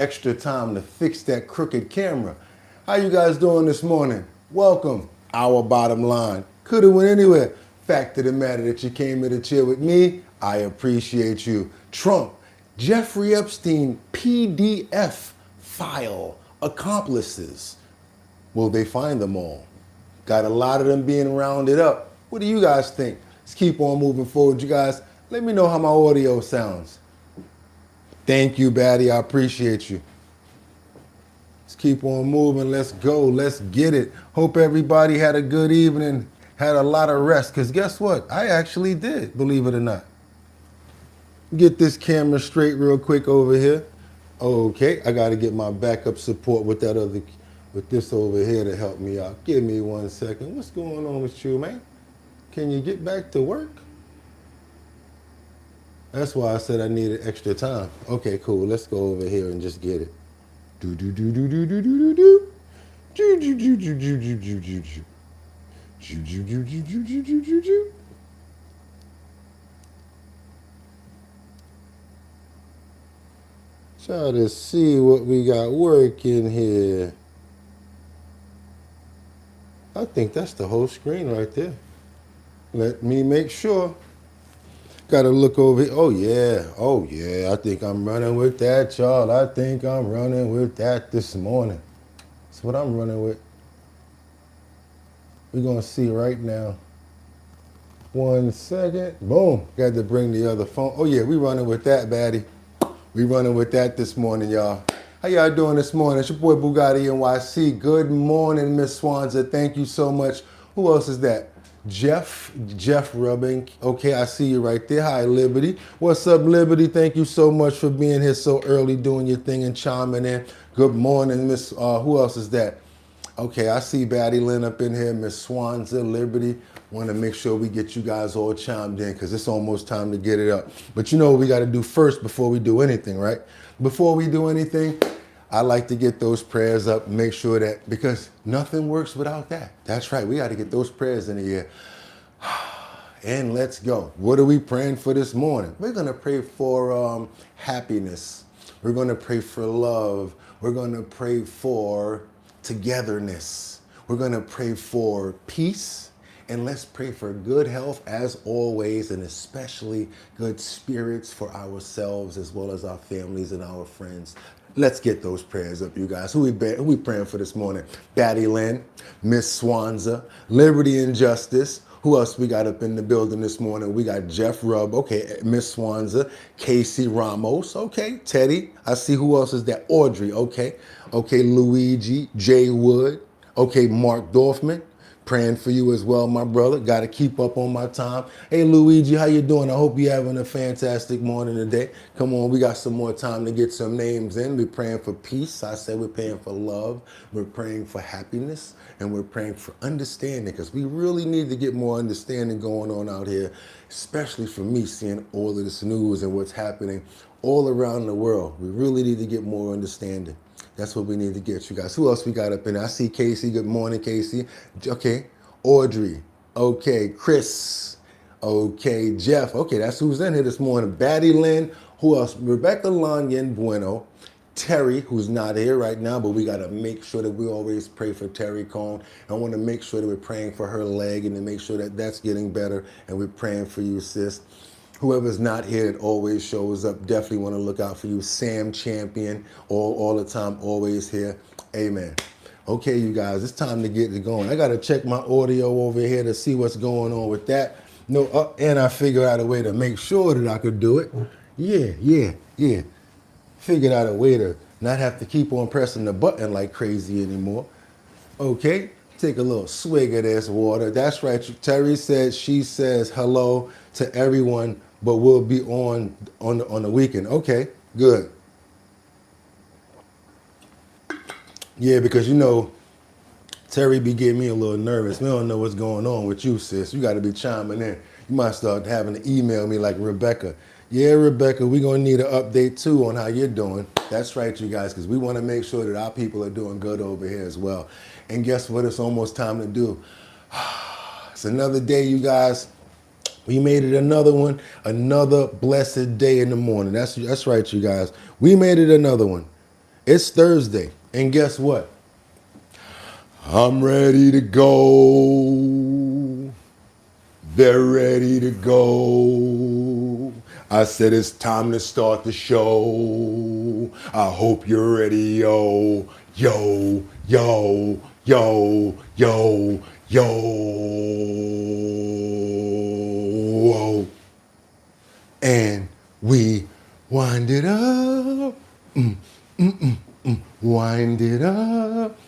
extra time to fix that crooked camera. How you guys doing this morning? Welcome, our bottom line. Could have went anywhere. Fact of the matter that you came here to chill with me, I appreciate you. Trump, Jeffrey Epstein PDF file, accomplices. Will they find them all? Got a lot of them being rounded up. What do you guys think? Let's keep on moving forward, you guys. Let me know how my audio sounds. Thank you, Batty. I appreciate you. Let's keep on moving. Let's go. Let's get it. Hope everybody had a good evening, had a lot of rest, because guess what? I actually did, believe it or not. Get this camera straight real quick over here. Okay, I got to get my backup support with that other, with this over here to help me out. Give me 1 second. What's going on with you, man? Can you get back to work? That's why I said I needed extra time. Okay, cool. Let's go over here and just get it. Do do do do do do do do do. Do do do do do do do do do. Do do do do do do do do do. Try to see what we got working here. I think that's the whole screen right there. Let me make sure. Got to look over here. Oh, yeah. I think I'm running with that, y'all. I think I'm running with that this morning. That's what I'm running with. We're going to see right now. 1 second. Boom. Got to bring the other phone. Oh, yeah, we running with that, baddie. We running with that this morning, y'all. How y'all doing this morning? It's your boy BOOGOTTINYC. Good morning, Miss Swanza. Thank you so much. Who else is that? Jeff Rubbing. Okay, I see you right there. Hi, Liberty. What's up, Liberty? Thank you so much for being here so early, doing your thing and chiming in. Good morning, Miss, who else is that? Okay, I see Batty Lynn up in here, Miss Swanza, Liberty. Want to make sure we get you guys all chimed in because it's almost time to get it up. But you know what we got to do first before we do anything, right? Before we do anything, I like to get those prayers up, make sure that, because nothing works without that. That's right, we got to get those prayers in the air. And let's go. What are we praying for this morning? We're going to pray for happiness. We're going to pray for love. We're going to pray for togetherness. We're going to pray for peace. And let's pray for good health as always, and especially good spirits for ourselves as well as our families and our friends. Let's get those prayers up, you guys. Who we praying for this morning? Batty Lynn, Miss Swanza, Liberty and Justice. Who else we got up in the building this morning? We got Jeff Rubb, okay, Miss Swanza, Casey Ramos, okay, Teddy. I see who else is that? Audrey, okay, Luigi, Jay Wood, okay, Mark Dorfman. Praying for you as well, my brother. Got to keep up on my time. Hey, Luigi, how you doing? I hope you're having a fantastic morning today. Come on, we got some more time to get some names in. We're praying for peace. I said we're praying for love. We're praying for happiness. And we're praying for understanding, because we really need to get more understanding going on out here, especially for me seeing all of this news and what's happening all around the world. We really need to get more understanding. That's what we need to get, you guys. Who else we got up in there? I see Casey. Good morning, Casey. Okay. Audrey. Okay. Chris. Okay. Jeff. Okay, that's who's in here this morning. Batty Lynn. Who else? Rebecca Lanyan Bueno. Terry, who's not here right now, but we got to make sure that we always pray for Terry Cohn. I want to make sure that we're praying for her leg and to make sure that that's getting better. And we're praying for you, sis. Whoever's not here that always shows up, definitely want to look out for you. Sam Champion, all the time, always here. Amen. Okay, you guys, it's time to get it going. I got to check my audio over here to see what's going on with that. No, and I figure out a way to make sure that I could do it. Yeah. Figured out a way to not have to keep on pressing the button like crazy anymore. Okay, take a little swig of this water. That's right, Terry said, she says hello to everyone, but we'll be on the weekend. Okay, good. Yeah, because you know, Terry be getting me a little nervous. We don't know what's going on with you, sis. You got to be chiming in. You might start having to email me like Rebecca. Yeah, Rebecca, we're going to need an update too on how you're doing. That's right, you guys, because we want to make sure that our people are doing good over here as well. And guess what? It's almost time to do. It's another day, you guys. We made it another one, another blessed day in the morning. That's right, you guys. We made it another one. It's Thursday, and guess what? I'm ready to go. They're ready to go. I said it's time to start the show. I hope you're ready, yo, yo, yo, yo, yo, yo. And we wind it up. Wind it up.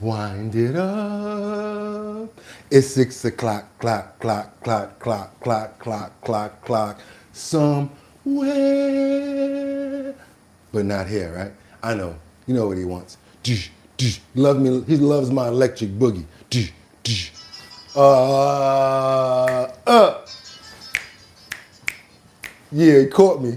Wind it up. It's 6 o'clock, clock, clock, clock, clock, clock, clock, clock, clock, somewhere. But not here, right? I know. You know what he wants. Love me. He loves my electric boogie. Yeah, he caught me.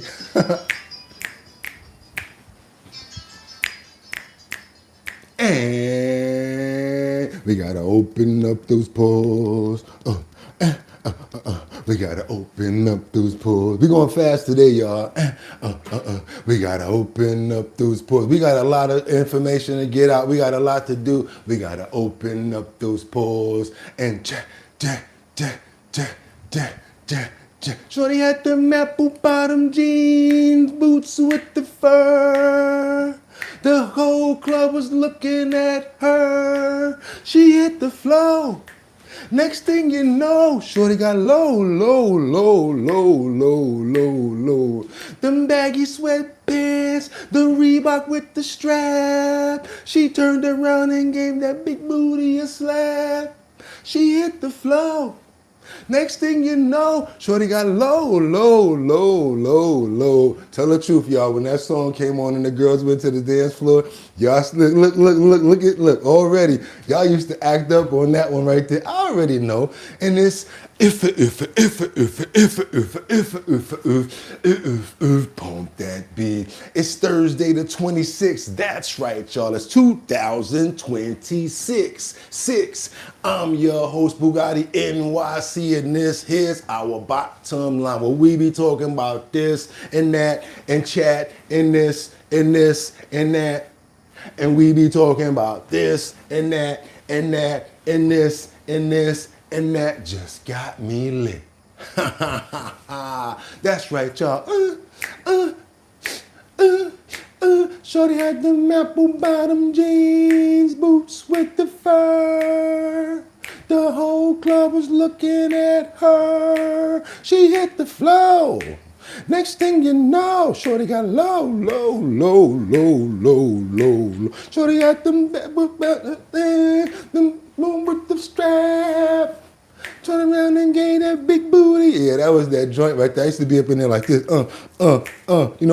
And we gotta open up those pores. We gotta open up those pores. We going fast today, y'all. We gotta open up those pores. We got a lot of information to get out. We got a lot to do. We gotta open up those pores and Shorty had the apple bottom jeans, boots with the fur. The whole club was looking at her. She hit the flow. Next thing you know, shorty got low. Them baggy sweatpants, the Reebok with the strap. She turned around and gave that big booty a slap. She hit the flow. Next thing you know, shorty got low. Tell the truth, y'all. When that song came on and the girls went to the dance floor, y'all look already. Y'all used to act up on that one right there. I already know. And it's pump that beat. It's Thursday the 26th. That's right, y'all. It's 2026. I'm your host, Bugatti NYC, and this here's our bottom line, where we be talking about this and that and chat and this and this and that. And we be talking about this and that and that and this and this and that. Just got me lit. That's right, y'all. Shorty had them apple bottom jeans, boots with the fur. The whole club was looking at her. She hit the flow. Next thing you know, shorty got low. Shorty had them with the strap. Turn around and gave that big booty. Yeah, that was that joint right there. I used to be up in there like this. You know,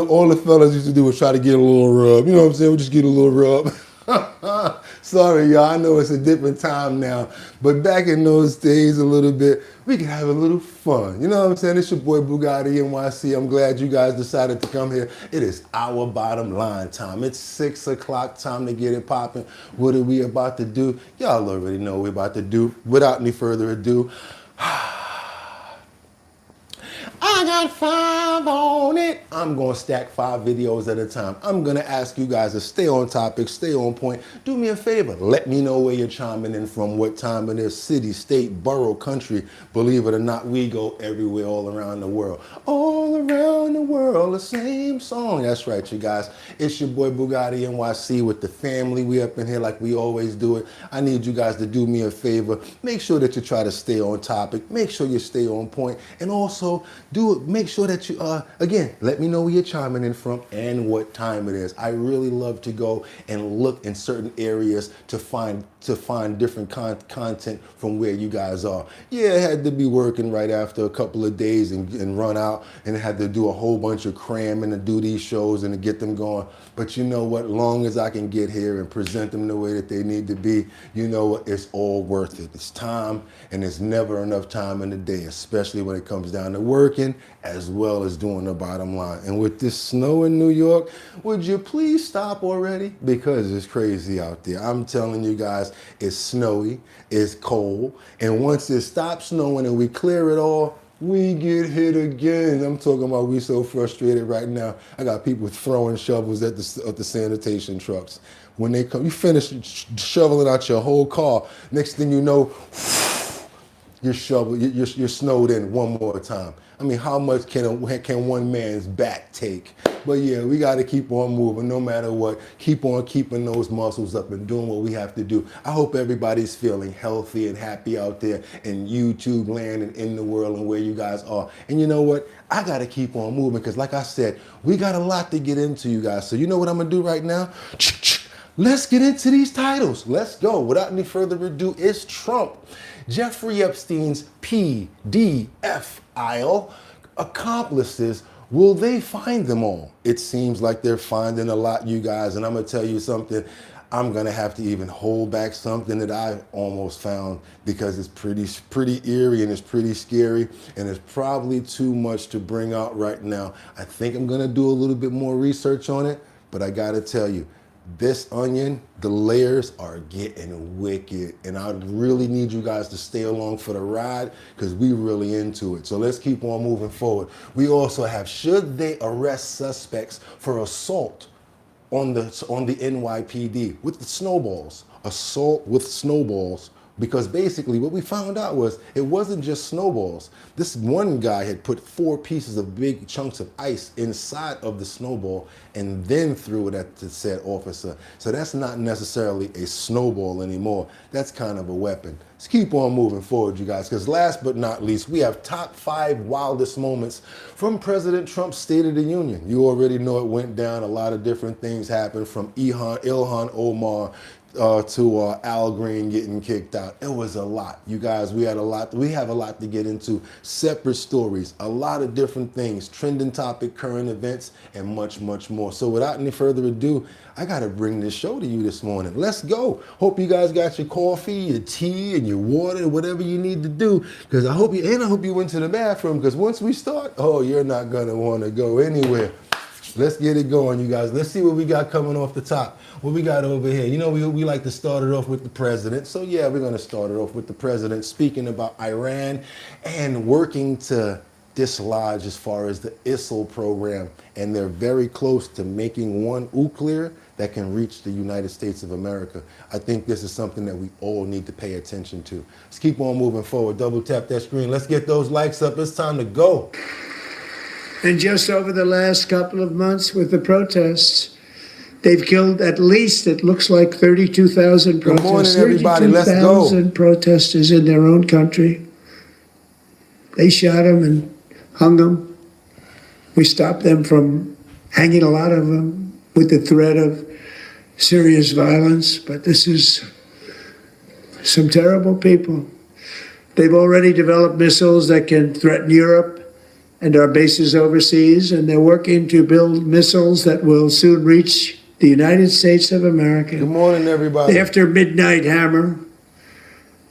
all the fellas used to do was try to get a little rub. You know what I'm saying? We just get a little rub. Sorry, y'all. I know it's a different time now. But back in those days a little bit, we could have a little fun. You know what I'm saying? It's your boy Bugatti NYC. I'm glad you guys decided to come here. It is our bottom line time. It's 6 o'clock time to get it popping. What are we about to do? Y'all already know what we're about to do. Without any further ado, I got 5 on it. I'm going to stack 5 videos at a time. I'm going to ask you guys to stay on topic, stay on point. Do me a favor. Let me know where you're chiming in from, what time it is, city, state, borough, country. Believe it or not, we go everywhere, all around the world. All around the world, the same song. That's right, you guys. It's your boy Bugatti NYC with the family. We up in here like we always do it. I need you guys to do me a favor. Make sure that you try to stay on topic. Make sure you stay on point. And also, make sure that you, again, let me know where you're chiming in from and what time it is. I really love to go and look in certain areas to find different content from where you guys are. Yeah, I had to be working right after a couple of days and run out, and had to do a whole bunch of cramming to do these shows and to get them going. But you know what? Long as I can get here and present them the way that they need to be, you know what? It's all worth it. It's time, and there's never enough time in the day, especially when it comes down to working as well as doing the bottom line. And with this snow in New York, would you please stop already? Because it's crazy out there. I'm telling you guys, it's snowy, it's cold, and once it stops snowing and we clear it all, We get hit again. I'm talking about we so frustrated right now. I got people throwing shovels at the sanitation trucks. When they come, you finish shoveling out your whole car. Next thing you know, you're snowed in one more time. I mean, how much can one man's back take? But yeah, we got to keep on moving no matter what. Keep on keeping those muscles up and doing what we have to do. I hope everybody's feeling healthy and happy out there in YouTube land and in the world and where you guys are. And you know what? I got to keep on moving because like I said, we got a lot to get into, you guys. So you know what I'm going to do right now? Let's get into these titles. Let's go. Without any further ado, it's Trump. Jeffrey Epstein's PDF file. Accomplices. Will they find them all? It seems like they're finding a lot, you guys. And I'm going to tell you something. I'm going to have to even hold back something that I almost found because it's pretty eerie and it's pretty scary. And it's probably too much to bring out right now. I think I'm going to do a little bit more research on it. But I got to tell you, this onion, the layers are getting wicked. And I really need you guys to stay along for the ride because we really into it. So let's keep on moving forward. We also have, should they arrest suspects for assault on the NYPD with the snowballs? Assault with snowballs. Because basically what we found out was it wasn't just snowballs. This one guy had put 4 pieces of big chunks of ice inside of the snowball and then threw it at the said officer. So that's not necessarily a snowball anymore. That's kind of a weapon. Let's keep on moving forward, you guys, because last but not least, we have top 5 wildest moments from President Trump's State of the Union. You already know it went down. A lot of different things happened from Ilhan Omar to Al Green getting kicked out. It was a lot. You guys, we have a lot to get into. Separate stories, a lot of different things, trending topic, current events, and much, much more. So without any further ado, I got to bring this show to you this morning. Let's go. Hope you guys got your coffee, your tea, and your water, whatever you need to do. Because I hope you went to the bathroom. Because once we start, oh, you're not going to want to go anywhere. Let's get it going, you guys. Let's see what we got coming off the top. What we got over here. You know, we like to start it off with the president. So yeah, we're going to start it off with the president speaking about Iran and working to dislodge as far as the ISIL program. And they're very close to making one nuclear that can reach the United States of America. I think this is something that we all need to pay attention to. Let's keep on moving forward. Double tap that screen. Let's get those likes up. It's time to go. And just over the last couple of months with the protests, they've killed at least, it looks like 32,000 protesters. Good morning, everybody. Let's go. 32,000 protesters in their own country. They shot them and hung them. We stopped them from hanging a lot of them with the threat of serious violence. But this is some terrible people. They've already developed missiles that can threaten Europe and our bases overseas, and they're working to build missiles that will soon reach the United States of America. Good morning, everybody. After Midnight Hammer,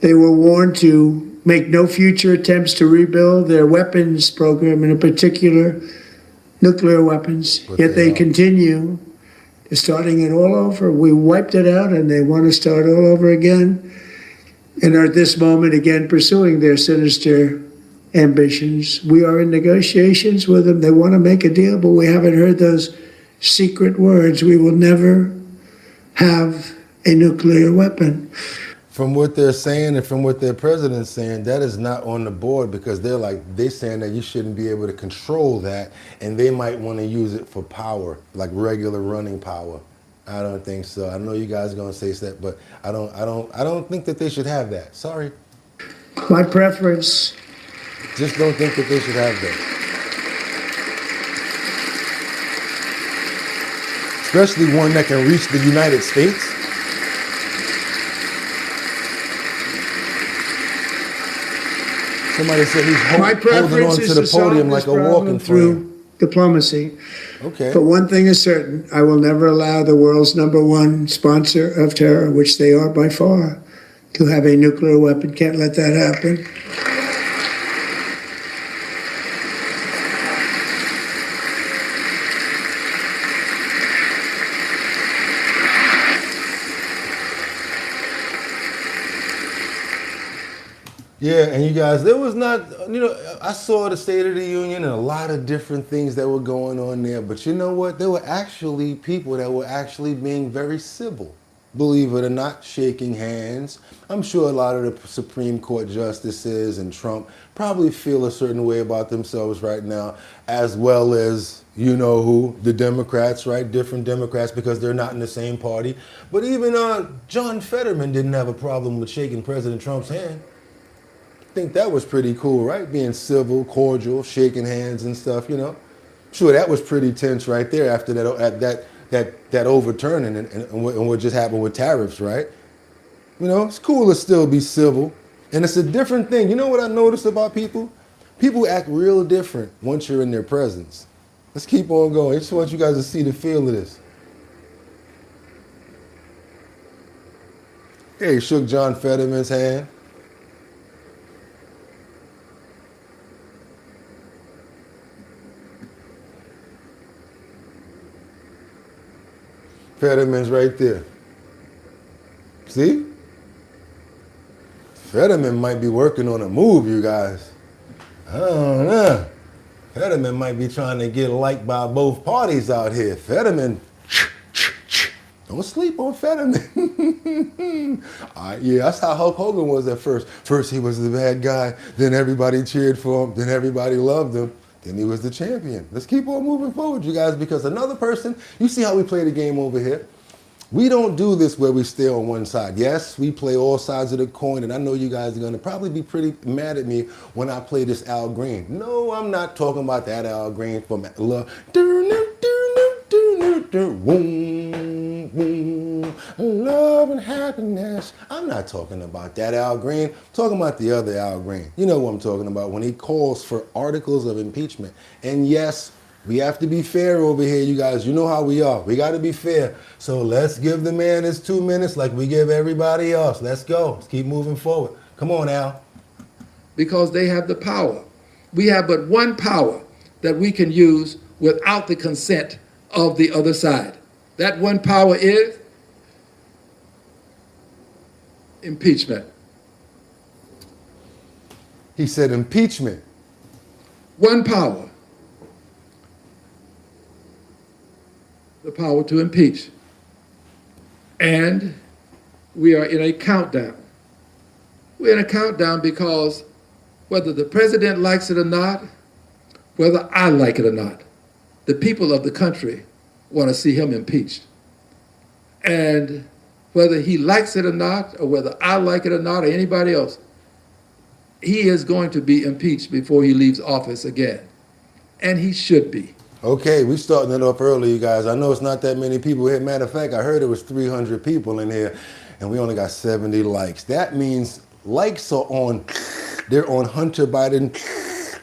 they were warned to make no future attempts to rebuild their weapons program, and in particular, nuclear weapons. Yet they continue. They're starting it all over. We wiped it out, and they want to start all over again, and are at this moment again pursuing their sinister ambitions. We are in negotiations with them. They want to make a deal, but we haven't heard those secret words. We will never have a nuclear weapon. From what they're saying and from what their president's saying, that is not on the board because they're saying that you shouldn't be able to control that, and they might want to use it for power, like regular running power. I don't think so. I know you guys are gonna say that, but I don't think that they should have that. Sorry. My preference. Just don't think that they should have that. Especially one that can reach the United States. Somebody said he's holding on to the podium like a walking through diplomacy. Okay. But one thing is certain, I will never allow the world's #1 sponsor of terror, which they are by far, to have a nuclear weapon. Can't let that happen. Yeah, and you guys, there was not, I saw the State of the Union and a lot of different things that were going on there. But you know what? There were actually people that were actually being very civil, believe it or not, shaking hands. I'm sure a lot of the Supreme Court justices and Trump probably feel a certain way about themselves right now, as well as, you know who, the Democrats, right? Different Democrats because they're not in the same party. But even John Fetterman didn't have a problem with shaking President Trump's hand. I think that was pretty cool, right? Being civil, cordial, shaking hands and stuff, Sure, that was pretty tense right there after that overturning and what just happened with tariffs, right? It's cool to still be civil. And it's a different thing. You know what I noticed about people? People act real different once you're in their presence. Let's keep on going. I just want you guys to see the feel of this. Yeah, he shook John Fetterman's hand. Fetterman's right there. See? Fetterman might be working on a move, you guys. I don't know. Fetterman might be trying to get liked by both parties out here. Fetterman, don't sleep on Fetterman. Yeah, that's how Hulk Hogan was at first. First he was the bad guy, then everybody cheered for him, then everybody loved him. Then he was the champion. Let's keep on moving forward, you guys, because another person, you see how we play the game over here? We don't do this where we stay on one side. Yes, we play all sides of the coin, and I know you guys are going to probably be pretty mad at me when I play this Al Green. No, I'm not talking about that Al Green from Love. Love and happiness. I'm not talking about that Al Green. I'm talking about the other Al Green. You know what I'm talking about when he calls for articles of impeachment. And yes, we have to be fair over here, you guys. You know how we are. We got to be fair. So let's give the man his 2 minutes like we give everybody else. Let's go. Let's keep moving forward. Come on, Al. Because they have the power. We have but one power that we can use without the consent of the other side. That one power is impeachment. He said impeachment. One power. The power to impeach. And we are in a countdown. We're in a countdown because whether the president likes it or not, whether I like it or not, the people of the country want to see him impeached. And whether he likes it or not, or whether I like it or not, or anybody else, he is going to be impeached before he leaves office again. And he should be. Okay, we starting it up early, you guys. I know it's not that many people here. Matter of fact, I heard it was 300 people in here, and we only got 70 likes. That means likes are on, they're on Hunter Biden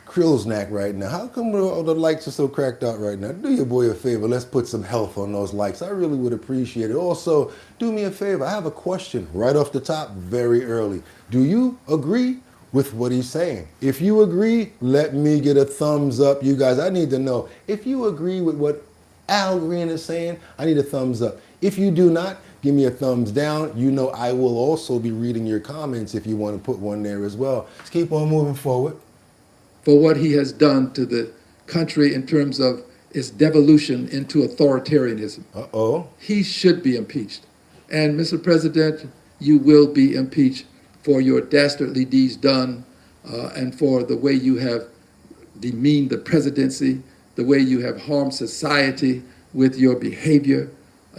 Krill's neck right now. How come all the likes are so cracked out right now? Do your boy a favor. Let's put some health on those likes. I really would appreciate it. Also, do me a favor. I have a question right off the top very early. Do you agree with what he's saying? If you agree, let me get a thumbs up. You guys, I need to know. If you agree with what Al Green is saying, I need a thumbs up. If you do not, give me a thumbs down. You know I will also be reading your comments if you want to put one there as well. Let's keep on moving forward. For what he has done to the country in terms of its devolution into authoritarianism. Uh-oh. He should be impeached. And Mr. President, you will be impeached for your dastardly deeds done and for the way you have demeaned the presidency, the way you have harmed society with your behavior.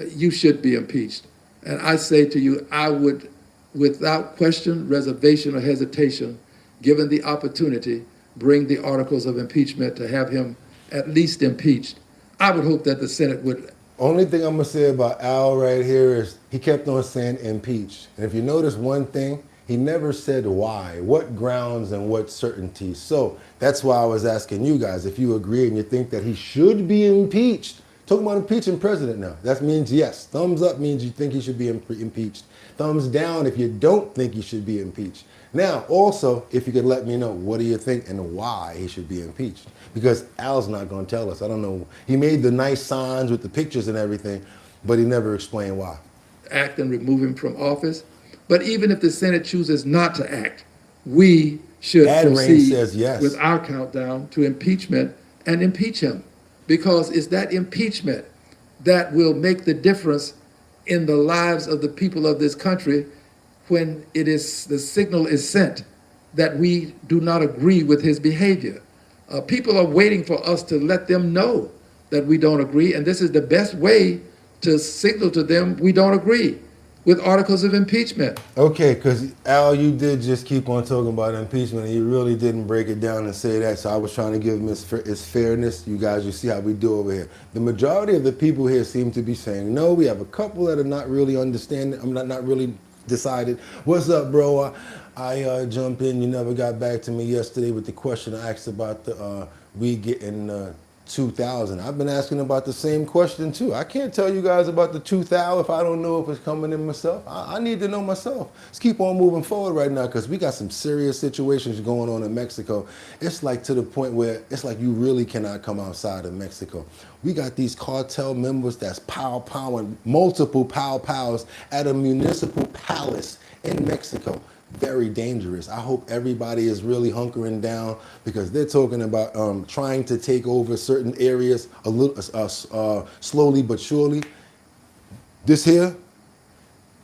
You should be impeached. And I say to you, I would, without question, reservation, or hesitation, given the opportunity, bring the articles of impeachment to have him at least impeached. I would hope that the Senate would. Only thing I'm gonna say about Al right here is he kept on saying impeach. And if you notice one thing, he never said why, what grounds and what certainty. So that's why I was asking you guys if you agree and you think that he should be impeached. Talking about impeaching president now. That means yes. Thumbs up means you think he should be impeached. Thumbs down if you don't think he should be impeached. Now, also, if you could let me know, what do you think and why he should be impeached? Because Al's not going to tell us. I don't know. He made the nice signs with the pictures and everything, but he never explained why. Act and remove him from office. But even if the Senate chooses not to act, we should Ad Rain proceed says yes. with our countdown to impeachment and impeach him, because it's that impeachment that will make the difference in the lives of the people of this country when it is the signal is sent that we do not agree with his behavior. People are waiting for us to let them know that we don't agree, and this is the best way to signal to them we don't agree, with articles of impeachment. Okay, because Al, you did just keep on talking about impeachment, and you really didn't break it down and say that, so I was trying to give him his fairness. You guys, you see how we do over here. The majority of the people here seem to be saying no. We have a couple that are not really understanding. I'm not really decided. What's up, bro? I jump in. You never got back to me yesterday with the question I asked about the we getting 2,000. I've been asking about the same question too. I can't tell you guys about the 2,000 if I don't know if it's coming in myself. I need to know myself. Let's keep on moving forward right now, because we got some serious situations going on in Mexico. It's like to the point where it's like you really cannot come outside of Mexico. We got these cartel members that's pow-powing, multiple pow-pows at a municipal palace in Mexico. Very dangerous. I hope everybody is really hunkering down, because they're talking about trying to take over certain areas a little slowly but surely. This here,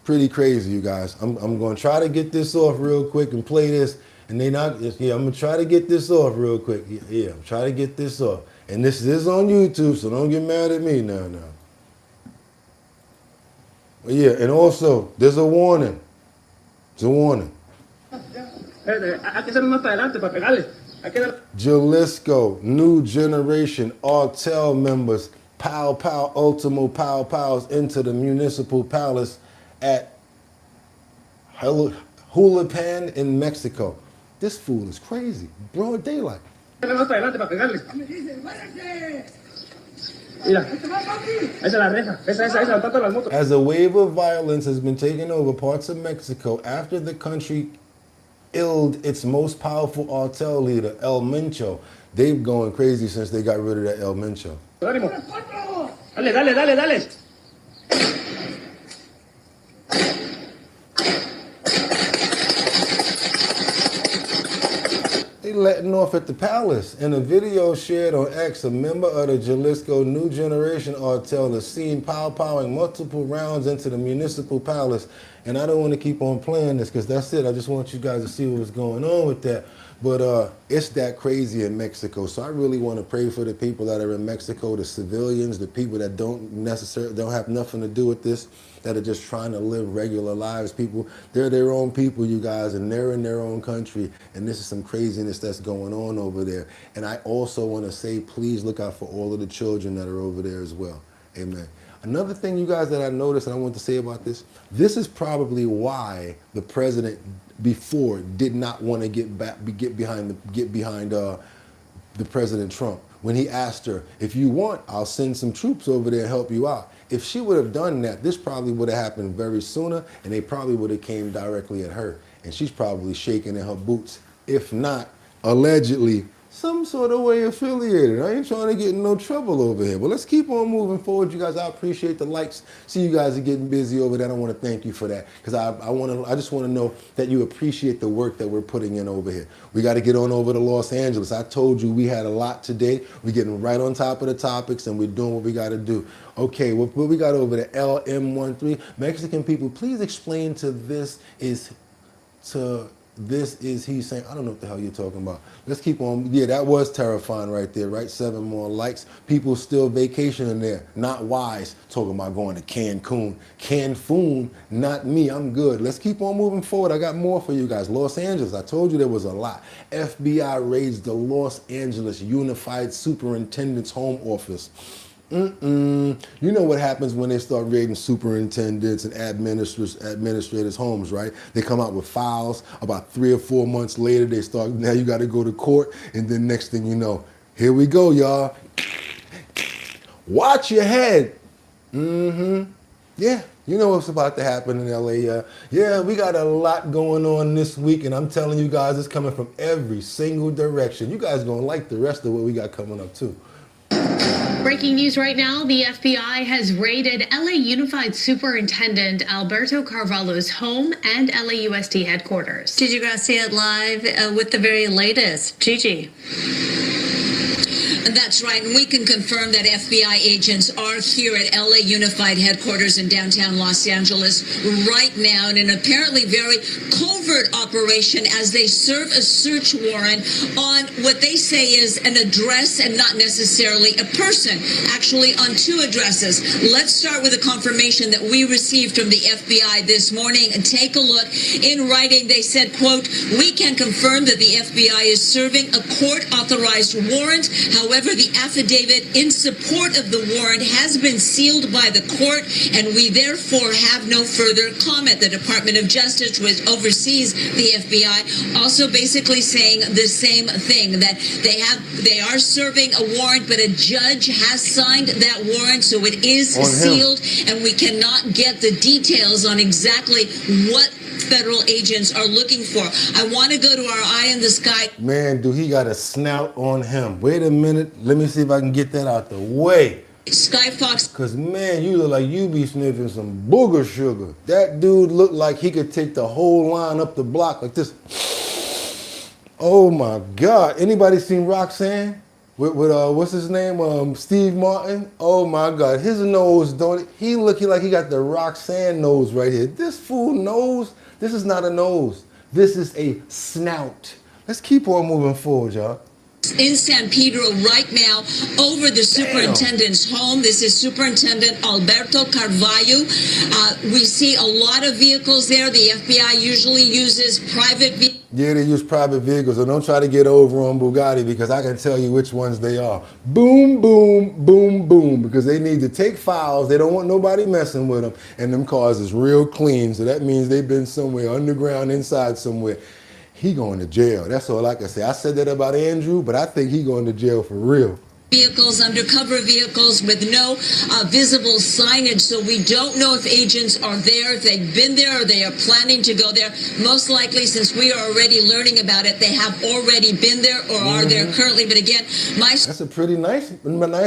pretty crazy, you guys. I'm going to try to get this off real quick and play this, and they not. Yeah, I'm going to try to get this off real quick. Yeah, I'm trying to get this off, and this is on YouTube, so don't get mad at me now. But yeah, and also there's a warning. It's a warning. Jalisco, new generation, Artel members, pow, ultimo pows into the municipal palace at Julipan in Mexico. This fool is crazy. Broad daylight. As a wave of violence has been taking over parts of Mexico after the country killed its most powerful Artel leader, El Mencho. They've gone crazy since they got rid of that El Mencho. Dale. They letting off at the palace. In a video shared on X, a member of the Jalisco New Generation Artel is seen pow-powing multiple rounds into the municipal palace. And I don't want to keep on playing this, because that's it. I just want you guys to see what's going on with that. But it's that crazy in Mexico. So I really want to pray for the people that are in Mexico, the civilians, the people that don't have nothing to do with this, that are just trying to live regular lives. People, they're their own people, you guys, and they're in their own country. And this is some craziness that's going on over there. And I also want to say, please look out for all of the children that are over there as well. Amen. Another thing, you guys, that I noticed and I want to say about this is probably why the president before did not want to get behind the President Trump. When he asked her, if you want, I'll send some troops over there and help you out. If she would have done that, this probably would have happened very sooner, and they probably would have came directly at her. And she's probably shaking in her boots. If not, allegedly, some sort of way affiliated. I ain't trying to get in no trouble over here. But let's keep on moving forward, you guys. I appreciate the likes. See, you guys are getting busy over there. I want to thank you for that, because I just want to know that you appreciate the work that we're putting in over here. We got to get on over to Los Angeles. I told you we had a lot today. We're getting right on top of the topics, and we're doing what we got to do. Okay, what we got over there? LM13. Mexican people, please explain to this is he's saying, I don't know what the hell you're talking about. Let's keep on. Yeah, that was terrifying right there, right? 7 more likes. People still vacationing there. Not wise. Talking about going to Cancun. Cancun, not me. I'm good. Let's keep on moving forward. I got more for you guys. Los Angeles, I told you there was a lot. FBI raids the Los Angeles Unified Superintendent's home office. You know what happens when they start raiding superintendents and administrators' homes, right? They come out with files. About 3 or 4 months later, they start, now you got to go to court. And then next thing you know, here we go, y'all. Watch your head. Yeah, you know what's about to happen in LA. Yeah, we got a lot going on this week, and I'm telling you guys, it's coming from every single direction. You guys going to like the rest of what we got coming up, too. Breaking news right now, the FBI has raided LA Unified Superintendent Alberto Carvalho's home and LAUSD headquarters. Gigi Garcia live with the very latest. Gigi. That's right, and we can confirm that FBI agents are here at LA Unified headquarters in downtown Los Angeles right now in an apparently very covert operation as they serve a search warrant on what they say is an address and not necessarily a person, actually on two addresses. Let's start with a confirmation that we received from the FBI this morning, and take a look. In writing, they said, quote, "We can confirm that the FBI is serving a court-authorized warrant. However, the affidavit in support of the warrant has been sealed by the court, and we therefore have no further comment." The Department of Justice, which oversees the FBI, also basically saying the same thing, that they are serving a warrant, but a judge has signed that warrant, so it is sealed, and we cannot get the details on exactly what federal agents are looking for. I want to go to our eye in the sky. Man, dude, he got a snout on him. Wait a minute. Let me see if I can get that out the way. Sky Fox. Because, man, you look like you be sniffing some booger sugar. That dude looked like he could take the whole line up the block like this. Oh, my God. Anybody seen Roxanne? With what's his name? Steve Martin. Oh, my God. His nose, don't it? He looking like he got the Roxanne nose right here. This fool nose, this is not a nose. This is a snout. Let's keep on moving forward, y'all. In San Pedro right now over the superintendent's home. This is Superintendent Alberto Carvalho. We see a lot of vehicles there. The FBI usually uses private vehicles. Yeah, they use private vehicles, so don't try to get over on Bugatti because I can tell you which ones they are. Boom, boom, boom, boom, because they need to take files. They don't want nobody messing with them, and them cars is real clean, so that means they've been somewhere underground, inside somewhere. He going to jail. That's all I can say. I said that about Andrew, but I think he going to jail for real. Vehicles, undercover vehicles with no visible signage, so we don't know if agents are there, if they've been there, or they are planning to go there. Most likely, since we are already learning about it, they have already been there or are there currently. But again, that's a pretty nice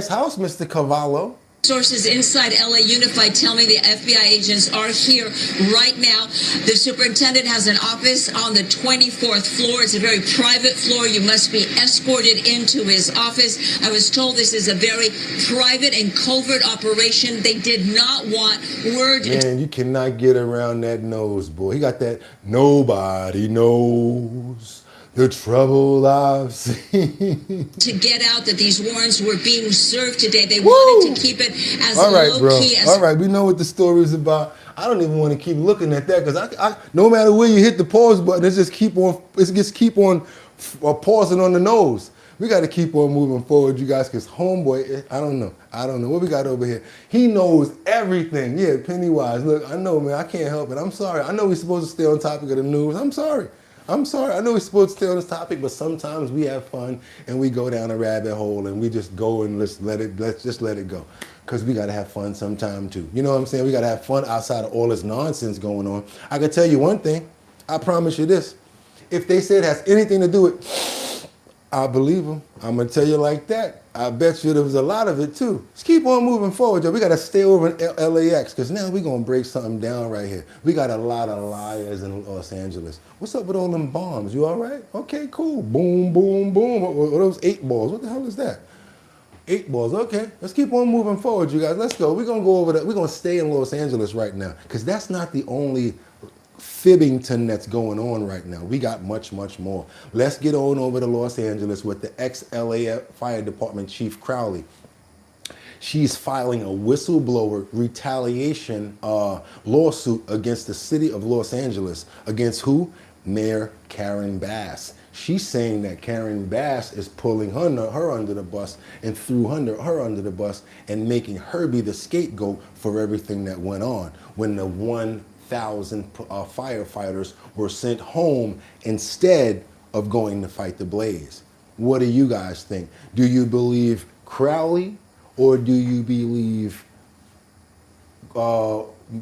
house, Mr. Cavallo. Sources inside LA Unified tell me the FBI agents are here right now. The superintendent has an office on the 24th floor. It's a very private floor. You must be escorted into his office. I was told this is a very private and covert operation. They did not want word. Man, you cannot get around that nose, boy. He got that nobody knows the trouble I've seen. To get out that these warrants were being served today. They wanted to keep it as low-key as... All right, we know what the story is about. I don't even want to keep looking at that because I no matter where you hit the pause button, it just keep on pausing on the nose. We got to keep on moving forward, you guys, because homeboy, I don't know what we got over here. He knows everything. Yeah, Pennywise. Look, I know, man. I can't help it. I'm sorry. I know we're supposed to stay on topic of the news. I'm sorry. I know we're supposed to stay on this topic, but sometimes we have fun and we go down a rabbit hole and we just go and let's just let it go. Because we got to have fun sometime too. You know what I'm saying? We got to have fun outside of all this nonsense going on. I can tell you one thing. I promise you this. If they say it has anything to do with, I believe them. I'm going to tell you like that. I bet you there was a lot of it too. Let's keep on moving forward, yo. We got to stay over in LAX because now we're going to break something down right here. We got a lot of liars in Los Angeles. What's up with all them bombs? You all right? Okay, cool. Boom, boom, boom. What are those 8 balls? What the hell is that? 8 balls. Okay, let's keep on moving forward, you guys. Let's go. We're going to go over that. We're going to stay in Los Angeles right now because that's not the only fibbington that's going on right now. We got much, much more. Let's get on over to Los Angeles with the ex-LA Fire Department Chief CROWLEY. She's filing a whistleblower retaliation lawsuit against the city of Los Angeles. Against who? Mayor Karen Bass. She's saying that Karen Bass is pulling her under the bus and threw her under the bus and making her be the scapegoat for everything that went on when the 1,000 firefighters were sent home instead of going to fight the blaze. What do you guys think? Do you believe CROWLEY or do you believe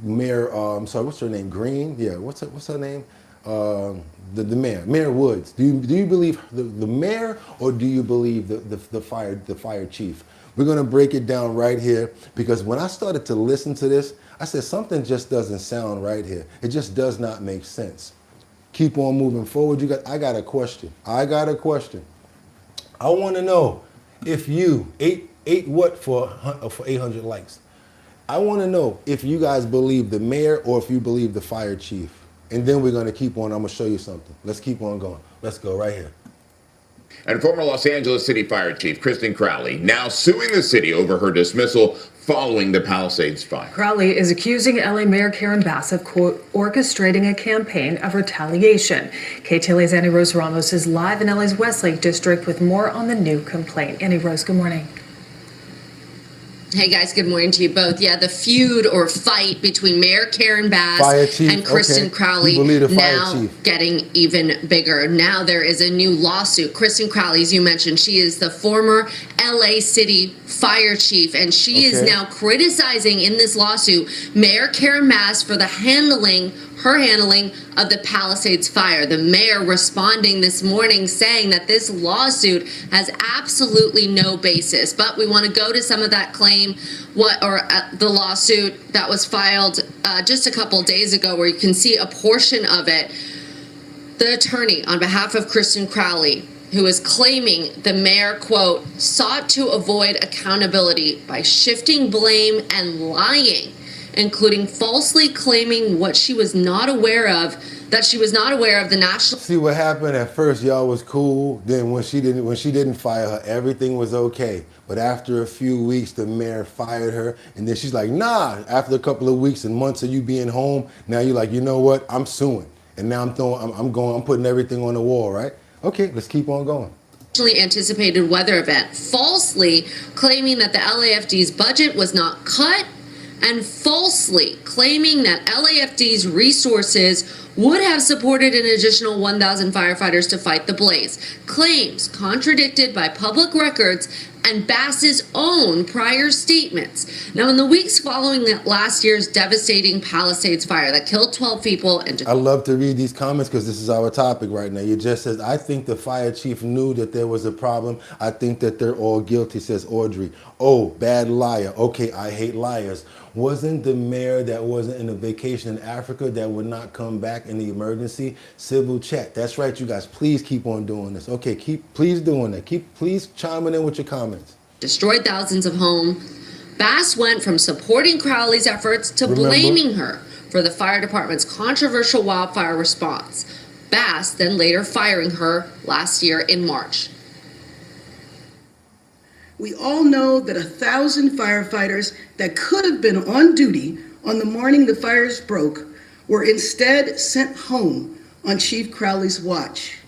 Mayor, I'm sorry, what's her name? Green? Yeah, what's her name? the mayor, Mayor Woods? Do you believe the mayor, or do you believe the fire chief? We're gonna break it down right here, because when I started to listen to this, I said something just doesn't sound right here. It just does not make sense. Keep on moving forward. I got a question. I want to know if you eight what for 800 likes. I want to know if you guys believe the mayor or if you believe the fire chief. And then we're going to keep on. I'm going to show you something. Let's keep on going. Let's go right here. And former Los Angeles City Fire Chief Kristen CROWLEY now suing the city over her dismissal following the Palisades fire. CROWLEY is accusing LA Mayor Karen Bass of, quote, orchestrating a campaign of retaliation. KTLA's Annie Rose Ramos is live in LA's Westlake District with more on the new complaint. Annie Rose, good morning. Hey guys, good morning to you both. Yeah, the feud or fight between Mayor Karen Bass and Kristen CROWLEY now getting even bigger. Now there is a new lawsuit. Kristen CROWLEY, as you mentioned, she is the former LA City Fire Chief, and she is now criticizing in this lawsuit Mayor Karen Bass for her handling of the Palisades fire. The mayor responding this morning saying that this lawsuit has absolutely no basis. But we want to go to some of that claim, the lawsuit that was filed just a couple days ago, where you can see a portion of it. The attorney on behalf of Kristen CROWLEY, who is claiming the mayor, quote, sought to avoid accountability by shifting blame and lying, including falsely claiming what she was not aware of, that she was not aware of the national. See what happened? At first, y'all was cool. Then when she didn't fire her, everything was okay. But after a few weeks, the mayor fired her, and then she's like, nah. After a couple of weeks and months of you being home, now you're like, you know what? I'm suing, and now I'm putting everything on the wall, right? Okay, let's keep on going. Anticipated weather event, falsely claiming that the LAFD's budget was not cut, and falsely claiming that LAFD's resources would have supported an additional 1,000 firefighters to fight the blaze. Claims contradicted by public records and Bass's own prior statements. Now, in the weeks following last year's devastating Palisades fire that killed 12 people and... I love to read these comments because this is our topic right now. You just says, I think the fire chief knew that there was a problem. I think that they're all guilty, says Audrey. Oh, bad liar. Okay, I hate liars. Wasn't the mayor that wasn't in a vacation in Africa that would not come back in the emergency? Civil check. That's right, you guys. Please keep on doing this. Okay, please doing that. Please chiming in with your comments. Destroyed thousands of homes. Bass went from supporting CROWLEY's efforts to blaming her for the fire department's controversial wildfire response. Bass then later firing her last year in March. We all know that 1,000 firefighters that could have been on duty on the morning the fires broke were instead sent home on Chief CROWLEY's watch.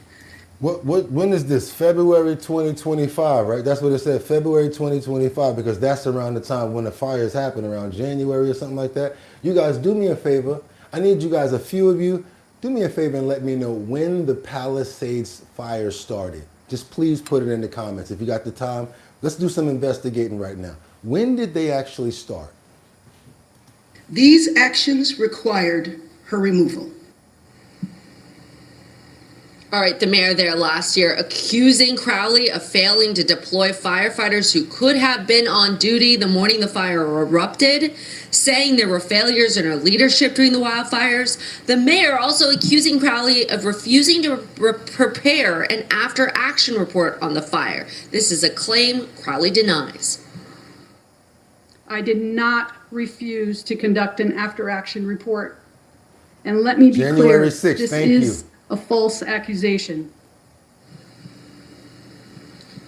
When is this? February 2025, right? That's what it said, February 2025, because that's around the time when the fires happen, around January or something like that. You guys, do me a favor. I need you guys, a few of you, do me a favor and let me know when the Palisades fire started. Just please put it in the comments if you got the time. Let's do some investigating right now. When did they actually start? These actions required her removal. All right, the mayor there last year accusing CROWLEY of failing to deploy firefighters who could have been on duty the morning the fire erupted, saying there were failures in her leadership during the wildfires. The mayor also accusing CROWLEY of refusing to prepare an after-action report on the fire. This is a claim CROWLEY denies. I did not refuse to conduct an after-action report. And let me be January clear, 6th, this thank is you. A false accusation.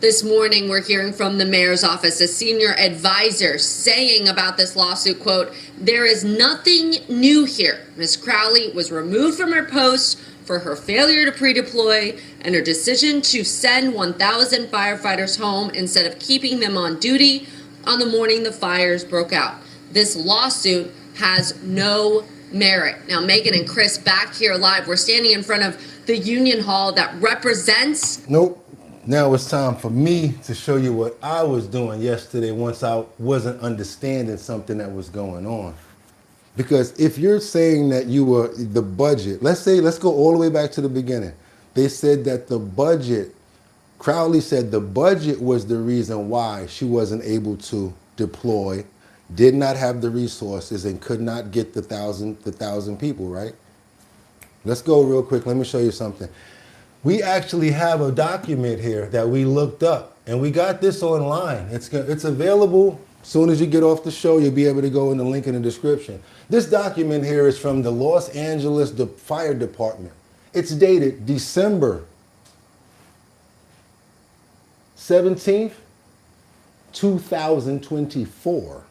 This morning, we're hearing from the mayor's office, a senior advisor saying about this lawsuit, quote, there is nothing new here. Ms. CROWLEY was removed from her post for her failure to pre-deploy and her decision to send 1,000 firefighters home instead of keeping them on duty on the morning the fires broke out. This lawsuit has no merit. Now, Megan and Chris back here live. We're standing in front of the Union Hall that represents... Nope. Now it's time for me to show you what I was doing yesterday once I wasn't understanding something that was going on. Because if you're saying that you were the budget, let's go all the way back to the beginning. They said that the budget, Crowley said the budget was the reason why she wasn't able to deploy, did not have the resources, and could not get the thousand people, right? Let's go real quick. Let me show you something. We actually have a document here that we looked up, and we got this online. It's available. As soon as you get off the show, you'll be able to go in the link in the description. This document here is from the Los Angeles Fire Department. It's dated December 17th, 2024.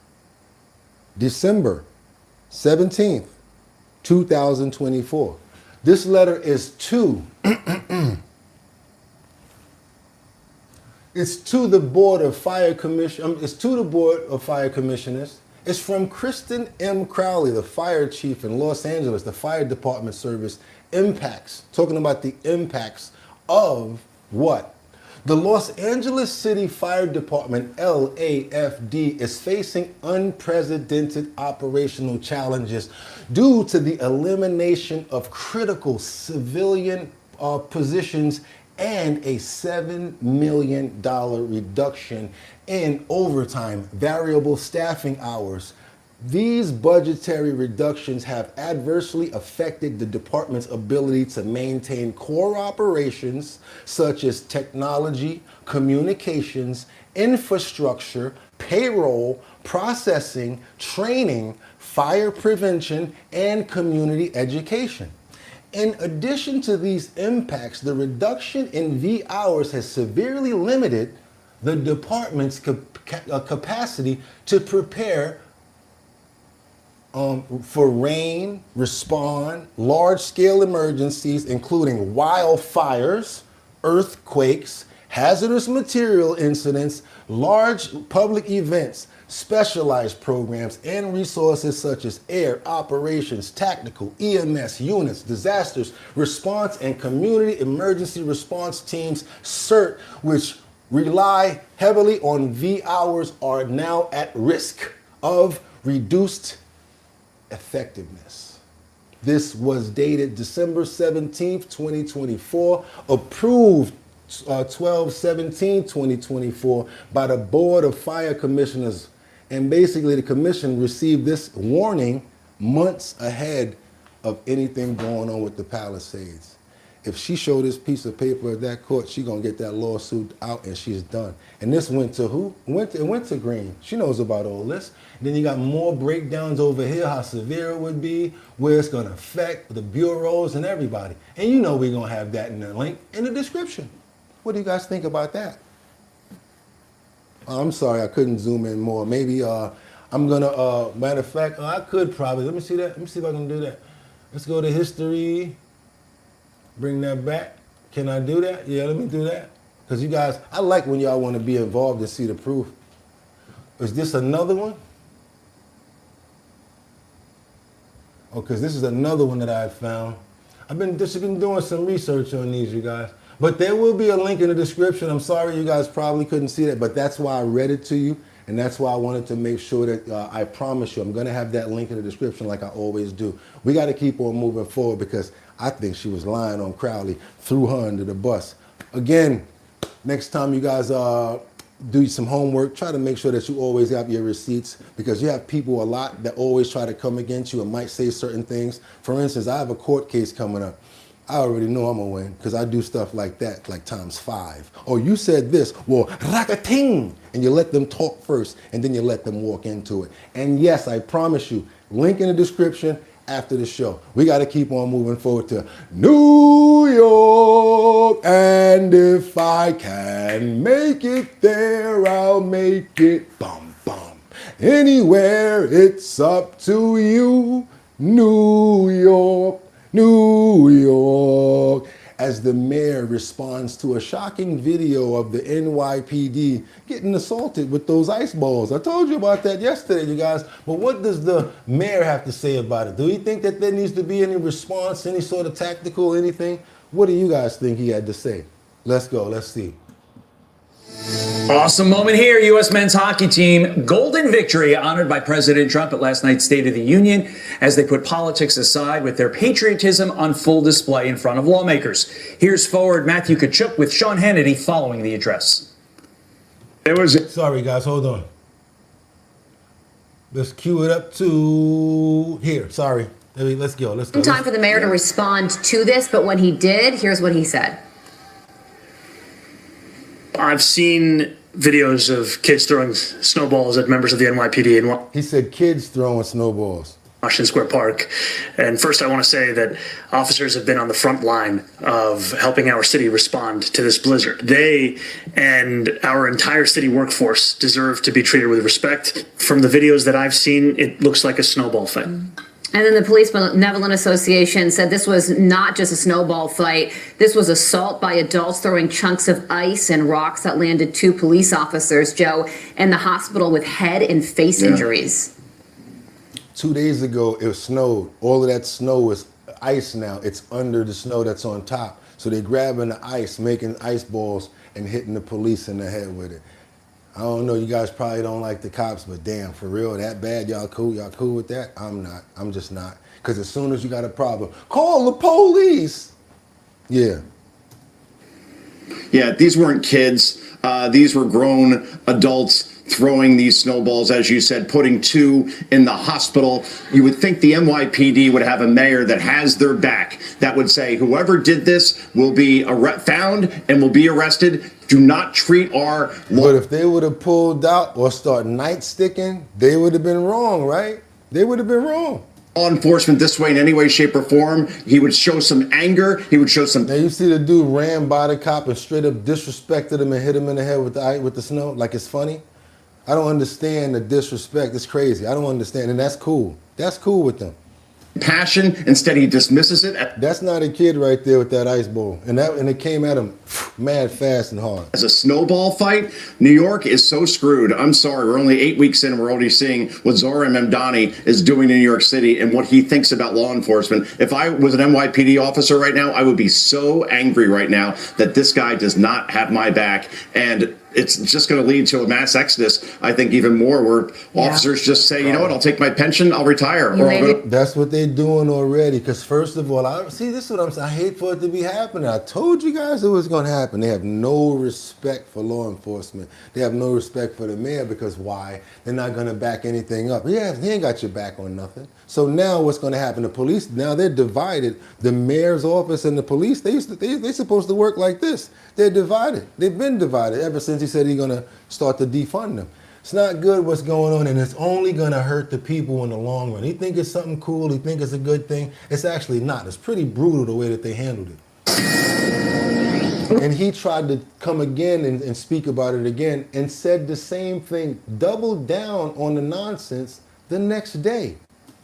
December 17th, 2024. This letter is to it's to the Board of Fire Commission. It's to the Board of Fire Commissioners. It's from Kristen M. Crowley, the fire chief in Los Angeles, the fire department service impacts. Talking about the impacts of what? The Los Angeles City Fire Department, LAFD, is facing unprecedented operational challenges due to the elimination of critical civilian positions and a $7 million reduction in overtime, variable staffing hours. These budgetary reductions have adversely affected the department's ability to maintain core operations such as technology, communications, infrastructure, payroll, processing, training, fire prevention, and community education. In addition to these impacts, the reduction in V hours has severely limited the department's capacity to prepare for rain, respond, large-scale emergencies, including wildfires, earthquakes, hazardous material incidents, large public events, specialized programs, and resources such as air operations, tactical, EMS units, disasters response, and community emergency response teams, CERT, which rely heavily on V hours, are now at risk of reduced effectiveness. This was dated December 17th, 2024, approved 12/17/2024 by the Board of Fire Commissioners. And basically the commission received this warning months ahead of anything going on with the Palisades. If she showed this piece of paper at that court, she's going to get that lawsuit out and she's done. And this went to who? It went to Green. She knows about all this. And then you got more breakdowns over here, how severe it would be, where it's going to affect the bureaus and everybody. And you know we're going to have that in the link in the description. What do you guys think about that? I'm sorry, I couldn't zoom in more. Maybe I'm going to, matter of fact, I could probably. Let me see that. Let me see if I can do that. Let's go to history. Bring that back. Can I do that? Yeah, let me do that. Because you guys, I like when y'all want to be involved and see the proof. Is this another one? Oh, because this is another one that I found. I've been doing some research on these, you guys. But there will be a link in the description. I'm sorry you guys probably couldn't see that, but that's why I read it to you. And that's why I wanted to make sure that I promise you, I'm going to have that link in the description like I always do. We got to keep on moving forward because I think she was lying on Crowley, threw her under the bus. Again, next time you guys do some homework, try to make sure that you always have your receipts because you have people a lot that always try to come against you and might say certain things. For instance, I have a court case coming up. I already know I'm gonna win because I do stuff like that, like ×5. Oh, you said this, well, rakating, and you let them talk first and then you let them walk into it. And yes, I promise you, link in the description after the show. We got to keep on moving forward to New York, and if I can make it there, I'll make it bum bum. Anywhere, it's up to you, New York. New York, as the mayor responds to a shocking video of the NYPD getting assaulted with those ice balls. I told you about that yesterday, you guys. But what does the mayor have to say about it? Do you think that there needs to be any response, any sort of tactical anything? What do you guys think he had to say? Let's go. Let's see. Awesome moment here. U.S. men's hockey team, golden victory honored by President Trump at last night's State of the Union as they put politics aside with their patriotism on full display in front of lawmakers. Here's forward Matthew Tkachuk with Sean Hannity following the address. Sorry, guys. Hold on. Let's cue it up to here. Sorry. Let's go. Let's go. Time for the mayor to respond to this, but when he did, here's what he said. I've seen videos of kids throwing snowballs at members of the NYPD in He said kids throwing snowballs. Washington Square Park. And first I want to say that officers have been on the front line of helping our city respond to this blizzard. They and our entire city workforce deserve to be treated with respect. From the videos that I've seen, it looks like a snowball fight. And then the Police Benevolent Association said this was not just a snowball fight. This was assault by adults throwing chunks of ice and rocks that landed 2 police officers, Joe, in the hospital with head and face injuries. 2 days ago, it snowed. All of that snow is ice now. It's under the snow that's on top. So they're grabbing the ice, making ice balls, and hitting the police in the head with it. I don't know, you guys probably don't like the cops, but damn, for real, that bad? Y'all cool? Y'all cool with that? I'm not. I'm just not. Because as soon as you got a problem, call the police. Yeah. Yeah, these weren't kids. These were grown adults throwing these snowballs, as you said, putting 2 in the hospital. You would think the NYPD would have a mayor that has their back, that would say, whoever did this will be found and will be arrested. Do not treat our... But if they would have pulled out or start nightsticking, they would have been wrong, right? They would have been wrong. Law enforcement this way in any way, shape, or form. He would show some anger. He would show some... Now you see the dude ran by the cop and straight up disrespected him and hit him in the head with the snow, like it's funny. I don't understand the disrespect. It's crazy. I don't understand, and that's cool. That's cool with them. Passion, instead he dismisses it. That's not a kid right there with that ice ball. And it came at him mad fast and hard. As a snowball fight, New York is so screwed. I'm sorry, we're only 8 weeks in and we're already seeing what Zohran Mamdani is doing in New York City and what he thinks about law enforcement. If I was an NYPD officer right now, I would be so angry right now that this guy does not have my back. And it's just going to lead to a mass exodus, I think, even more, where officers just say, you know what, I'll take my pension, I'll retire. That's what they're doing already. Because first of all, this is what I'm saying. I hate for it to be happening. I told you guys it was going to happen. They have no respect for law enforcement. They have no respect for the mayor because why? They're not going to back anything up. He ain't got your back on nothing. So now what's going to happen? The police, now they're divided. The mayor's office and the police, they're supposed to work like this. They're divided. They've been divided ever since he said he's going to start to defund them. It's not good what's going on, and it's only going to hurt the people in the long run. He think it's something cool. He think it's a good thing. It's actually not. It's pretty brutal the way that they handled it. And he tried to come again and speak about it again and said the same thing, doubled down on the nonsense the next day.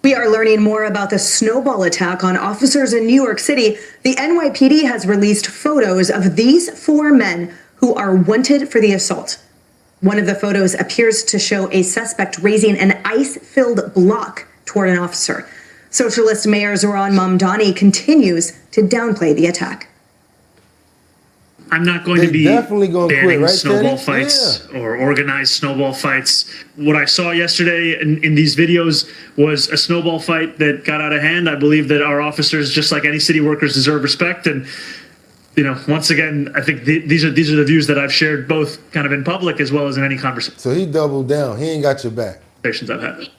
We are learning more about the snowball attack on officers in New York City. The NYPD has released photos of these 4 men who are wanted for the assault. One of the photos appears to show a suspect raising an ice-filled block toward an officer. Socialist Mayor Zohran Mamdani continues to downplay the attack. I'm not going to be banning right, snowball fights or organized snowball fights. What I saw yesterday in these videos was a snowball fight that got out of hand. I believe that our officers, just like any city workers, deserve respect. And, you know, once again, I think these are the views that I've shared both kind of in public as well as in any conversation. So he doubled down. He ain't got your back. Conversations I've had.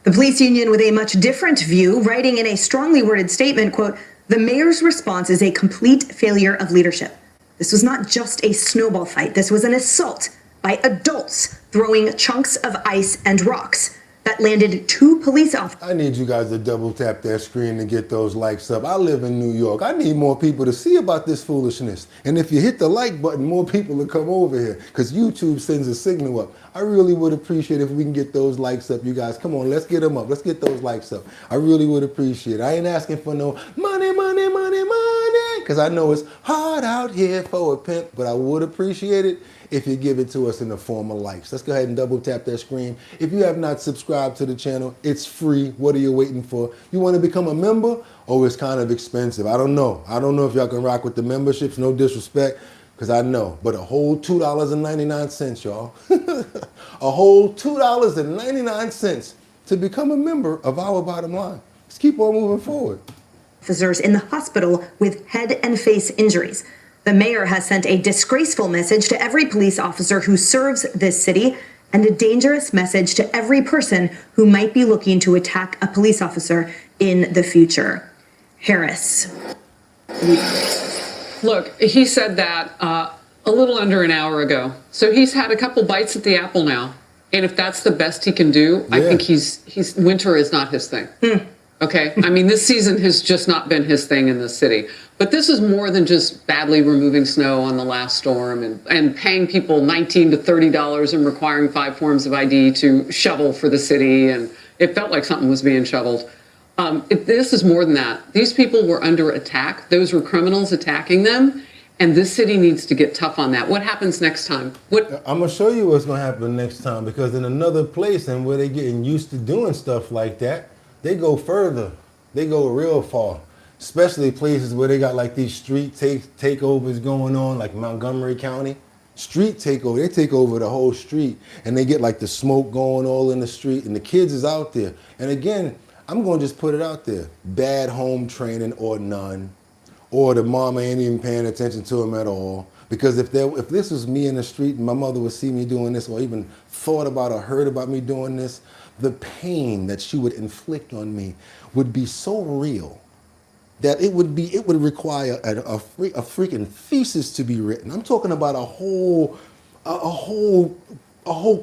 The police union, with a much different view, writing in a strongly worded statement, quote, "The mayor's response is a complete failure of leadership. This was not just a snowball fight. This was an assault by adults throwing chunks of ice and rocks that landed 2 police officers." I need you guys to double tap that screen to get those likes up. I live in New York. I need more people to see about this foolishness. And if you hit the like button, more people will come over here because YouTube sends a signal up. I really would appreciate if we can get those likes up, you guys. Come on, let's get them up. Let's get those likes up. I really would appreciate it. I ain't asking for no money, money, money, money, because I know it's hard out here for a pimp, but I would appreciate it if you give it to us in the form of likes. Let's go ahead and double tap that screen. If you have not subscribed to the channel, it's free. What are you waiting for? You want to become a member? Oh, it's kind of expensive. I don't know. I don't know if y'all can rock with the memberships. No disrespect. because I know, but a whole $2.99, y'all. A whole $2.99 to become a member of our bottom line. Let's keep on moving forward. Officers in the hospital with head and face injuries. The mayor has sent a disgraceful message to every police officer who serves this city and a dangerous message to every person who might be looking to attack a police officer in the future. Harris. Look, he said that a little under an hour ago. So he's had a couple bites at the apple now. And if that's the best he can do, I think he's winter is not his thing. Okay? I mean, this season has just not been his thing in this city. But this is more than just badly removing snow on the last storm and paying people $19 to $30 and requiring 5 forms of ID to shovel for the city. And it felt like something was being shoveled. This is more than that. These people were under attack. Those were criminals attacking them. And this city needs to get tough on that. What happens next time? I'm going to show you what's going to happen next time, because in another place and where they're getting used to doing stuff like that, they go further. They go real far. Especially places where they got like these street takeovers going on, like Montgomery County. Street takeover. They take over the whole street and they get like the smoke going all in the street and the kids is out there. And again, I'm going to just put it out there. Bad home training or none. Or the mama ain't even paying attention to them at all. Because if this was me in the street and my mother would see me doing this or even thought about or heard about me doing this, the pain that she would inflict on me would be so real that it would require a freaking thesis to be written. I'm talking about a whole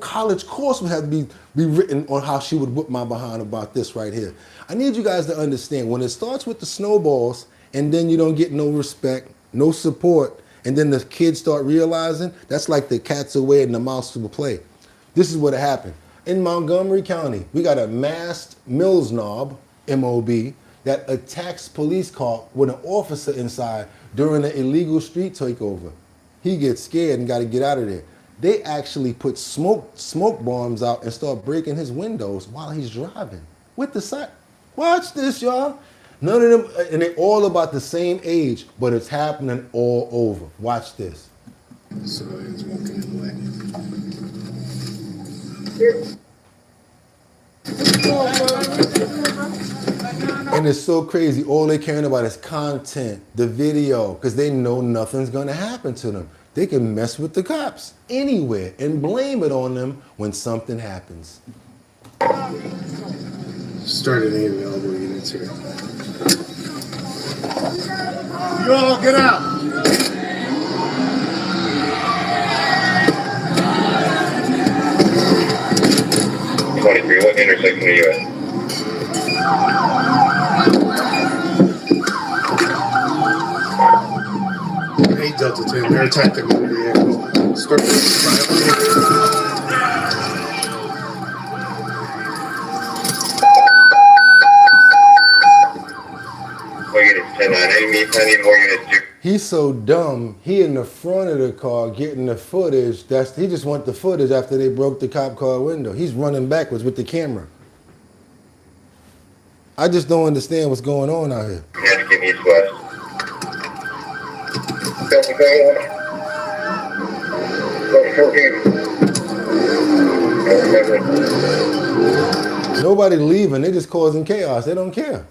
college course would have to be written on how she would whip my behind about this right here. I need you guys to understand, when it starts with the snowballs and then you don't get no respect, no support, and then the kids start realizing, that's like the cat's away and the mouse will play. This is what happened. In Montgomery County, we got a masked Mills Knob, MOB, that attacks police car with an officer inside during an illegal street takeover. He gets scared and got to get out of there. They actually put smoke bombs out and start breaking his windows while he's driving with the side. Watch this, y'all. None of them, and they're all about the same age, but it's happening all over. Watch this. Civilians walking in the And it's so crazy. All they're caring about is content, the video, because they know nothing's going to happen to them. They can mess with the cops anywhere and blame it on them when something happens. Started any available units here. You all get out. 23, what intersection are you at? Hey, Delta 10, they're attacking the vehicle. Start He's so dumb, he in the front of the car getting the footage. He just want the footage after they broke the cop car window. He's running backwards with the camera. I just don't understand what's going on out here. Nobody leaving, they just causing chaos. They don't care.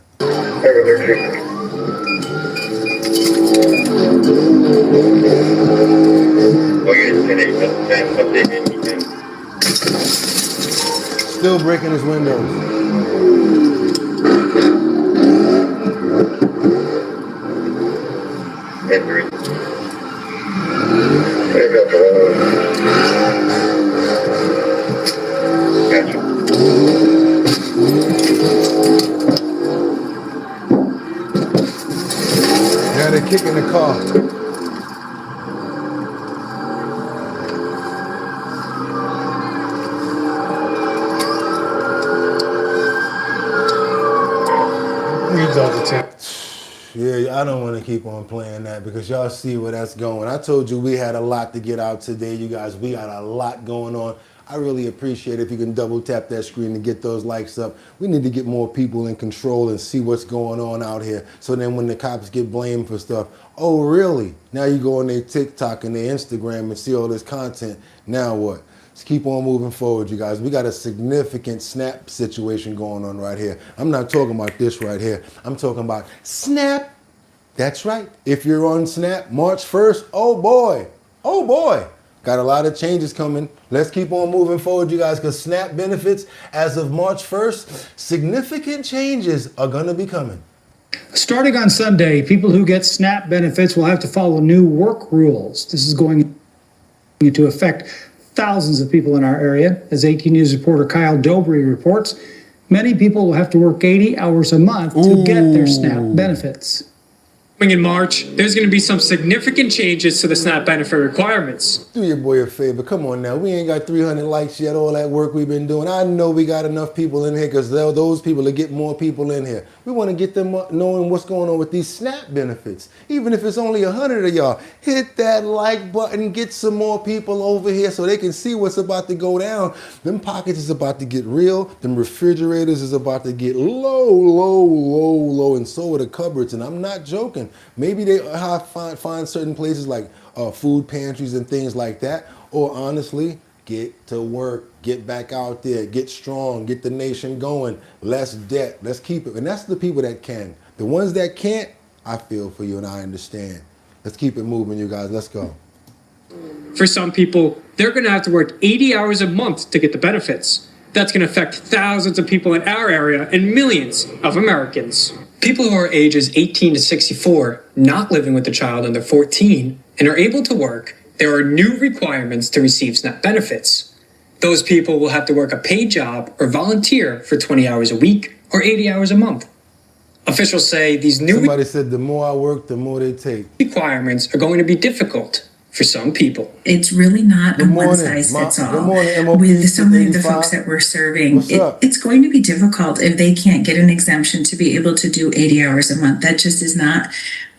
Still breaking his windows. Yeah, they're kicking the car. Yeah, I don't want to keep on playing that because y'all see where that's going. I told you we had a lot to get out today, you guys. We got a lot going on. I really appreciate it if you can double tap that screen and get those likes up. We need to get more people in control and see what's going on out here. So then when the cops get blamed for stuff, oh really? Now you go on their TikTok and their Instagram and see all this content. Now what? Let's keep on moving forward, you guys. We got a significant snap situation going on right here. I'm not talking about this right here. I'm talking about snap. That's right. If you're on Snap, March 1st, oh boy. Got a lot of changes coming. Let's keep on moving forward, you guys, because Snap benefits, as of March 1st, significant changes are going to be coming. Starting on Sunday, people who get SNAP benefits will have to follow new work rules. This is going to affect thousands of people in our area. As 18 News reporter Kyle Dobry reports, many people will have to work 80 hours a month to get their SNAP benefits. In March, there's going to be some significant changes to the SNAP benefit requirements. Do your boy a favor. Come on now. We ain't got 300 likes yet, all that work we've been doing. I know we got enough people in here because those people will get more people in here. We want to get them knowing what's going on with these SNAP benefits. Even if it's only 100 of y'all, hit that like button, get some more people over here so they can see what's about to go down. Them pockets is about to get real. Them refrigerators is about to get low, and so are the cupboards. And I'm not joking. Maybe they find certain places like food pantries and things like that. Or honestly, get to work, get back out there, get strong, get the nation going. Less debt, let's keep it. And that's the people that can. The ones that can't, I feel for you and I understand. Let's keep it moving, you guys. Let's go. For some people, they're going to have to work 80 hours a month to get the benefits. That's going to affect thousands of people in our area and millions of Americans. People who are ages 18 to 64, not living with a child under 14, and are able to work, there are new requirements to receive SNAP benefits. Those people will have to work a paid job or volunteer for 20 hours a week or 80 hours a month. Officials say these new Somebody said the more I work, the more they take. Requirements are going to be difficult for some people. It's really not a one-size-fits-all. With so many of the folks that we're serving, it's going to be difficult if they can't get an exemption to be able to do 80 hours a month. That just is not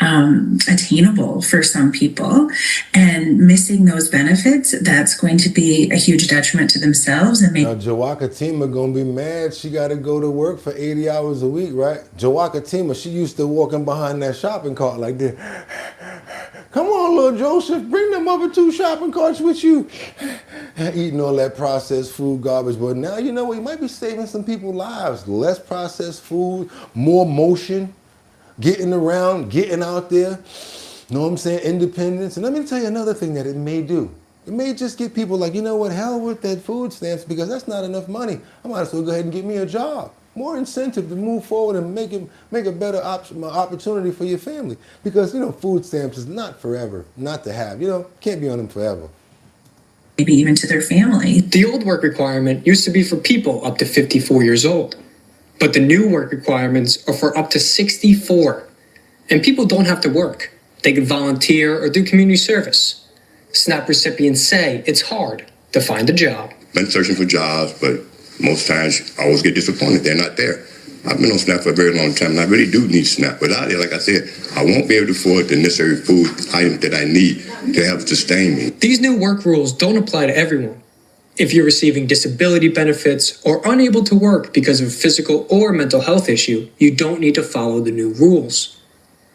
attainable for some people. And missing those benefits, that's going to be a huge detriment to themselves. And now, Jawaka going to be mad. She got to go to work for 80 hours a week, right? Jawaka, she used to walking behind that shopping cart like this. Come on, little Joseph, bring them other 2 shopping carts with you. Eating all that processed food garbage. But now, you know what? You might be saving some people's lives. Less processed food, more motion, getting around, getting out there. Know what I'm saying? Independence. And let me tell you another thing that it may do. It may just get people like, you know what? Hell with that food stamps because that's not enough money. I might as well go ahead and get me a job. More incentive to move forward and make a better opportunity for your family. Because, you know, food stamps is not forever, not to have. You know, can't be on them forever. Maybe even to their family. The old work requirement used to be for people up to 54 years old. But the new work requirements are for up to 64. And people don't have to work. They can volunteer or do community service. SNAP recipients say it's hard to find a job. Been searching for jobs, but most times I always get disappointed they're not there. I've been on SNAP for a very long time, and I really do need SNAP. Without it, like I said, I won't be able to afford the necessary food items that I need to help sustain me. These new work rules don't apply to everyone. If you're receiving disability benefits or unable to work because of a physical or mental health issue, you don't need to follow the new rules.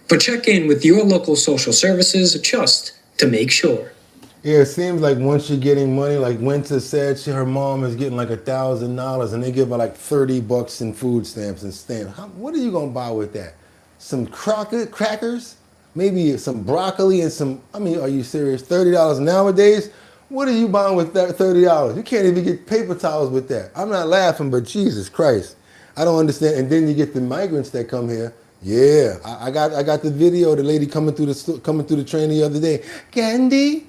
But check in with your local social services just to make sure. Yeah, it seems like once you're getting money, like Winter said, her mom is getting like $1,000 and they give her like $30 in food stamps and stamps. What are you gonna buy with that? Some crackers? Maybe some broccoli and some, I mean, are you serious? $30 nowadays? What are you buying with that $30? You can't even get paper towels with that. I'm not laughing, but Jesus Christ. I don't understand. And then you get the migrants that come here. Yeah, I got the video, the lady coming through the train the other day. Candy?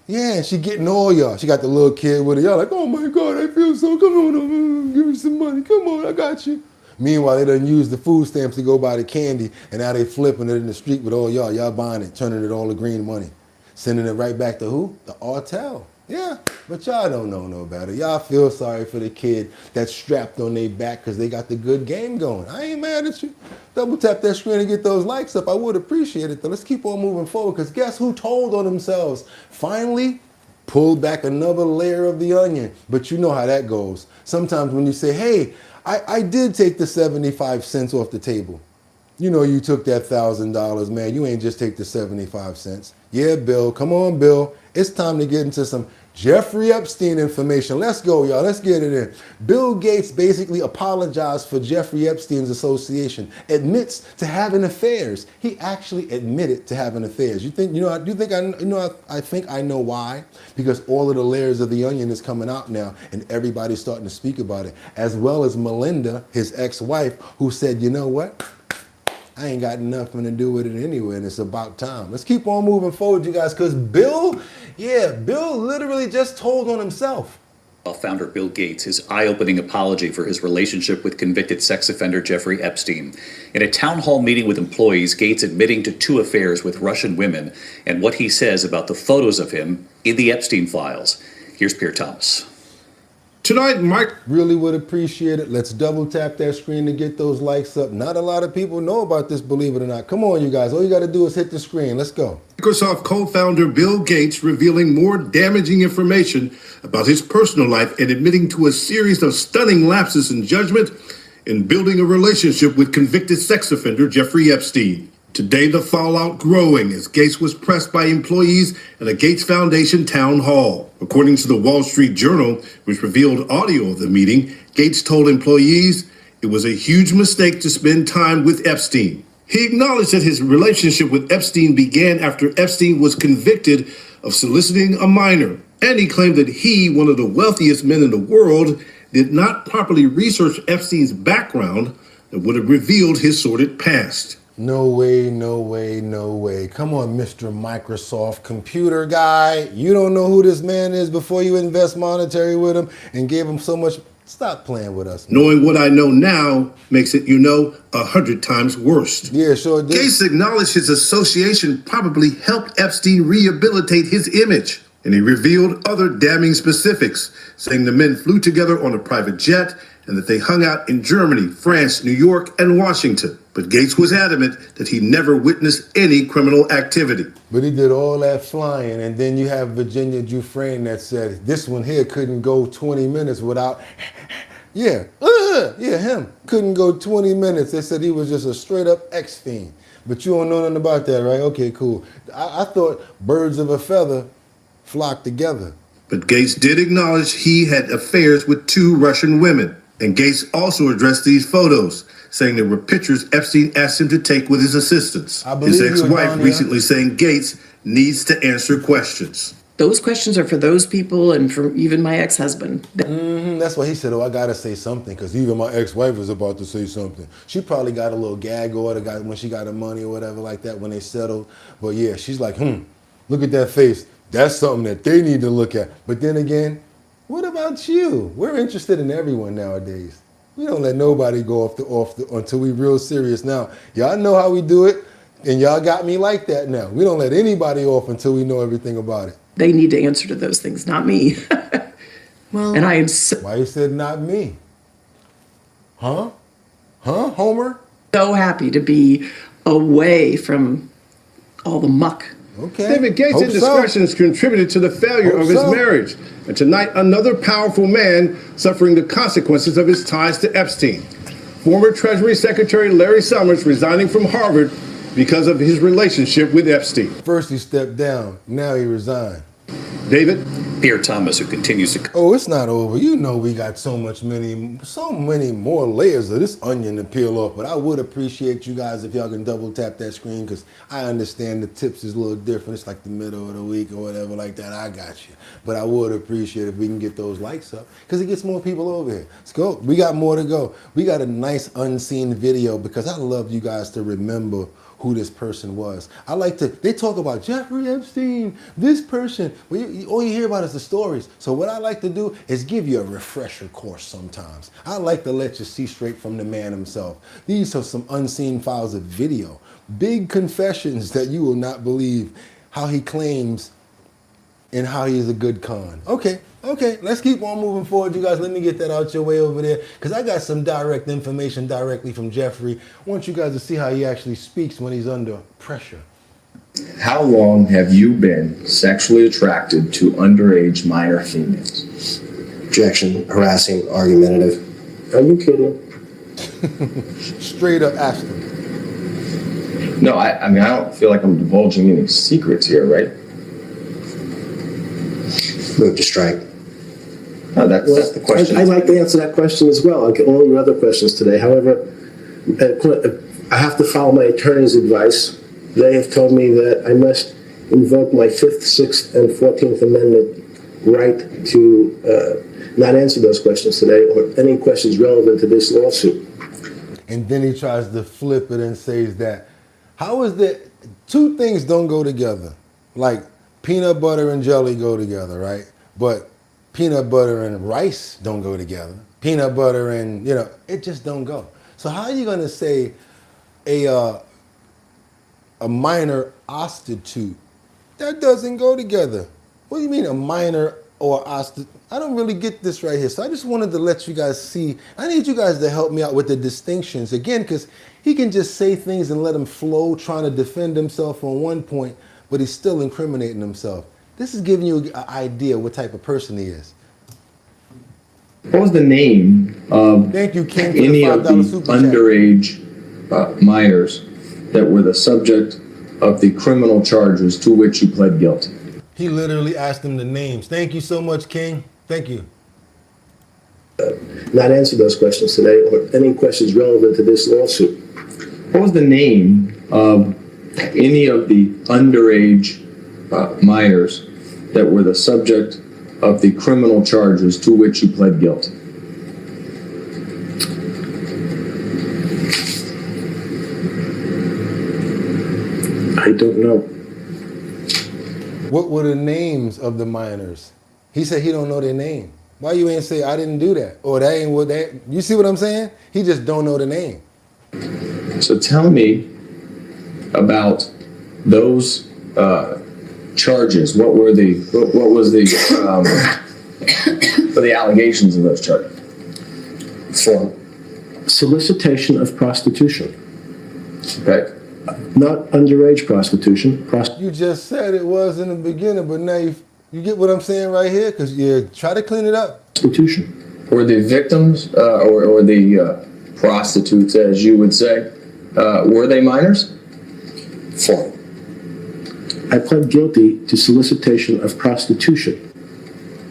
Yeah, she getting all y'all. She got the little kid with her. Y'all like, oh my God, I feel so, come on, give me some money. Come on, I got you. Meanwhile, they done use the food stamps to go buy the candy, and now they flipping it in the street with all y'all. Y'all buying it, turning it all to green money. Sending it right back to who? The Artel. Yeah, but y'all don't know no better. Y'all feel sorry for the kid that's strapped on their back because they got the good game going. I ain't mad at you. Double tap that screen and get those likes up. I would appreciate it, though. Let's keep on moving forward because guess who told on themselves? Finally, pulled back another layer of the onion. But you know how that goes. Sometimes when you say, hey, I did take the 75 cents off the table. You know you took that $1,000, man. You ain't just take the 75 cents. Yeah, Bill. Come on, Bill. It's time to get into some Jeffrey Epstein information. Let's go, y'all. Let's get it in. Bill Gates basically apologized for Jeffrey Epstein's association, admits to having affairs. He actually admitted to having affairs. I think I know why? Because all of the layers of the onion is coming out now and everybody's starting to speak about it, as well as Melinda, his ex-wife, who said, you know what? I ain't got nothing to do with it anyway, and it's about time. Let's keep on moving forward, you guys, because Bill literally just told on himself. Founder Bill Gates his eye-opening apology for his relationship with convicted sex offender Jeffrey Epstein. In a town hall meeting with employees, Gates admitting to 2 affairs with Russian women and what he says about the photos of him in the Epstein files. Here's Pierre Thomas. Tonight, Mike really would appreciate it. Let's double tap that screen to get those likes up. Not a lot of people know about this, believe it or not. Come on, you guys. All you got to do is hit the screen. Let's go. Microsoft co-founder Bill Gates revealing more damaging information about his personal life and admitting to a series of stunning lapses in judgment in building a relationship with convicted sex offender Jeffrey Epstein. Today, the fallout growing as Gates was pressed by employees at a Gates Foundation town hall. According to the Wall Street Journal, which revealed audio of the meeting, Gates told employees it was a huge mistake to spend time with Epstein. He acknowledged that his relationship with Epstein began after Epstein was convicted of soliciting a minor, and he claimed that he, one of the wealthiest men in the world, did not properly research Epstein's background that would have revealed his sordid past. No way, no way, no way. Come on, Mr. Microsoft computer guy. You don't know who this man is before you invest monetary with him and gave him so much. Stop playing with us, man. Knowing what I know now makes it, 100 times worse. Yeah, sure did. Gates acknowledged his association probably helped Epstein rehabilitate his image. And he revealed other damning specifics, saying the men flew together on a private jet and that they hung out in Germany, France, New York, and Washington. But Gates was adamant that he never witnessed any criminal activity. But he did all that flying, and then you have Virginia Dufresne that said, this one here couldn't go 20 minutes without, him. Couldn't go 20 minutes. They said he was just a straight up ex-fiend. But you don't know nothing about that, right? Okay, cool. I thought birds of a feather flock together. But Gates did acknowledge he had affairs with 2 Russian women. And Gates also addressed these photos, saying there were pictures Epstein asked him to take with his assistants. His ex-wife recently saying Gates needs to answer questions. Those questions are for those people and for even my ex-husband. That's why he said, I got to say something, because even my ex-wife was about to say something. She probably got a little gag order when she got her money or whatever like that when they settled. But yeah, she's like, look at that face. That's something that they need to look at. But then again, what about you? We're interested in everyone nowadays. We don't let nobody go off until we real serious. Now, y'all know how we do it, and y'all got me like that now. We don't let anybody off until we know everything about it. They need to answer to those things, not me. And I am Why you said not me? Huh, Homer? So happy to be away from all the muck. Okay. David Gates' indiscretions contributed to the failure of his marriage. And tonight, another powerful man suffering the consequences of his ties to Epstein. Former Treasury Secretary Larry Summers resigning from Harvard because of his relationship with Epstein. First he stepped down, now he resigned. David? Pierre Thomas, who continues to... Oh, it's not over. You know we got so many more layers of this onion to peel off. But I would appreciate you guys if y'all can double tap that screen, because I understand the tips is a little different. It's like the middle of the week or whatever like that. I got you. But I would appreciate if we can get those likes up, because it gets more people over here. Let's go. We got more to go. We got a nice unseen video, because I love you guys to remember who this person was. They talk about Jeffrey Epstein, this person. Well, all you hear about is the stories. So what I like to do is give you a refresher course sometimes. I like to let you see straight from the man himself. These are some unseen files of video. Big confessions that you will not believe, how he claims and how he's a good con. Okay, let's keep on moving forward, you guys. Let me get that out your way over there, because I got some direct information directly from Jeffrey. I want you guys to see how he actually speaks when he's under pressure. How long have you been sexually attracted to underage minor females? Objection, harassing, argumentative. Are you kidding? Straight up asked him. No, I mean, I don't feel like I'm divulging any secrets here, right? Move to strike. No, that's the question. I'd like to answer that question as well, like all your other questions today. However, I have to follow my attorney's advice. They have told me that I must invoke my 5th, 6th, and 14th Amendment right to not answer those questions today, or any questions relevant to this lawsuit. And then he tries to flip it and says that, how is that, two things don't go together. Like peanut butter and jelly go together, right? But peanut butter and rice don't go together. Peanut butter and, it just don't go. So how are you going to say a minor prostitute? That doesn't go together. What do you mean a minor or prostitute? I don't really get this right here. So I just wanted to let you guys see. I need you guys to help me out with the distinctions. Again, because he can just say things and let them flow, trying to defend himself on one point, but he's still incriminating himself. This is giving you an idea what type of person he is. What was the name of Thank you, King, for any the of the $5 super chat. underage minors that were the subject of the criminal charges to which you pled guilty? He literally asked him the names. Thank you so much, King. Thank you. Not answer those questions today, or any questions relevant to this lawsuit. What was the name of any of the underage minors that were the subject of the criminal charges to which you pled guilty? I don't know. What were the names of the minors? He said he don't know their name. Why you ain't say I didn't do that? Or that ain't what that, you see what I'm saying? He just don't know the name. So tell me about those charges. What were the allegations of those charges? For solicitation of prostitution. Okay. Not underage prostitution. You just said it was in the beginning, but now you get what I'm saying right here? Because you try to clean it up. Prostitution. Were the victims or the prostitutes, as you would say, were they minors? For. I pled guilty to solicitation of prostitution.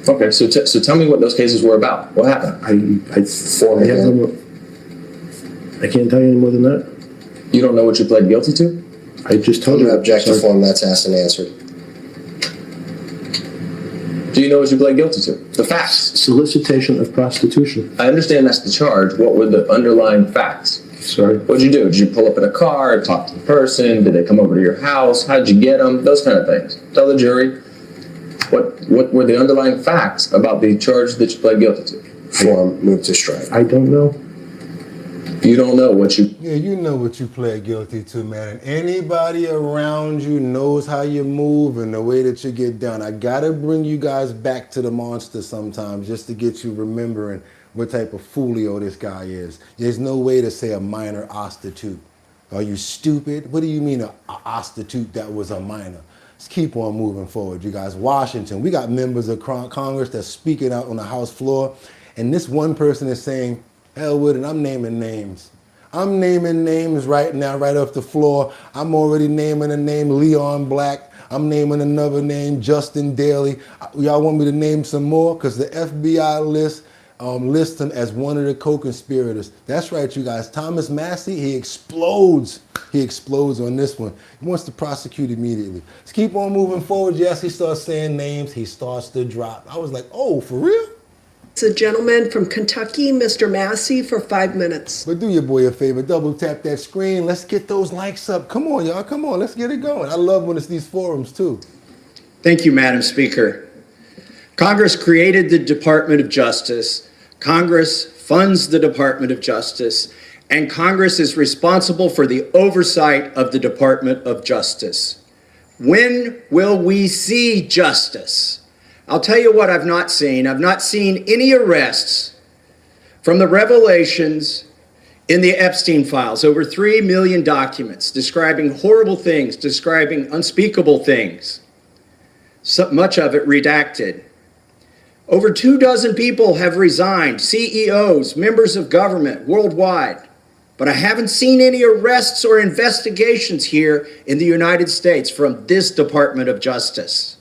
Okay, so tell me what those cases were about. What happened? I can't tell you any more than that. You don't know what you pled guilty to? I just told you. Objective form, that's asked and answered. Do you know what you pled guilty to? The facts. Solicitation of prostitution. I understand that's the charge. What were the underlying facts? Sorry. What'd you do? Did you pull up in a car, talk to the person? Did they come over to your house? How'd you get them? Those kind of things. Tell the jury what were the underlying facts about the charge that you pled guilty to? Form, move to strike. I don't know. You don't know what you... Yeah, you know what you pled guilty to, man. And anybody around you knows how you move and the way that you get down. I gotta bring you guys back to the monster sometimes just to get you remembering what type of foolio this guy is. There's no way to say a minor prostitute. Are you stupid? What do you mean a prostitute that was a minor? Let's keep on moving forward, you guys. Washington, we got members of Congress that's speaking out on the House floor. And this one person is saying, hell with it, I'm naming names. I'm naming names right now, right off the floor. I'm already naming a name, Leon Black. I'm naming another name, Justin Daly. Y'all want me to name some more? Because the FBI lists him as one of the co-conspirators. That's right, you guys. Thomas Massey, he explodes. He explodes on this one. He wants to prosecute immediately. Let's keep on moving forward. Yes, he starts saying names. He starts to drop. I was like, oh, for real? It's a gentleman from Kentucky, Mr. Massey, for 5 minutes. But do your boy a favor, double tap that screen. Let's get those likes up. Come on, y'all, come on, let's get it going. I love when it's these forums too. Thank you, Madam Speaker. Congress created the Department of Justice. Congress funds the Department of Justice, and Congress is responsible for the oversight of the Department of Justice. When will we see justice? I'll tell you what I've not seen. I've not seen any arrests from the revelations in the Epstein files. Over 3 million documents describing horrible things, describing unspeakable things. So much of it redacted. Over 24 people have resigned, CEOs, members of government worldwide. But I haven't seen any arrests or investigations here in the United States from this Department of Justice.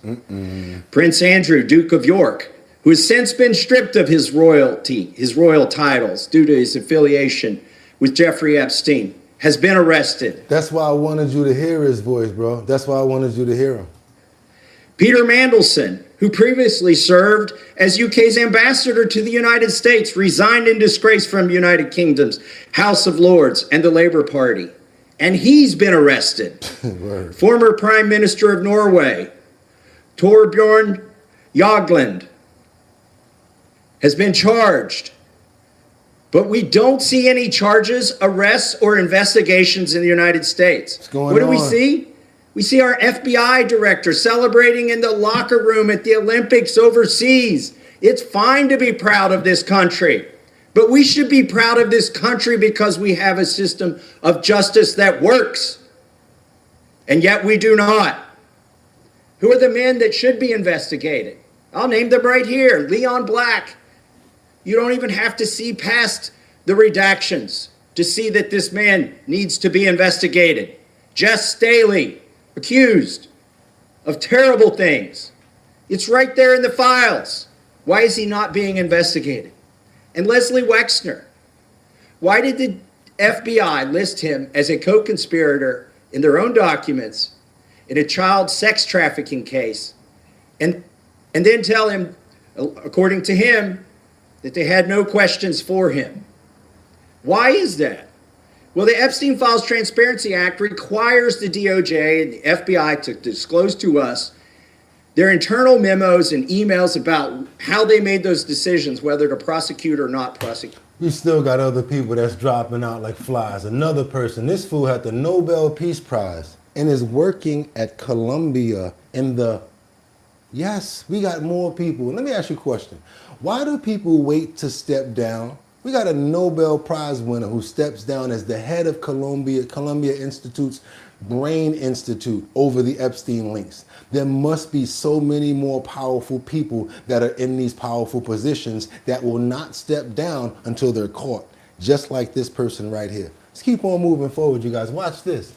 Prince Andrew, Duke of York, who has since been stripped of his royalty, his royal titles due to his affiliation with Jeffrey Epstein, has been arrested. That's why I wanted you to hear his voice, bro. That's why I wanted you to hear him. Peter Mandelson, who previously served as UK's ambassador to the United States, resigned in disgrace from United Kingdom's House of Lords and the Labour Party. And he's been arrested. Former Prime Minister of Norway, Torbjorn Jagland, has been charged. But we don't see any charges, arrests, or investigations in the United States. What do we see? We see our FBI director celebrating in the locker room at the Olympics overseas. It's fine to be proud of this country, but we should be proud of this country because we have a system of justice that works. And yet we do not. Who are the men that should be investigated? I'll name them right here. Leon Black. You don't even have to see past the redactions to see that this man needs to be investigated. Jess Staley, accused of terrible things. It's right there in the files. Why is he not being investigated? And Leslie Wexner, why did the FBI list him as a co-conspirator in their own documents in a child sex trafficking case and then tell him, according to him, that they had no questions for him? Why is that? Well, the Epstein Files Transparency Act requires the DOJ and the FBI to disclose to us their internal memos and emails about how they made those decisions, whether to prosecute or not prosecute. We still got other people that's dropping out like flies. Another person, this fool had the Nobel Peace Prize and is working at Columbia in the... Yes, we got more people. Let me ask you a question. Why do people wait to step down? We got a Nobel Prize winner who steps down as the head of Columbia Institute's Brain Institute over the Epstein links. There must be so many more powerful people that are in these powerful positions that will not step down until they're caught, just like this person right here. Let's keep on moving forward, you guys. Watch this.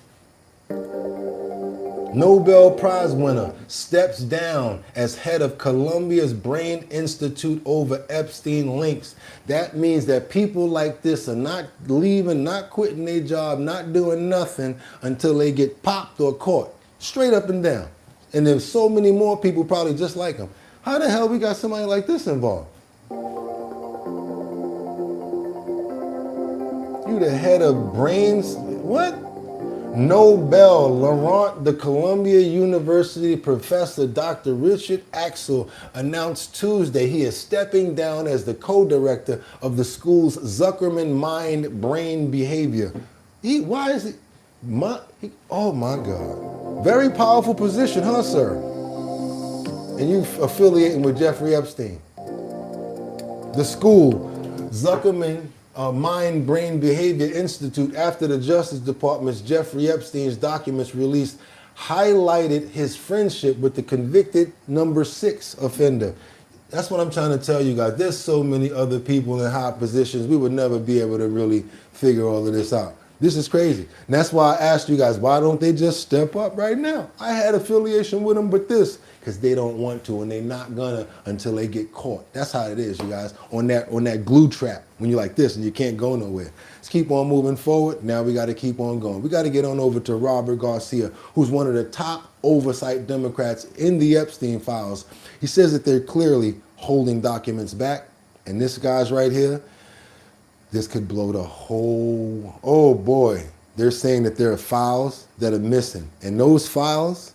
Nobel Prize winner steps down as head of Columbia's Brain Institute over Epstein links. That means that people like this are not leaving, not quitting their job, not doing nothing until they get popped or caught. Straight up and down. And there's so many more people probably just like him. How the hell we got somebody like this involved? You the head of brains? What? Nobel laureate, the Columbia University professor Dr. Richard Axel announced Tuesday he is stepping down as the co-director of the school's Zuckerman Mind Brain Behavior. Why is it? Oh my God. Very powerful position, huh, sir? And you affiliating with Jeffrey Epstein. The school, Zuckerman Mind Brain Behavior Institute, after the Justice Department's Jeffrey Epstein's documents released, highlighted his friendship with the convicted number 6 offender. That's what I'm trying to tell you guys. There's so many other people in high positions. We would never be able to really figure all of this out. This is crazy. And that's why I asked you guys, why don't they just step up right now? I had affiliation with them, but this, because they don't want to, and they're not gonna until they get caught. That's how it is, you guys, on that glue trap, when you're like this and you can't go nowhere. Let's keep on moving forward. Now we got to keep on going. We got to get on over to Robert Garcia, who's one of the top oversight Democrats in the Epstein files. He says that they're clearly holding documents back, and this guy's right here, this could blow the whole, oh boy. They're saying that there are files that are missing, and those files,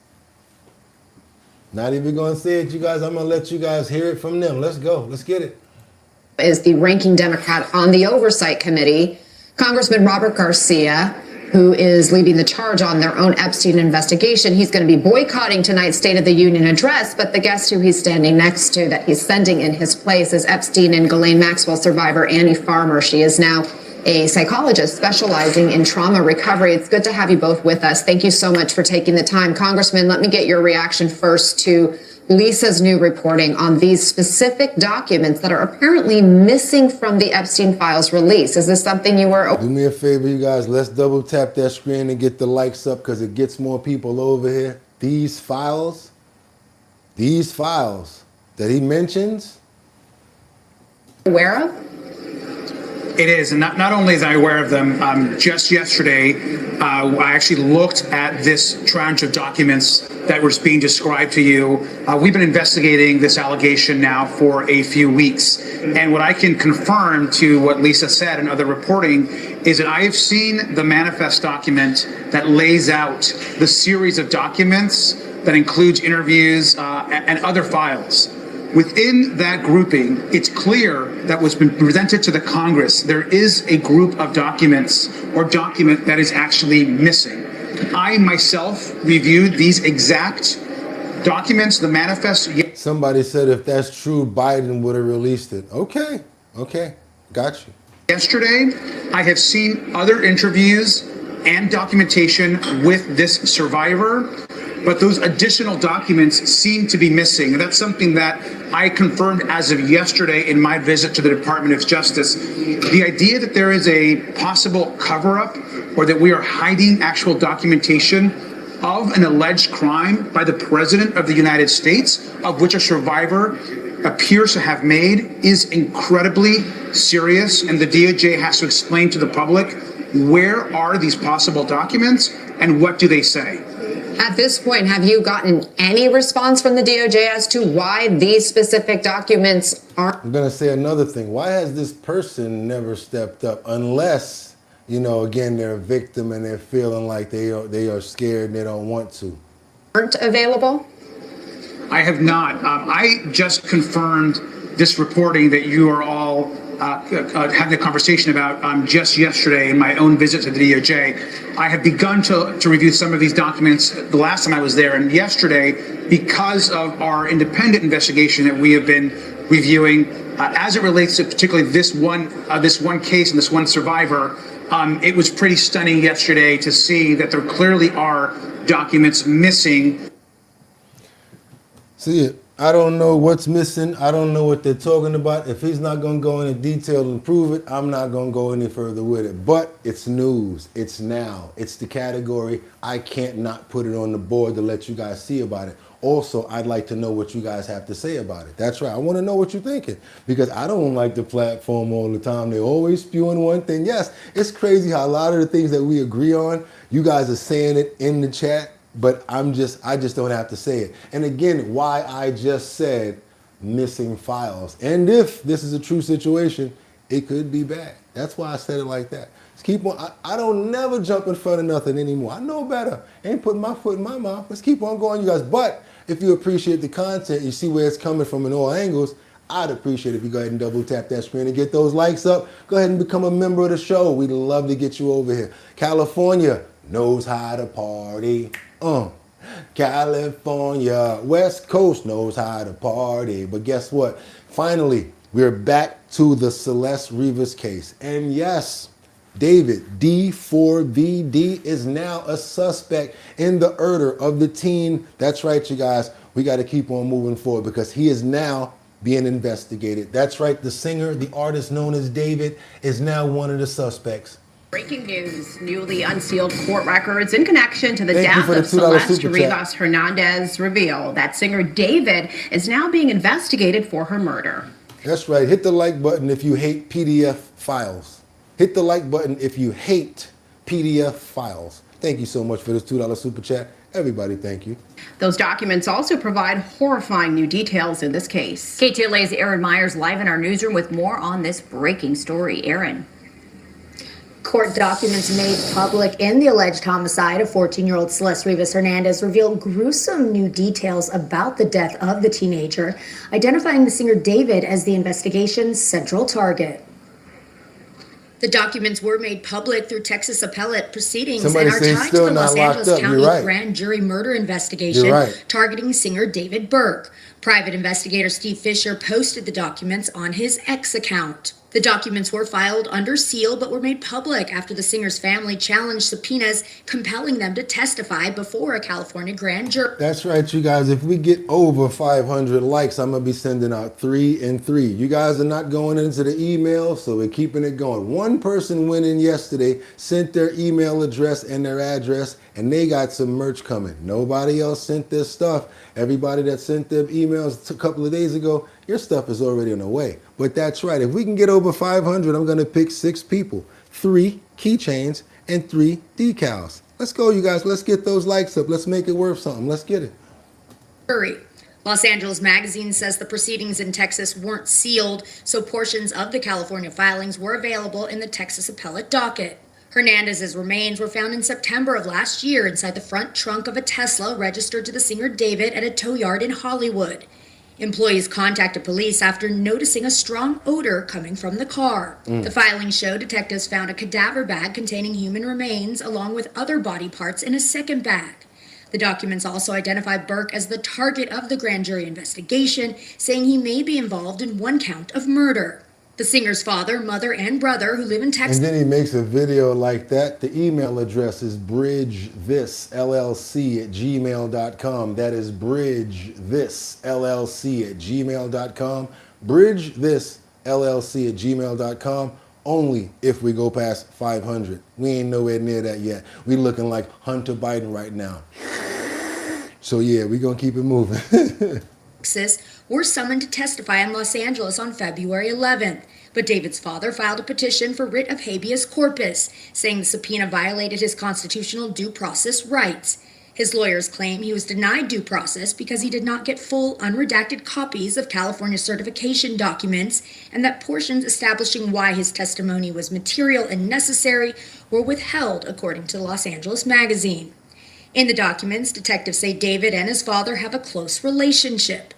not even gonna say it, you guys. I'm gonna let you guys hear it from them. Let's go, let's get it. Is the ranking Democrat on the Oversight Committee, Congressman Robert Garcia, who is leading the charge on their own Epstein investigation. He's going to be boycotting tonight's State of the Union address, but the guest who he's standing next to that he's sending in his place is Epstein and Ghislaine Maxwell survivor Annie Farmer. She is now a psychologist specializing in trauma recovery. It's good to have you both with us. Thank you so much for taking the time. Congressman, let me get your reaction first to Lisa's new reporting on these specific documents that are apparently missing from the Epstein files release. Is this something you were... Do me a favor, you guys. Let's double tap that screen and get the likes up because it gets more people over here. These files that he mentions. Aware of? It is, and not only is I aware of them, just yesterday, I actually looked at this tranche of documents that was being described to you. We've been investigating this allegation now for a few weeks, and what I can confirm to what Lisa said and other reporting is that I have seen the manifest document that lays out the series of documents that includes interviews and other files. Within that grouping, it's clear that what's been presented to the Congress, there is a group of documents or document that is actually missing. I myself reviewed these exact documents, the manifest. Somebody said if that's true, Biden would have released it. Okay, got you. Yesterday, I have seen other interviews and documentation with this survivor, but those additional documents seem to be missing. And that's something that I confirmed as of yesterday in my visit to the Department of Justice. The idea that there is a possible cover-up or that we are hiding actual documentation of an alleged crime by the President of the United States, of which a survivor appears to have made, is incredibly serious. And the DOJ has to explain to the public where are these possible documents and what do they say. At this point, have you gotten any response from the DOJ as to why these specific documents aren't? I'm going to say another thing. Why has this person never stepped up unless, you know, again, they're a victim and they're feeling like they are scared and they don't want to? Aren't available? I have not. I just confirmed this reporting that you are all having a conversation about just yesterday in my own visit to the DOJ. I have begun to review some of these documents the last time I was there, and yesterday, because of our independent investigation that we have been reviewing, as it relates to particularly this one case and this one survivor, it was pretty stunning yesterday to see that there clearly are documents missing. See, I don't know what's missing. I don't know what they're talking about. If he's not going to go into detail and prove it, I'm not going to go any further with it. But it's news. It's now. It's the category. I can't not put it on the board to let you guys see about it. Also, I'd like to know what you guys have to say about it. That's right. I want to know what you're thinking because I don't like the platform all the time. They're always spewing one thing. Yes, it's crazy how a lot of the things that we agree on, you guys are saying it in the chat. But I just don't have to say it. And again, why I just said missing files. And if this is a true situation, it could be bad. That's why I said it like that. Let's keep on. I don't never jump in front of nothing anymore. I know better. Ain't putting my foot in my mouth. Let's keep on going, you guys. But if you appreciate the content, you see where it's coming from in all angles, I'd appreciate it if you go ahead and double tap that screen and get those likes up. Go ahead and become a member of the show. We'd love to get you over here. California knows how to party. California, West Coast knows how to party. But guess what? Finally, we're back to the Celeste Rivas case. And yes, David D4VD is now a suspect in the murder of the teen. That's right, you guys. We got to keep on moving forward because he is now being investigated. That's right. The singer, the artist known as David, is now one of the suspects. Breaking news, newly unsealed court records in connection to the death of Celeste Rivas Hernandez reveal that singer David is now being investigated for her murder. That's right. Hit the like button if you hate PDF files. Hit the like button if you hate PDF files. Thank you so much for this $2 super chat. Everybody, thank you. Those documents also provide horrifying new details in this case. KTLA's Aaron Myers live in our newsroom with more on this breaking story. Aaron. Court documents made public in the alleged homicide of 14-year-old Celeste Rivas Hernandez reveal gruesome new details about the death of the teenager, identifying the singer David as the investigation's central target. The documents were made public through Texas appellate proceedings Somebody and are say he's tied to still the Los not locked Angeles up. You're County right. grand jury murder investigation You're right. targeting singer David Burke. Private investigator Steve Fisher posted the documents on his X account. The documents were filed under seal but were made public after the singer's family challenged subpoenas compelling them to testify before a California grand jury. That's right, you guys. If we get over 500 likes, I'm going to be sending out 3 and 3. You guys are not going into the email, so we're keeping it going. One person went in yesterday, sent their email address and their address, and they got some merch coming. Nobody else sent their stuff. Everybody that sent their emails a couple of days ago, your stuff is already on the way. But that's right. If we can get over 500, I'm going to pick 6 people, 3 keychains and 3 decals. Let's go, you guys. Let's get those likes up. Let's make it worth something. Let's get it. Los Angeles Magazine says the proceedings in Texas weren't sealed, so portions of the California filings were available in the Texas appellate docket. Hernandez's remains were found in September of last year inside the front trunk of a Tesla registered to the singer David at a tow yard in Hollywood. Employees contacted police after noticing a strong odor coming from the car. The filings show detectives found a cadaver bag containing human remains along with other body parts in a second bag. The documents also identify Burke as the target of the grand jury investigation, saying he may be involved in 1 count of murder. The singer's father, mother, and brother, who live in Texas. And then he makes a video like that. The email address is bridgethisllc@gmail.com. That is bridgethisllc@gmail.com. bridgethisllc@gmail.com. Only if we go past 500. We ain't nowhere near that yet. We looking like Hunter Biden right now. So yeah, we gonna keep it moving. Texas were summoned to testify in Los Angeles on February 11th. But David's father filed a petition for writ of habeas corpus, saying the subpoena violated his constitutional due process rights. His lawyers claim he was denied due process because he did not get full, unredacted copies of California certification documents, and that portions establishing why his testimony was material and necessary were withheld, according to Los Angeles Magazine. In the documents, detectives say David and his father have a close relationship.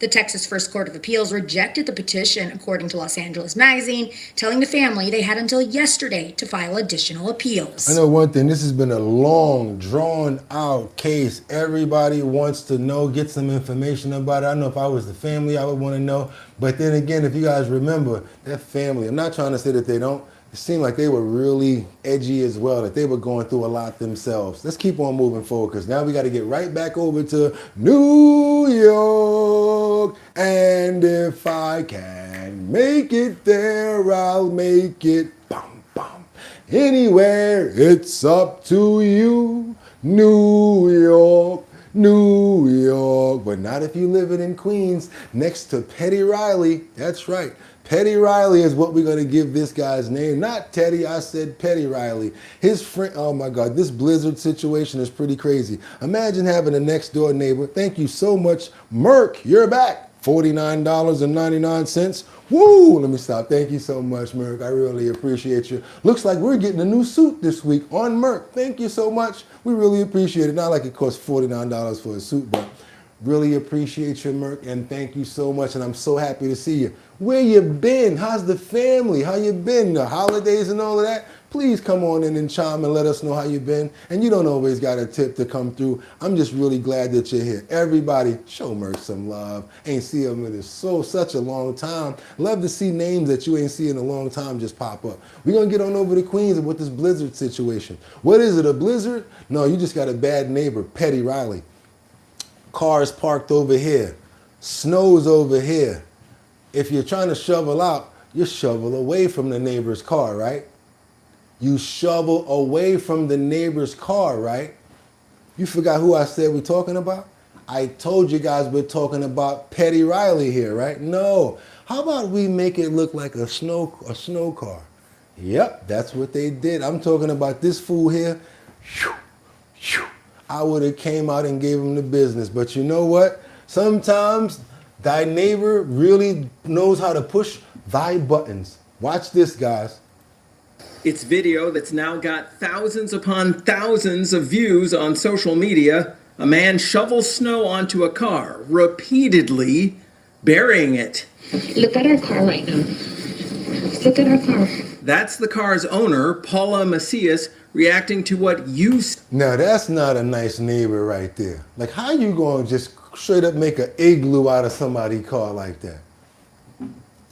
The Texas First Court of Appeals rejected the petition, according to Los Angeles Magazine, telling the family they had until yesterday to file additional appeals. I know one thing, this has been a long, drawn-out case. Everybody wants to know, get some information about it. I know if I was the family, I would want to know. But then again, if you guys remember, that family, I'm not trying to say that they don't, it seemed like they were really edgy as well, that they were going through a lot themselves. Let's keep on moving forward, because now we got to get right back over to New York. And if I can make it there, I'll make it. Bum, bum. Anywhere, it's up to you. New York, New York. But not if you live in Queens, next to Petty Riley. That's right. Petty Riley is what we're going to give this guy's name. Not Teddy, I said Petty Riley. His friend, oh my God, this blizzard situation is pretty crazy. Imagine having a next door neighbor. Thank you so much, Merck, you're back. $49.99. Woo, let me stop. Thank you so much, Merck. I really appreciate you. Looks like we're getting a new suit this week on Merck. Thank you so much. We really appreciate it. Not like it costs $49 for a suit, but really appreciate you, Merck, and thank you so much, and I'm so happy to see you. Where you been? How's the family? How you been? The holidays and all of that? Please come on in and chime and let us know how you been. And you don't always got a tip to come through. I'm just really glad that you're here. Everybody, show Merck some love. Ain't see him in such a long time. Love to see names that you ain't seen in a long time just pop up. We're going to get on over to Queens with this blizzard situation. What is it, a blizzard? No, you just got a bad neighbor, Petty Riley. Cars parked over here. Snow's over here. If you're trying to shovel out, you shovel away from the neighbor's car, right? You shovel away from the neighbor's car, right? You forgot who I said we're talking about? I told you guys we're talking about Petty Riley here, right? No. How about we make it look like a snow car? Yep, that's what they did. I'm talking about this fool here. I would have came out and gave him the business. But you know what? Sometimes thy neighbor really knows how to push thy buttons. Watch this, guys. It's video that's now got thousands upon thousands of views on social media. A man shovels snow onto a car, repeatedly burying it. Look at our car right now. Look at our car. That's the car's owner, Paula Macias, reacting to what you Now that's not a nice neighbor right there. Like, how you going to just straight up make an igloo out of somebody's car like that?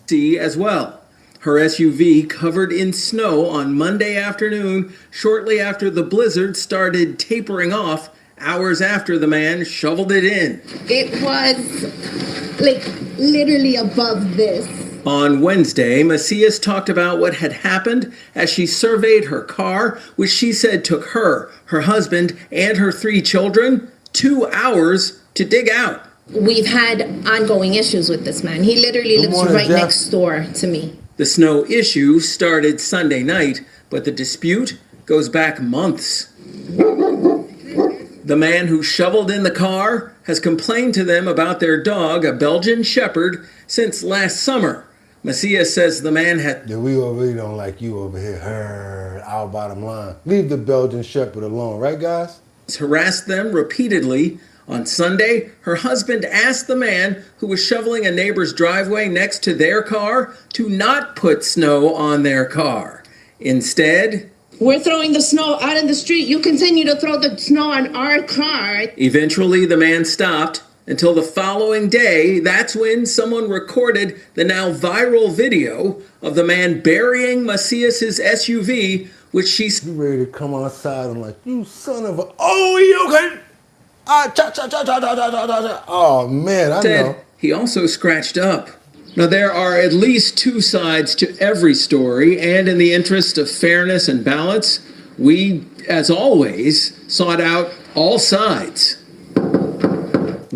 see as well. Her SUV covered in snow on Monday afternoon, shortly after the blizzard started tapering off, hours after the man shoveled it in. It was like literally above this. On Wednesday, Macias talked about what had happened as she surveyed her car, which she said took her, her husband, and her 3 children 2 hours to dig out. We've had ongoing issues with this man. He literally lives right next door to me. The snow issue started Sunday night, but the dispute goes back months. The man who shoveled in the car has complained to them about their dog, a Belgian Shepherd, since last summer. Macias says the man had... Yeah, we really don't like you over here. Our bottom line. Leave the Belgian Shepherd alone, right, guys? ...harassed them repeatedly. On Sunday, her husband asked the man who was shoveling a neighbor's driveway next to their car to not put snow on their car. Instead... We're throwing the snow out in the street. You continue to throw the snow on our car. Eventually, the man stopped until the following day. That's when someone recorded the now viral video of the man burying Macias's SUV, which she's ready to come outside and like, you son of a... Oh, you can... Oh, man, I know. He also scratched up. Now, there are at least 2 sides to every story, and in the interest of fairness and balance, we, as always, sought out all sides.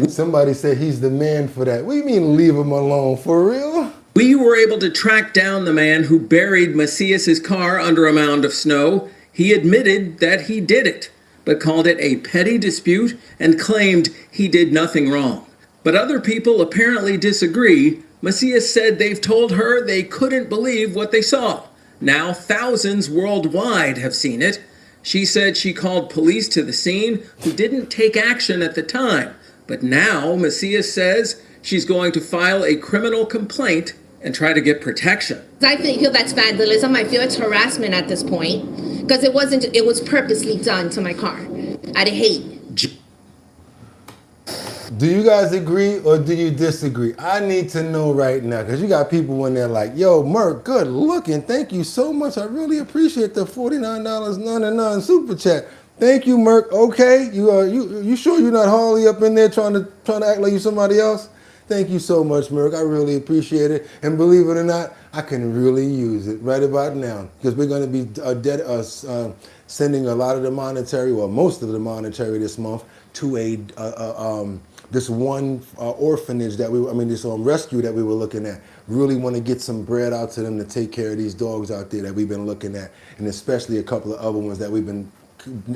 Somebody said he's the man for that. What do you mean leave him alone? For real? We were able to track down the man who buried Macias's car under a mound of snow. He admitted that he did it, but called it a petty dispute and claimed he did nothing wrong. But other people apparently disagree. Macias said they've told her they couldn't believe what they saw. Now thousands worldwide have seen it. She said she called police to the scene who didn't take action at the time. But now Macias says she's going to file a criminal complaint and try to get protection. I feel that's vandalism. I feel it's harassment at this point because it was purposely done to my car out of hate. Do you guys agree or do you disagree? I need to know right now because you got people in there like, yo, Merk, good looking. Thank you so much. I really appreciate the $49.99 super chat. Thank you, Merk. Okay, you sure you're not Harley up in there trying to act like you somebody else? Thank you so much, Merk. I really appreciate it. And believe it or not, I can really use it right about now because we're going to be sending a lot of the monetary, well, most of the monetary this month to this one orphanage that this rescue that we were looking at. Really want to get some bread out to them to take care of these dogs out there that we've been looking at, and especially a couple of other ones that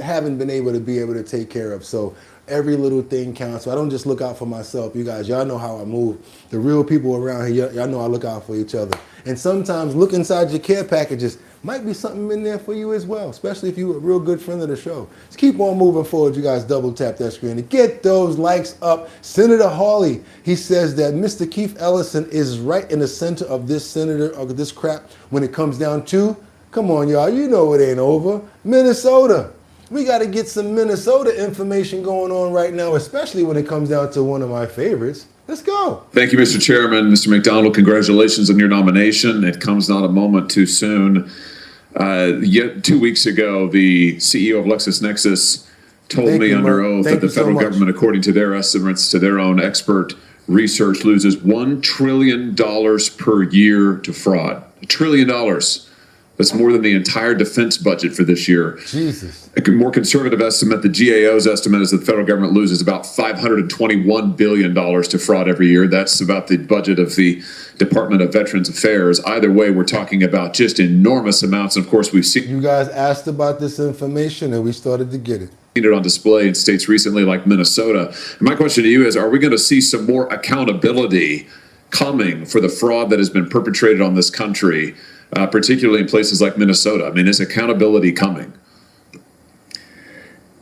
haven't been able to take care of. So every little thing counts. So I don't just look out for myself. You guys, y'all know how I move. The real people around here, y'all know I look out for each other. And sometimes look inside your care packages. Might be something in there for you as well, especially if you're a real good friend of the show. Let's keep on moving forward. You guys double tap that screen to get those likes up. Senator Hawley, he says that Mr. Keith Ellison is right in the center of this crap when it comes down to, come on y'all, you know it ain't over, Minnesota. We got to get some Minnesota information going on right now, especially when it comes down to one of my favorites. Let's go. Thank you, Mr. Chairman. Mr. McDonald, congratulations on your nomination. It comes not a moment too soon. Yet 2 weeks ago, the CEO of LexisNexis told me under oath that the federal government, according to their estimates, to their own expert research, loses $1 trillion per year to fraud. $1 trillion. That's more than the entire defense budget for this year. Jesus. A more conservative estimate, the GAO's estimate, is that the federal government loses about $521 billion to fraud every year. That's about the budget of the Department of Veterans Affairs. Either way, we're talking about just enormous amounts. And of course, we've seen... You guys asked about this information and we started to get it. Seen it on display in states recently like Minnesota. And my question to you is, are we going to see some more accountability coming for the fraud that has been perpetrated on this country, particularly in places like Minnesota? I mean, is accountability coming?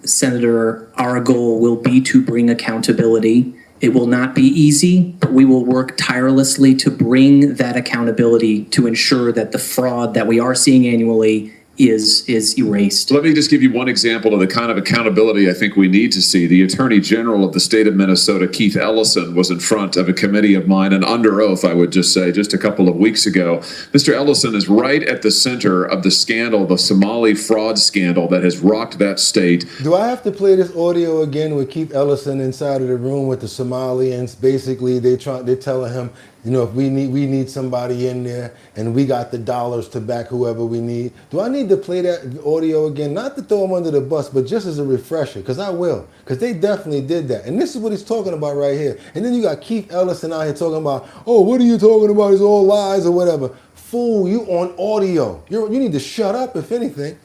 Senator, our goal will be to bring accountability It will not be easy, but we will work tirelessly to bring that accountability to ensure that the fraud that we are seeing annually is erased. Let me just give you one example of the kind of accountability I think we need to see. The Attorney General of the state of Minnesota, Keith Ellison, was in front of a committee of mine, and under oath, I would just say, just a couple of weeks ago. Mr. Ellison is right at the center of the scandal, the Somali fraud scandal that has rocked that state. Do I have to play this audio again with Keith Ellison inside of the room with the Somalians? Basically, they're telling him, you know, if we need somebody in there, and we got the dollars to back whoever we need. Do I need to play that audio again? Not to throw him under the bus, but just as a refresher, because I will. Because they definitely did that. And this is what he's talking about right here. And then you got Keith Ellison out here talking about, oh, what are you talking about? It's all lies or whatever. Fool, you on audio. You need to shut up, if anything.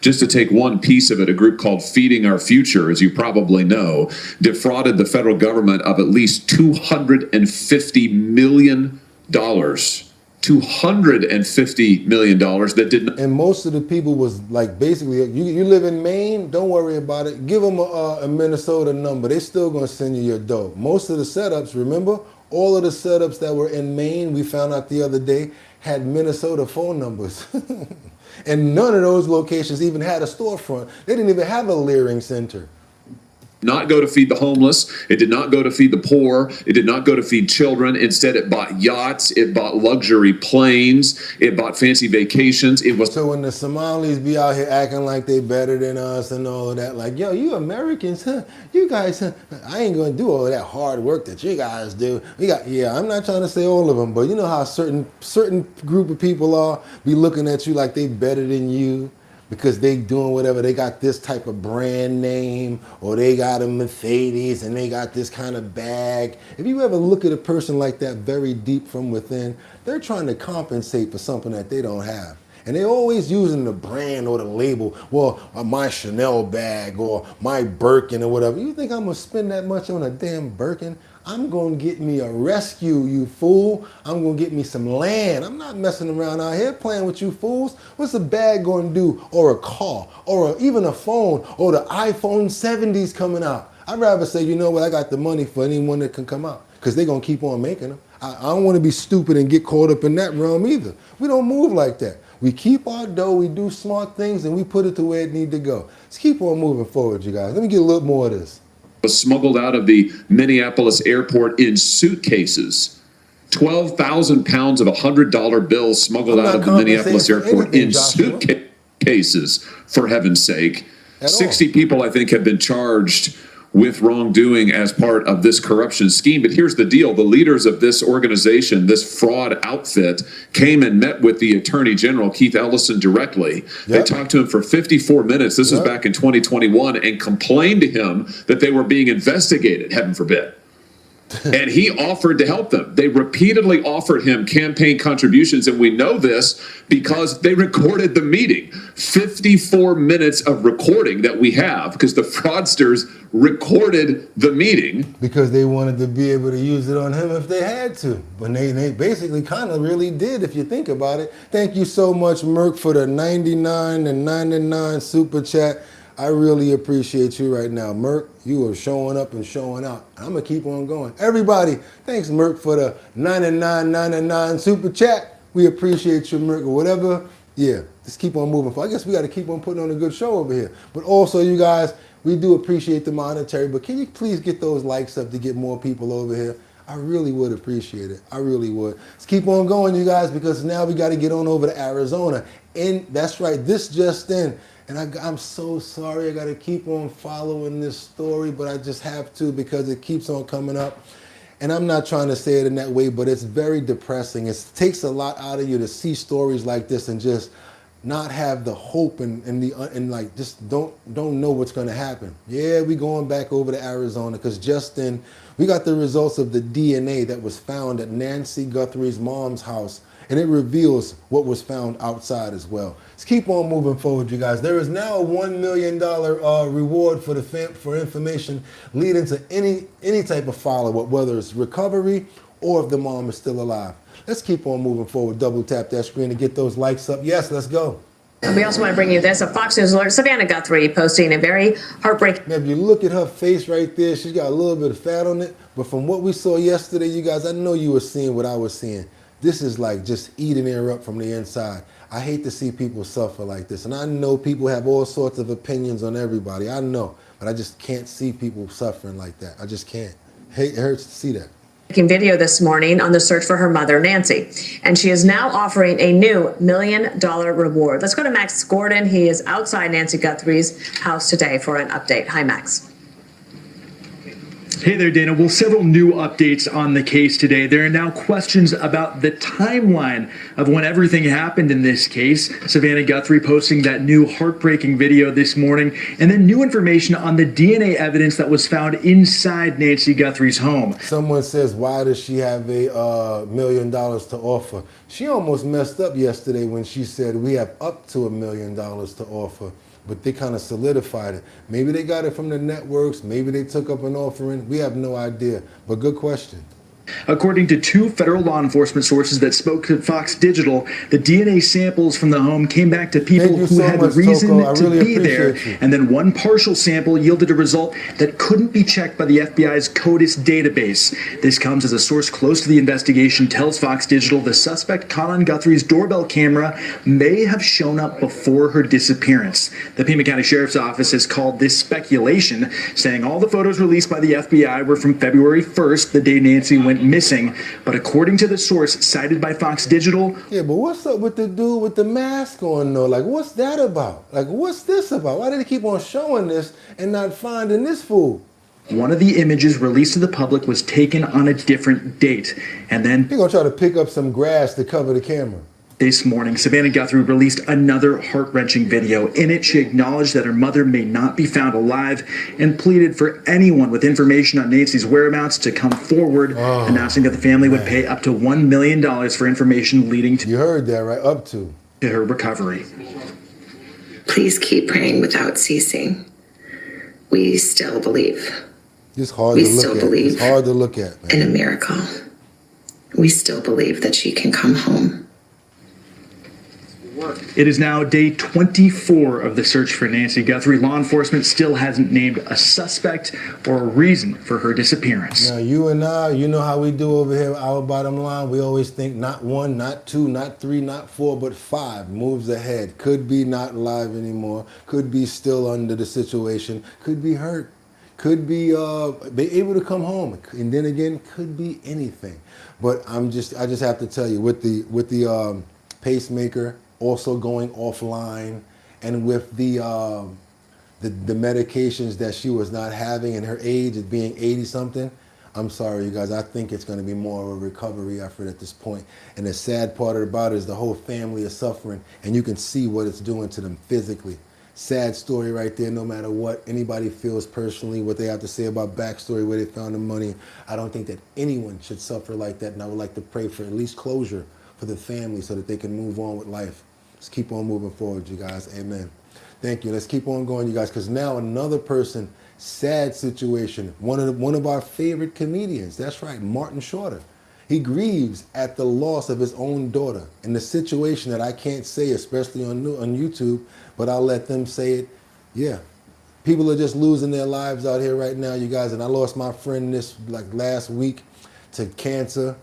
Just to take one piece of it, a group called Feeding Our Future, as you probably know, defrauded the federal government of at least $250 million. $250 million that didn't. And most of the people was like, basically, you live in Maine, don't worry about it. Give them a Minnesota number. They still going to send you your dough. Most of the setups, remember, all of the setups that were in Maine, we found out the other day, had Minnesota phone numbers. And none of those locations even had a storefront. They didn't even have a Leering Center. Not go to feed the homeless. It did not go to feed the poor. It did not go to feed children. Instead, it bought yachts. It bought luxury planes. It bought fancy vacations. It was. So when the Somalis be out here acting like they better than us and all of that, like, yo, you Americans, huh? You guys, huh? I ain't gonna do all of that hard work that you guys do. Yeah, I'm not trying to say all of them, but you know how certain group of people are, be looking at you like they better than you. Because they doing whatever, they got this type of brand name, or they got a Mercedes and they got this kind of bag. If you ever look at a person like that very deep from within, they're trying to compensate for something that they don't have. And they're always using the brand or the label, well, my Chanel bag or my Birkin or whatever. You think I'm gonna spend that much on a damn Birkin? I'm gonna get me a rescue, you fool. I'm gonna get me some land. I'm not messing around out here playing with you fools. What's a bag gonna do? Or a car, or even a phone, or the iPhone 70s coming out. I'd rather say, you know what, I got the money for anyone that can come out, because they're gonna keep on making them. I don't wanna be stupid and get caught up in that realm either. We don't move like that. We keep our dough, we do smart things, and we put it to where it need to go. Let's keep on moving forward, you guys. Let me get a little more of this. Was smuggled out of the Minneapolis airport in suitcases. 12,000 pounds of $100 bills smuggled out of the Minneapolis airport in suitcases, for heaven's sake. 60 people, I think, have been charged with wrongdoing as part of this corruption scheme. But here's the deal. The leaders of this organization, this fraud outfit, came and met with the Attorney General, Keith Ellison, directly. They talked to him for 54 minutes. This was back in 2021, and complained to him that they were being investigated, heaven forbid. And he offered to help them. They repeatedly offered him campaign contributions, and we know this because they recorded the meeting. 54 minutes of recording that we have, because the fraudsters recorded the meeting. Because they wanted to be able to use it on him if they had to. But they basically kind of really did, if you think about it. Thank you so much, Merck, for the 99 and 99 super chat. I really appreciate you right now. Merck, you are showing up and showing out. I'm going to keep on going. Everybody, thanks, Merck, for the 99.99 super chat. We appreciate you, Merck, or whatever. Yeah, just keep on moving. I guess we got to keep on putting on a good show over here. But also, you guys, we do appreciate the monetary, but can you please get those likes up to get more people over here? I really would appreciate it. I really would. Let's keep on going, you guys, because now we got to get on over to Arizona. And that's right, this just in. And I'm so sorry I got to keep on following this story, but I just have to because it keeps on coming up. And I'm not trying to say it in that way, but it's very depressing. It takes a lot out of you to see stories like this and just not have the hope and like just don't know what's going to happen. Yeah, we going back over to Arizona because just then we got the results of the DNA that was found at Nancy Guthrie's mom's house, and it reveals what was found outside as well. Let's keep on moving forward, you guys. There is now a $1 million reward for information leading to any type of follow-up, whether it's recovery or if the mom is still alive. Let's keep on moving forward. Double tap that screen to get those likes up. Yes, let's go. We also want to bring you this, a Fox News alert, Savannah Guthrie posting a very heartbreaking. Now, if you look at her face right there, she's got a little bit of fat on it. But from what we saw yesterday, you guys, I know you were seeing what I was seeing. This is like just eating her up from the inside. I hate to see people suffer like this. And I know people have all sorts of opinions on everybody. I know. But I just can't see people suffering like that. I just can't. It hurts to see that. Video this morning on the search for her mother, Nancy. And she is now offering a new $1 million reward. Let's go to Max Gordon. He is outside Nancy Guthrie's house today for an update. Hi, Max. Hey there, Dana. Well, several new updates on the case today. There are now questions about the timeline of when everything happened in this case. Savannah Guthrie posting that new heartbreaking video this morning, and then new information on the DNA evidence that was found inside Nancy Guthrie's home. Someone says, why does she have a $1 million to offer? She almost messed up yesterday when she said we have up to $1 million to offer. But they kind of solidified it. Maybe they got it from the networks. Maybe they took up an offering. We have no idea. But good question. According to two federal law enforcement sources that spoke to Fox Digital, the DNA samples from the home came back to people who had the reason to be there, and then one partial sample yielded a result that couldn't be checked by the FBI's CODIS database. This comes as a source close to the investigation tells Fox Digital the suspect caught on Guthrie's doorbell camera may have shown up before her disappearance. The Pima County Sheriff's Office has called this speculation, saying all the photos released by the FBI were from February 1st, the day Nancy went missing, but according to the source cited by Fox Digital. Yeah, but what's up with the dude with the mask on though? Like, what's that about? Like, what's this about? Why did they keep on showing this and not finding this fool? One of the images released to the public was taken on a different date, and then they're gonna try to pick up some grass to cover the camera. This morning, Savannah Guthrie released another heart-wrenching video. In it, she acknowledged that her mother may not be found alive and pleaded for anyone with information on Nancy's whereabouts to come forward, announcing that the family would pay up to $1 million for information leading to— You heard that, right? Up to her recovery. Please keep praying without ceasing. We still believe. It's hard to look at. We still believe. It's hard to look at, man. In a miracle. We still believe that she can come home. It is now day 24 of the search for Nancy Guthrie. Law enforcement still hasn't named a suspect or a reason for her disappearance. Now, you and I, you know how we do over here, our bottom line. We always think not 1, not 2, not 3, not 4, but 5 moves ahead. Could be not alive anymore. Could be still under the situation. Could be hurt. Could be able to come home. And then again, could be anything. But I just have to tell you, with the pacemaker also going offline, and with the medications that she was not having and her age at being 80 something, I'm sorry, you guys, I think it's going to be more of a recovery effort at this point. And the sad part about it is the whole family is suffering, and you can see what it's doing to them physically. Sad story right there, no matter what anybody feels personally, what they have to say about backstory, where they found the money. I don't think that anyone should suffer like that, and I would like to pray for at least closure for the family so that they can move on with life. Let's keep on moving forward, you guys. Amen. Thank you. Let's keep on going, you guys, because now another person, sad situation. One of our favorite comedians. That's right, Martin Shorter. He grieves at the loss of his own daughter in the situation that I can't say, especially on YouTube, but I'll let them say it. Yeah. People are just losing their lives out here right now, you guys. And I lost my friend last week to cancer.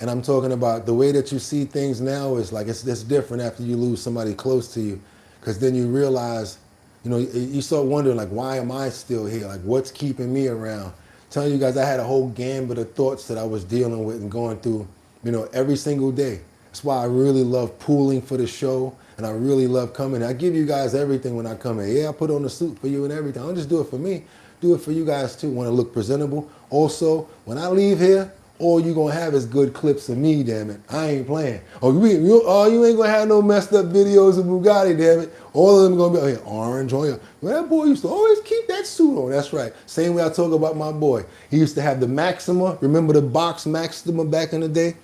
And I'm talking about the way that you see things now is like it's different after you lose somebody close to you, because then you realize, you know, you start wondering, like, why am I still here? Like, what's keeping me around? Telling you guys, I had a whole gambit of thoughts that I was dealing with and going through, you know, every single day. That's why I really love pooling for the show, and I really love coming. I give you guys everything when I come in. Yeah, I put on the suit for you and everything. I don't just do it for me. Do it for you guys too. Want to look presentable. Also, when I leave here, all you gonna have is good clips of me, damn it. I ain't playing. You ain't gonna have no messed up videos of Bugatti, damn it. All of them gonna be orange on you. Well, that boy used to always keep that suit on. That's right. Same way I talk about my boy. He used to have the Maxima. Remember the box Maxima back in the day?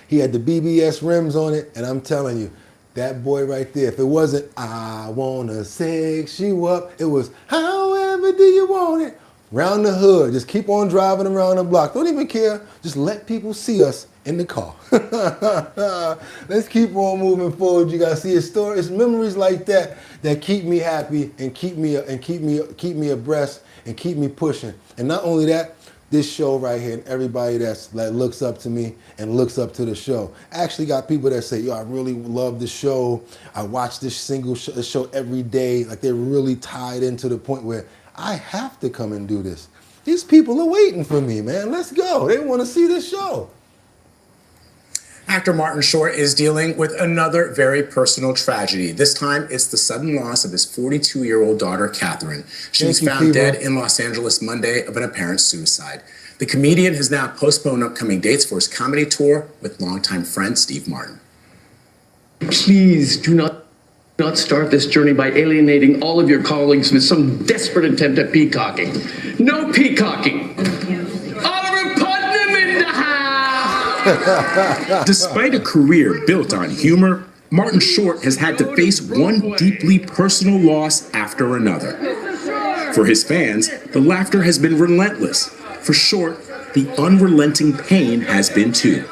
He had the BBS rims on it, and I'm telling you, that boy right there, if it wasn't, I wanna sex you up, it was, however do you want it? Round the hood, just keep on driving around the block. Don't even care. Just let people see us in the car. Let's keep on moving forward. You guys see a story. It's memories like that that keep me happy and keep me abreast and keep me pushing. And not only that, this show right here and everybody that looks up to me and looks up to the show. I actually got people that say, yo, I really love the show. I watch this show every day. Like they're really tied into the point where I have to come and do this. These people are waiting for me, man. Let's go. They want to see this show. Actor Martin Short is dealing with another very personal tragedy. This time, it's the sudden loss of his 42-year-old daughter, Catherine. She was found dead in Los Angeles Monday of an apparent suicide. The comedian has now postponed upcoming dates for his comedy tour with longtime friend Steve Martin. Please do not start this journey by alienating all of your colleagues with some desperate attempt at peacocking. No peacocking. Despite a career built on humor, Martin Short has had to face one deeply personal loss after another. For his fans, the laughter has been relentless. For Short, the unrelenting pain has been too.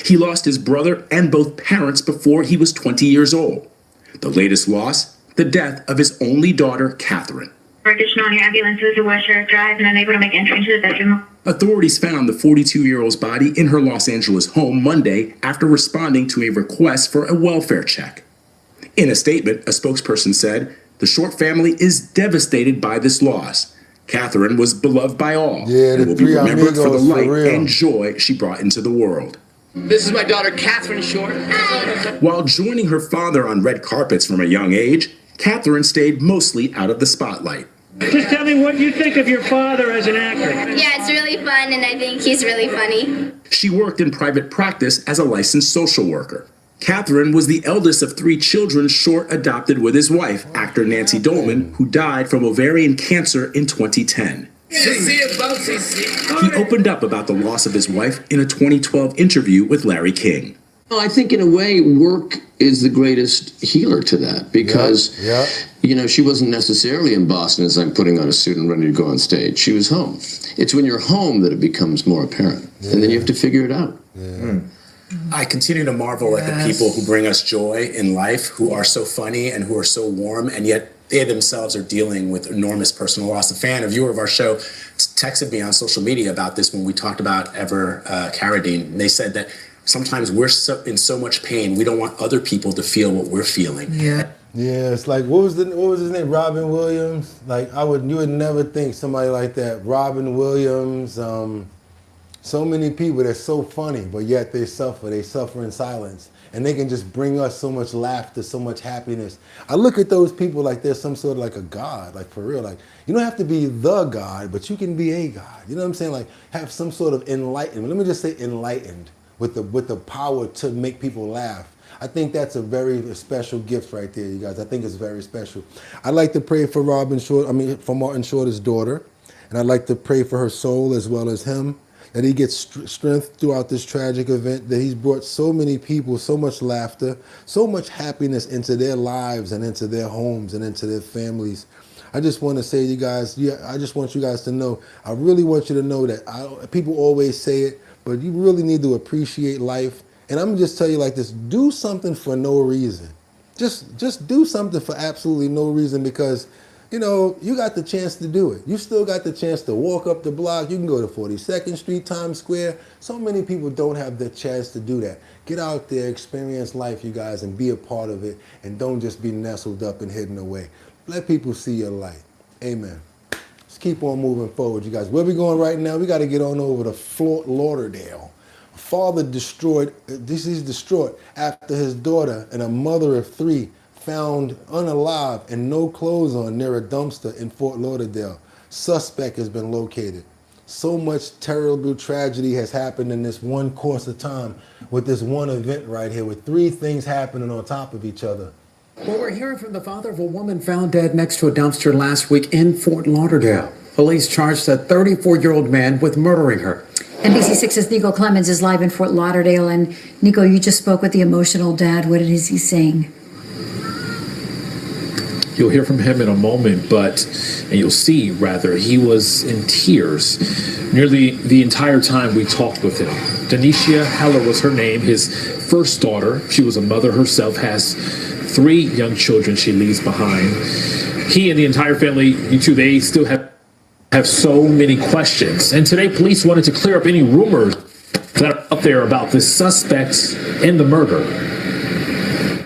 He lost his brother and both parents before he was 20 years old. The latest loss, the death of his only daughter, Catherine. Additional ambulances to West Sheriff Drive and unable to make entry into the bedroom. Authorities found the 42-year-old's body in her Los Angeles home Monday after responding to a request for a welfare check. In a statement, a spokesperson said, the Short family is devastated by this loss. Catherine was beloved by all and will be remembered for the light and joy she brought into the world. This is my daughter, Catherine Short. While joining her father on red carpets from a young age, Catherine stayed mostly out of the spotlight. Just tell me what you think of your father as an actor. Yeah, it's really fun, and I think he's really funny. She worked in private practice as a licensed social worker. Catherine was the eldest of 3 children Short adopted with his wife, actor Nancy Dolman, who died from ovarian cancer in 2010. He opened up about the loss of his wife in a 2012 interview with Larry King. Well, I think in a way, work is the greatest healer to that because, you know, she wasn't necessarily in Boston as I'm putting on a suit and ready to go on stage. She was home. It's when you're home that it becomes more apparent, and then you have to figure it out. I continue to marvel at the people who bring us joy in life, who are so funny and who are so warm, and yet they themselves are dealing with enormous personal loss. A fan, a viewer of our show, texted me on social media about this when we talked about Ever Carradine. They said that sometimes we're in so much pain, we don't want other people to feel what we're feeling. Yeah, it's like, what was his name? Robin Williams? Like, you would never think somebody like that. Robin Williams, so many people that's so funny, but yet they suffer in silence. And they can just bring us so much laughter, so much happiness. I look at those people like they're some sort of like a god, like for real. Like, you don't have to be the God, but you can be a God. You know what I'm saying? Like, have some sort of enlightenment. Let me just say enlightened with the power to make people laugh. I think that's a very special gift right there, you guys. I think it's very special. I'd like to pray for for Martin Short's daughter. And I'd like to pray for her soul as well as him, that he gets strength throughout this tragic event, that he's brought so many people, so much laughter, so much happiness into their lives and into their homes and into their families. I just want to say to you guys, I just want you guys to know, I really want you to know that people always say it, but you really need to appreciate life. And I'm going to just tell you like this, do something for no reason. Just do something for absolutely no reason because, you know, you got the chance to do it. You still got the chance to walk up the block. You can go to 42nd Street, Times Square. So many people don't have the chance to do that. Get out there, experience life, you guys, and be a part of it. And don't just be nestled up and hidden away. Let people see your light. Amen. Let's keep on moving forward, you guys. Where we going right now? We got to get on over to Fort Lauderdale. A father he's distraught after his daughter and a mother of 3 found unalive and no clothes on near a dumpster in Fort Lauderdale. Suspect has been located. So much terrible tragedy has happened in this one course of time with this one event right here with 3 things happening on top of each other. Well, we're hearing from the father of a woman found dead next to a dumpster last week in Fort Lauderdale. Police charged a 34-year-old man with murdering her. NBC6's Nico Clemens is live in Fort Lauderdale. And Nico, you just spoke with the emotional dad. What is he saying? You'll hear from him in a moment, and you'll see, rather, he was in tears nearly the entire time we talked with him. Denicia Heller was her name, his first daughter. She was a mother herself, has 3 young children she leaves behind. He and the entire family, you two, they still have so many questions. And today, police wanted to clear up any rumors that are out there about this suspect in the murder.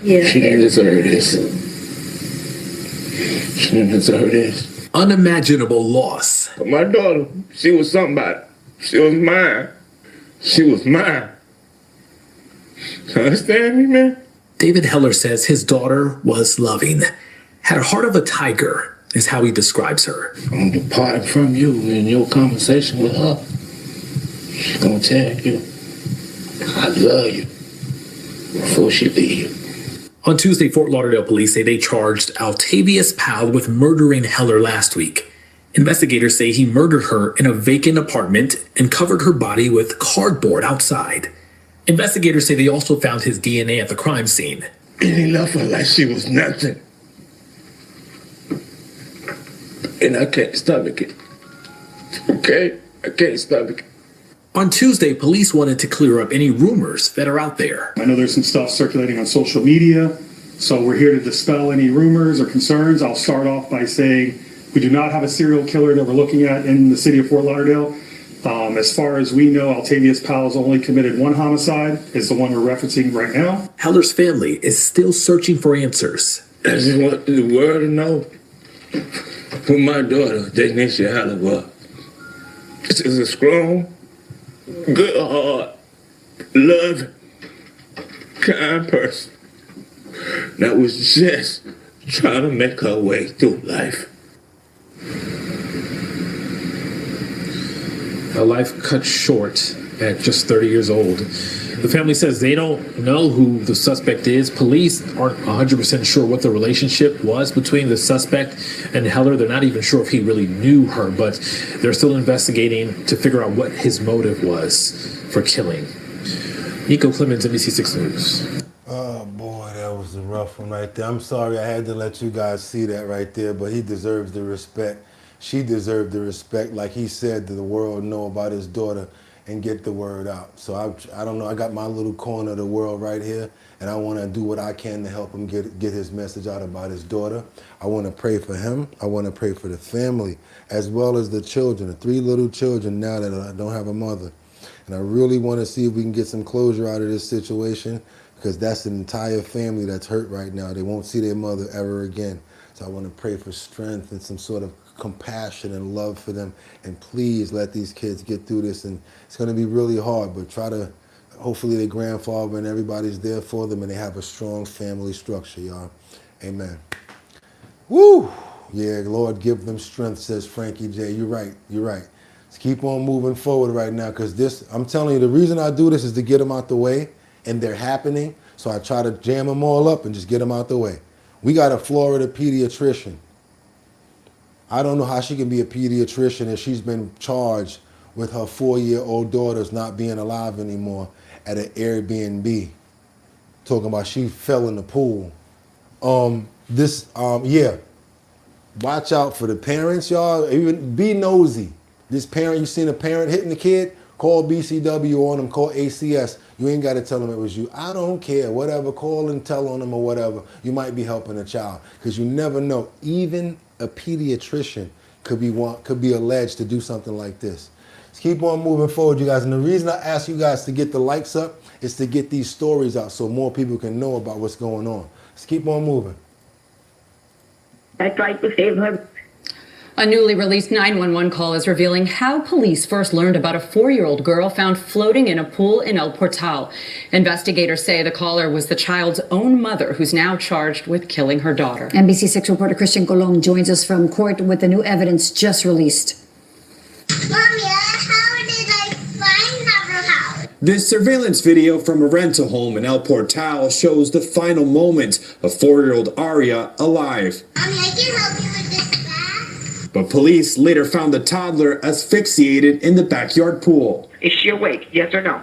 Yeah. She didn't deserve this. She didn't deserve this. Unimaginable loss. But my daughter, she was somebody. She was mine. She was mine. You understand me, man? David Heller says his daughter was loving, had a heart of a tiger, is how he describes her. I'm departing from you in your conversation with her. She's gonna tell you, I love you, before she leaves. On Tuesday, Fort Lauderdale police say they charged Altavius Powell with murdering Heller last week. Investigators say he murdered her in a vacant apartment and covered her body with cardboard outside. Investigators say they also found his DNA at the crime scene. And he left her like she was nothing. And I can't stomach it. Okay? I can't stomach it. On Tuesday, police wanted to clear up any rumors that are out there. I know there's some stuff circulating on social media, so we're here to dispel any rumors or concerns. I'll start off by saying we do not have a serial killer that we're looking at in the city of Fort Lauderdale. As far as we know, Altavius Powell's only committed 1 homicide, is the one we're referencing right now. Heller's family is still searching for answers. I just want the world to know who my daughter, Denicia Heller, was. She's a strong, good heart, loving, kind person that was just trying to make her way through life. A life cut short at just 30 years old. The family says they don't know who the suspect is. Police aren't 100% sure what the relationship was between the suspect and Heller. They're not even sure if he really knew her, but they're still investigating to figure out what his motive was for killing. Nico Clemens, NBC6 News. Oh boy, that was a rough one right there. I'm sorry I had to let you guys see that right there, but he deserves the respect. She deserved the respect, like he said, to the world know about his daughter and get the word out. So I don't know, I got my little corner of the world right here, and I want to do what I can to help him get his message out about his daughter. I want to pray for him. I want to pray for the family, as well as the children, the 3 little children now that don't have a mother. And I really want to see if we can get some closure out of this situation, because that's an entire family that's hurt right now. They won't see their mother ever again. So I want to pray for strength and some sort of compassion and love for them, and please let these kids get through this. And it's going to be really hard, but try to, hopefully their grandfather and everybody's there for them and they have a strong family structure, y'all. Amen. Woo! Yeah, Lord, give them strength, says Frankie J. You're right, you're right. Let's keep on moving forward right now, because this, I'm telling you, the reason I do this is to get them out the way, and they're happening, so I try to jam them all up and just get them out the way. We got a Florida pediatrician. I don't know how she can be a pediatrician if she's been charged with her 4-year-old daughters not being alive anymore at an Airbnb. Talking about she fell in the pool. Yeah. Watch out for the parents, y'all. Even be nosy. This parent, you seen a parent hitting the kid, call BCW on them, call ACS. You ain't got to tell them it was you. I don't care, whatever, call and tell on them or whatever. You might be helping a child, because you never know. Even a pediatrician could be alleged to do something like this. Let's keep on moving forward, you guys. And the reason I ask you guys to get the likes up is to get these stories out so more people can know about what's going on. Let's keep on moving. I tried to save her. A newly released 911 call is revealing how police first learned about a 4-year-old girl found floating in a pool in El Portal. Investigators say the caller was the child's own mother, who's now charged with killing her daughter. NBC6 reporter Christian Colon joins us from court with the new evidence just released. Mommy, how did I find her house? This surveillance video from a rental home in El Portal shows the final moments of 4-year-old Aria alive. Mommy, I can help you with this. But police later found the toddler asphyxiated in the backyard pool. Is she awake? Yes or no?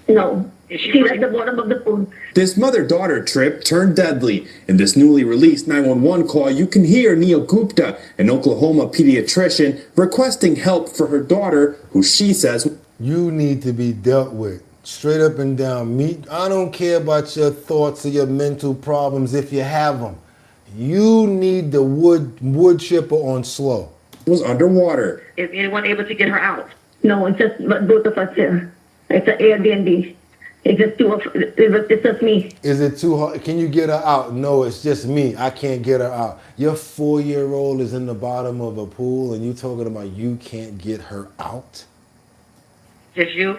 No. She was at the bottom of the pool. This mother-daughter trip turned deadly. In this newly released 911 call, you can hear Neil Gupta, an Oklahoma pediatrician, requesting help for her daughter, who she says you need to be dealt with. Straight up and down. I don't care about your thoughts or your mental problems if you have them. You need the wood chipper on slow. Was underwater. Is anyone able to get her out? No, it's just both of us here. It's an Airbnb. It's just it's just me. Is it too hard? Can you get her out? No, it's just me. I can't get her out. Your 4-year-old is in the bottom of a pool and you talking about you can't get her out? Just you?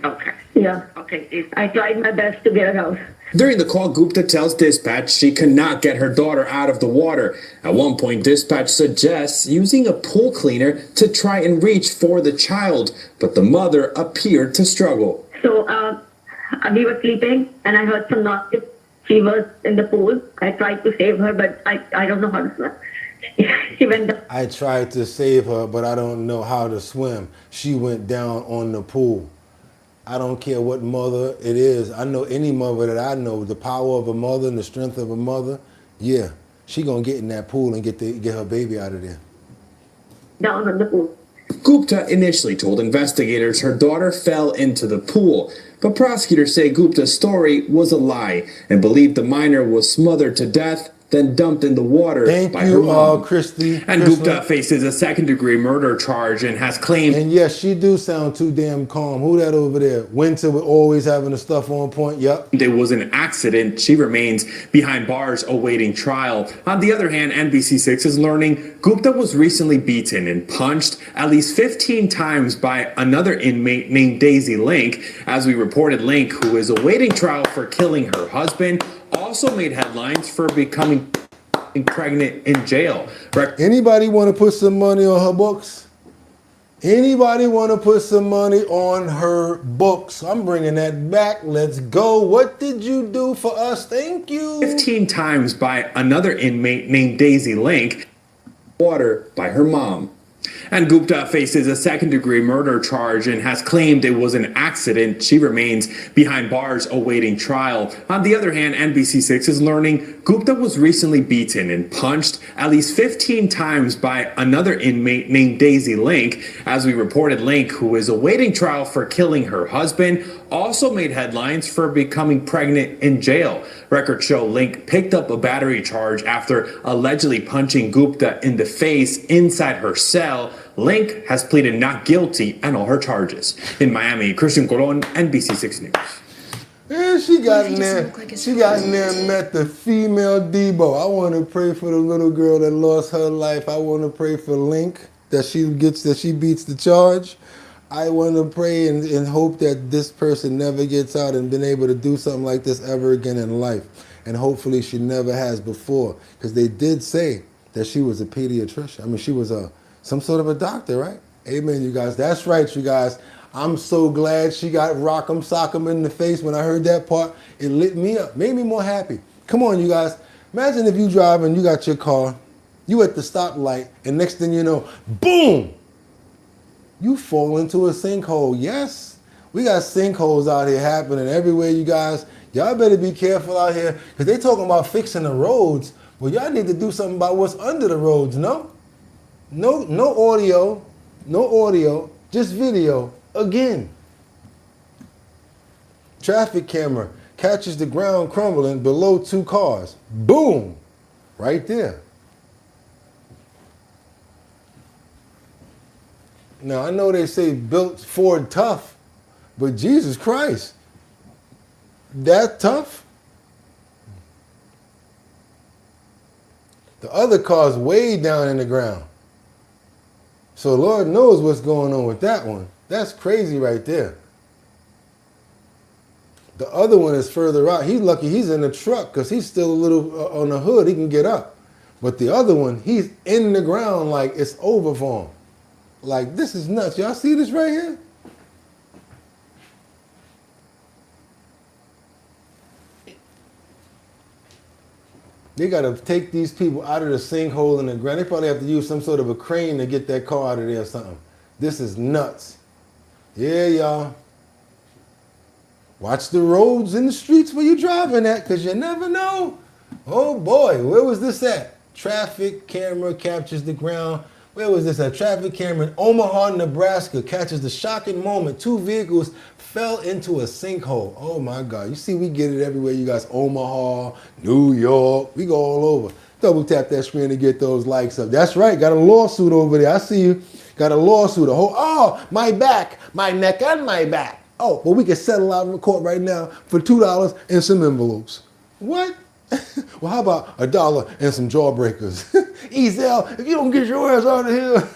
Okay. Yeah. Okay. I tried my best to get her out. During the call, Gupta tells dispatch she cannot get her daughter out of the water. At one point, dispatch suggests using a pool cleaner to try and reach for the child, but the mother appeared to struggle. So we were sleeping and I heard some noise. She was in the pool. I tried to save her, but I don't know how to swim. She went down. I tried to save her, but I don't know how to swim. She went down on the pool. I don't care what mother it is. I know any mother that I know, the power of a mother and the strength of a mother, yeah, she gonna get in that pool and get her baby out of there. Down on the pool. Gupta initially told investigators her daughter fell into the pool, but prosecutors say Gupta's story was a lie and believed the minor was smothered to death, then dumped in the water by her mom. Christy. And Gupta faces a second-degree murder charge and has claimed... And yes, she do sound too damn calm. Who that over there? Winter with always having the stuff on point, yep. It was an accident. She remains behind bars awaiting trial. On the other hand, NBC6 is learning Gupta was recently beaten and punched at least 15 times by another inmate named Daisy Link. As we reported, Link, who is awaiting trial for killing her husband, also made headlines for becoming pregnant in jail. Anybody want to put some money on her books? Anybody want to put some money on her books? I'm bringing that back. Let's go. What did you do for us? Thank you. 15 times by another inmate named Daisy Link. Water by her mom. And Gupta faces a second-degree murder charge and has claimed it was an accident. She remains behind bars awaiting trial. On the other hand, NBC6 is learning Gupta was recently beaten and punched at least 15 times by another inmate named Daisy Link. As we reported, Link, who is awaiting trial for killing her husband, also made headlines for becoming pregnant in jail. Records show Link picked up a battery charge after allegedly punching Gupta in the face inside her cell. Link has pleaded not guilty on all her charges. In Miami, Christian Colon, NBC6 News. Yeah, she got in there. She got in there and met the female Debo. I want to pray for the little girl that lost her life. I want to pray for Link that she beats the charge. I want to pray and hope that this person never gets out and been able to do something like this ever again in life. And hopefully she never has before. Because they did say that she was a pediatrician. I mean, she was some sort of a doctor, right? Amen, you guys. That's right, you guys. I'm so glad she got rock'em sock'em in the face. When I heard that part, it lit me up, made me more happy. Come on, you guys. Imagine if you drive and you got your car, you at the stoplight, and next thing you know, boom! You fall into a sinkhole. Yes, we got sinkholes out here happening everywhere, you guys. Y'all better be careful out here, because they talking about fixing the roads. Well, y'all need to do something about what's under the roads, no? No audio, just video again. Traffic camera catches the ground crumbling below 2 cars. Boom, right there. Now, I know they say built Ford tough, but Jesus Christ, that tough? The other car's way down in the ground. So Lord knows what's going on with that one. That's crazy right there. The other one is further out. He's lucky he's in the truck because he's still a little on the hood. He can get up. But the other one, he's in the ground like it's over for him. Like, this is nuts. Y'all see this right here? They got to take these people out of the sinkhole in the ground. They probably have to use some sort of a crane to get that car out of there or something. This is nuts. Yeah, y'all. Watch the roads and the streets where you're driving at, because you never know. Oh boy, where was this at? Traffic camera captures the ground. Where was this at? Traffic camera in Omaha, Nebraska catches the shocking moment. 2 vehicles fell into a sinkhole. Oh my God. You see, we get it everywhere, you guys. Omaha, New York, we go all over. Double tap that screen to get those likes up. That's right, got a lawsuit over there. I see you. Got a lawsuit. Oh, my back, my neck, and my back. Oh, well, we can settle out in the court right now for $2 and some envelopes. What? Well, how about $1 and some jawbreakers? Ezel, if you don't get your ass out of here.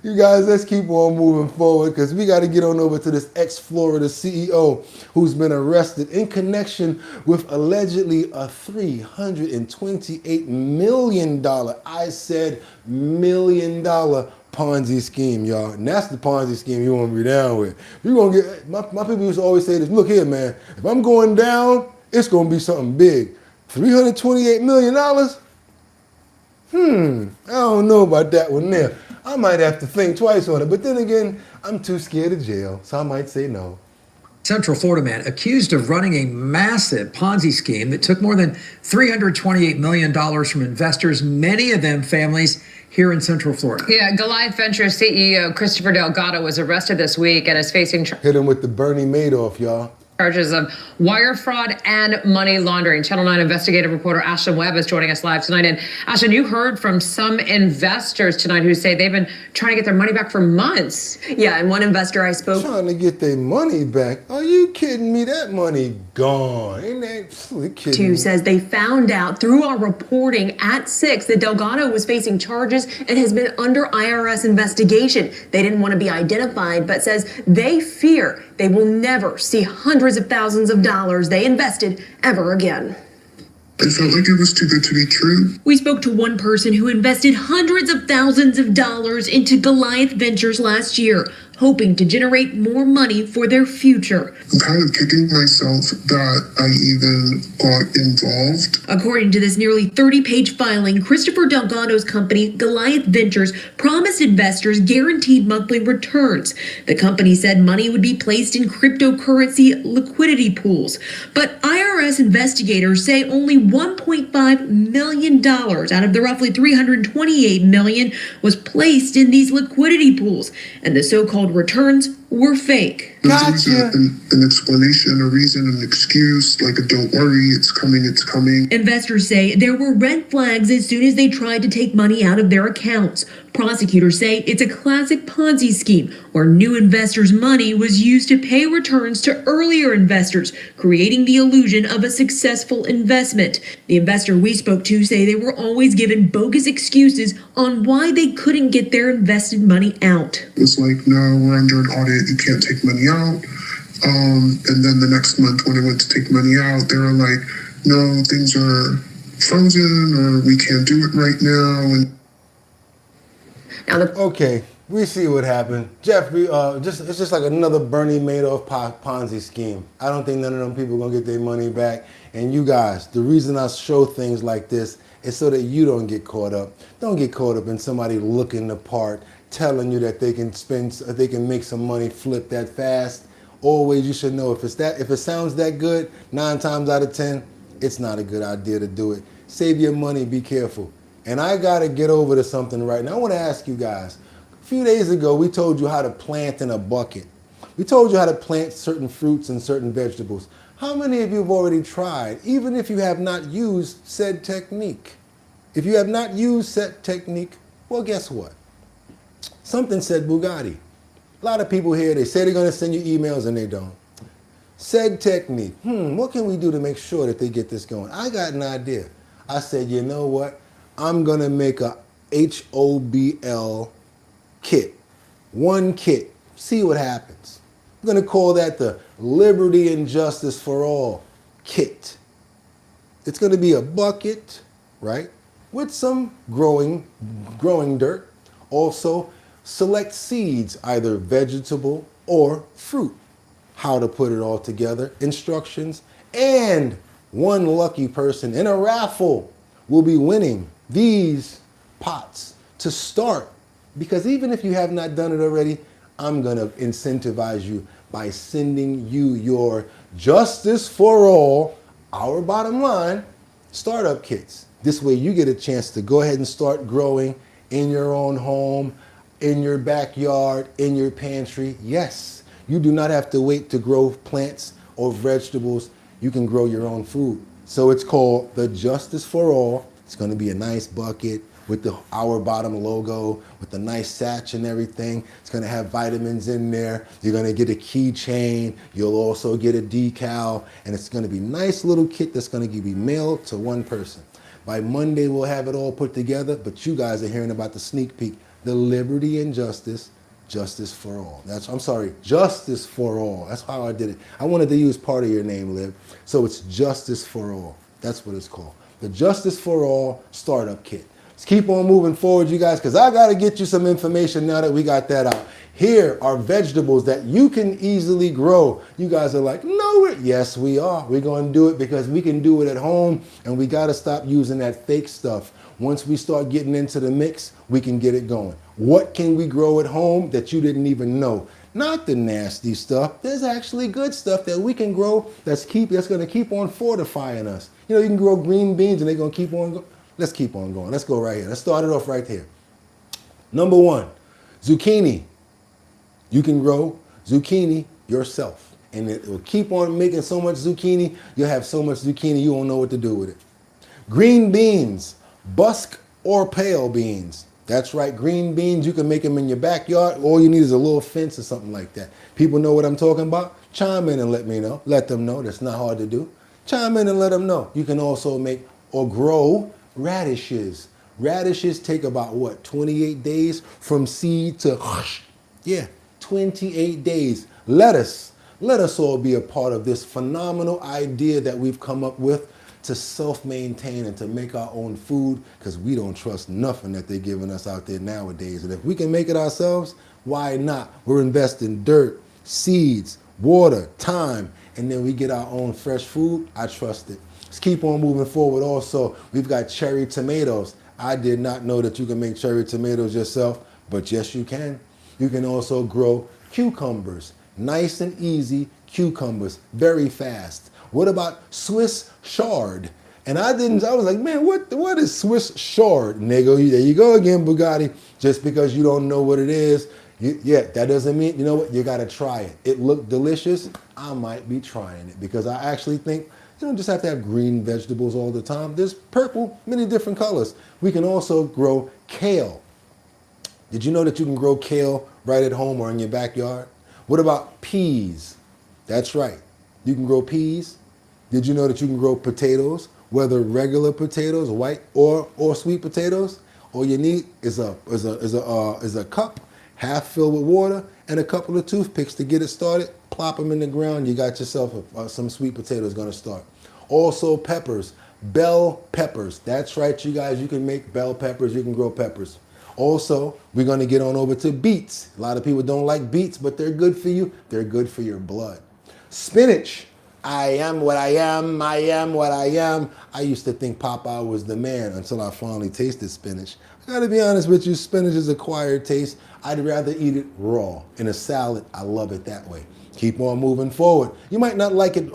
You guys, let's keep on moving forward because we got to get on over to this ex-Florida CEO who's been arrested in connection with allegedly a $328 million, I said $million Ponzi scheme, y'all. And that's the Ponzi scheme you want to be down with. You're going to get, my people used to always say this, look here, man, if I'm going down, it's going to be something big. $328 million? I don't know about that one there. I might have to think twice on it, but then again, I'm too scared of jail, so I might say no. Central Florida man accused of running a massive Ponzi scheme that took more than $328 million from investors, many of them families here in Central Florida. Yeah, Goliath Ventures CEO Christopher Delgado was arrested this week and is facing hit him with the Bernie Madoff, y'all. Charges of wire fraud and money laundering. Channel 9 investigative reporter Ashlyn Webb is joining us live tonight. And Ashlyn, you heard from some investors tonight who say they've been trying to get their money back for months. Yeah, and one investor I spoke... Trying to get their money back? Are you kidding me? That money gone. Ain't that kidding me? Says they found out through our reporting at 6 that Delgado was facing charges and has been under IRS investigation. They didn't want to be identified, but says they fear they will never see hundreds of thousands of dollars they invested ever again. I felt like it was too good to be true. We spoke to one person who invested hundreds of thousands of dollars into Goliath Ventures last year, hoping to generate more money for their future. I'm kind of kicking myself that I even got involved. According to this nearly 30-page filing, Christopher Delgado's company, Goliath Ventures, promised investors guaranteed monthly returns. The company said money would be placed in cryptocurrency liquidity pools. But IRS investigators say only $1.5 million out of the roughly $328 million was placed in these liquidity pools, and the so-called returns were fake. Gotcha. An explanation, a reason, an excuse, like a don't worry, it's coming, it's coming. Investors say there were red flags as soon as they tried to take money out of their accounts. Prosecutors say it's a classic Ponzi scheme where new investors' money was used to pay returns to earlier investors, creating the illusion of a successful investment. The investor we spoke to say they were always given bogus excuses on why they couldn't get their invested money out. It was like, no, we're under an audit, you can't take money out. And then the next month when I went to take money out, they were like, no, things are frozen or we can't do it right now. And okay, we see what happened. Jeffrey, it's just like another Bernie Madoff Ponzi scheme. I don't think none of them people are going to get their money back. And you guys, the reason I show things like this is so that you don't get caught up. Don't get caught up in somebody looking the part, telling you that they can make some money flip that fast. Always, you should know if it sounds that good, 9 times out of 10, it's not a good idea to do it. Save your money, be careful. And I got to get over to something right now. I want to ask you guys, a few days ago, we told you how to plant in a bucket. We told you how to plant certain fruits and certain vegetables. How many of you have already tried, even if you have not used said technique? If you have not used said technique, well, guess what? Something said Bugatti. A lot of people here, they say they're going to send you emails and they don't. Said technique. What can we do to make sure that they get this going? I got an idea. I said, you know what? I'm going to make a HOBL kit. One kit. See what happens. I'm going to call that the Liberty and Justice for All kit. It's going to be a bucket, right, with some growing dirt. Also, select seeds, either vegetable or fruit. How to put it all together, instructions, and one lucky person in a raffle will be winning these pots to start. Because even if you have not done it already, I'm going to incentivize you by sending you your Justice for All, Our Bottom Line startup kits. This way you get a chance to go ahead and start growing in your own home, in your backyard, in your pantry. Yes, you do not have to wait to grow plants or vegetables. You can grow your own food. So it's called the Justice for All. It's going to be a nice bucket with the Our Bottom logo, with the nice satch and everything. It's going to have vitamins in there. You're going to get a keychain. You'll also get a decal. And it's going to be a nice little kit that's going to be mailed to one person. By Monday, we'll have it all put together. But you guys are hearing about the sneak peek. The Liberty and Justice, Justice for All. Justice for All. That's how I did it. I wanted to use part of your name, Lib. So it's Justice for All. That's what it's called. The Justice for All Startup Kit. Let's keep on moving forward, you guys, because I got to get you some information now that we got that out. Here are vegetables that you can easily grow. You guys are like, no, yes, we are. We're going to do it because we can do it at home, and we got to stop using that fake stuff. Once we start getting into the mix, we can get it going. What can we grow at home that you didn't even know? Not the nasty stuff. There's actually good stuff that we can grow that's going to keep on fortifying us. You know, you can grow green beans and they're going to keep on going. Let's keep on going. Let's go right here. Let's start it off right here. Number one, zucchini. You can grow zucchini yourself. And it will keep on making so much zucchini. You'll have so much zucchini you won't know what to do with it. Green beans, busk or pale beans. That's right, green beans, you can make them in your backyard. All you need is a little fence or something like that. People know what I'm talking about? Chime in and let me know. Let them know. That's not hard to do. Chime in and let them know. You can also make or grow radishes. Radishes take about, 28 days from seed to, 28 days. Let us all be a part of this phenomenal idea that we've come up with to self-maintain and to make our own food, because we don't trust nothing that they're giving us out there nowadays. And if we can make it ourselves, why not? We're investing dirt, seeds, water, time, and then we get our own fresh food. I trust it. Let's keep on moving forward. Also, we've got cherry tomatoes. I did not know that you can make cherry tomatoes yourself, but yes, you can. You can also grow cucumbers. Nice and easy cucumbers, very fast. What about Swiss chard? And I was like, man, what is Swiss chard, nigga? There you go again, Bugatti. Just because you don't know what it is, that doesn't mean, you know what, you gotta try it. It looked delicious. I might be trying it because I actually think you don't just have to have green vegetables all the time. There's purple, many different colors. We can also grow kale. Did you know that you can grow kale right at home or in your backyard? What about peas? That's right. You can grow peas. Did you know that you can grow potatoes, whether regular potatoes, white or sweet potatoes? All you need is a cup half filled with water and a couple of toothpicks to get it started. Plop them in the ground. You got yourself some sweet potatoes going to start. Also peppers, bell peppers. That's right, you guys. You can make bell peppers. You can grow peppers. Also, we're going to get on over to beets. A lot of people don't like beets, but they're good for you. They're good for your blood. Spinach. I am what I am. I am what I am. I used to think Popeye was the man until I finally tasted spinach. I gotta be honest with you, spinach is acquired taste. I'd rather eat it raw. In a salad, I love it that way. Keep on moving forward. You might not like it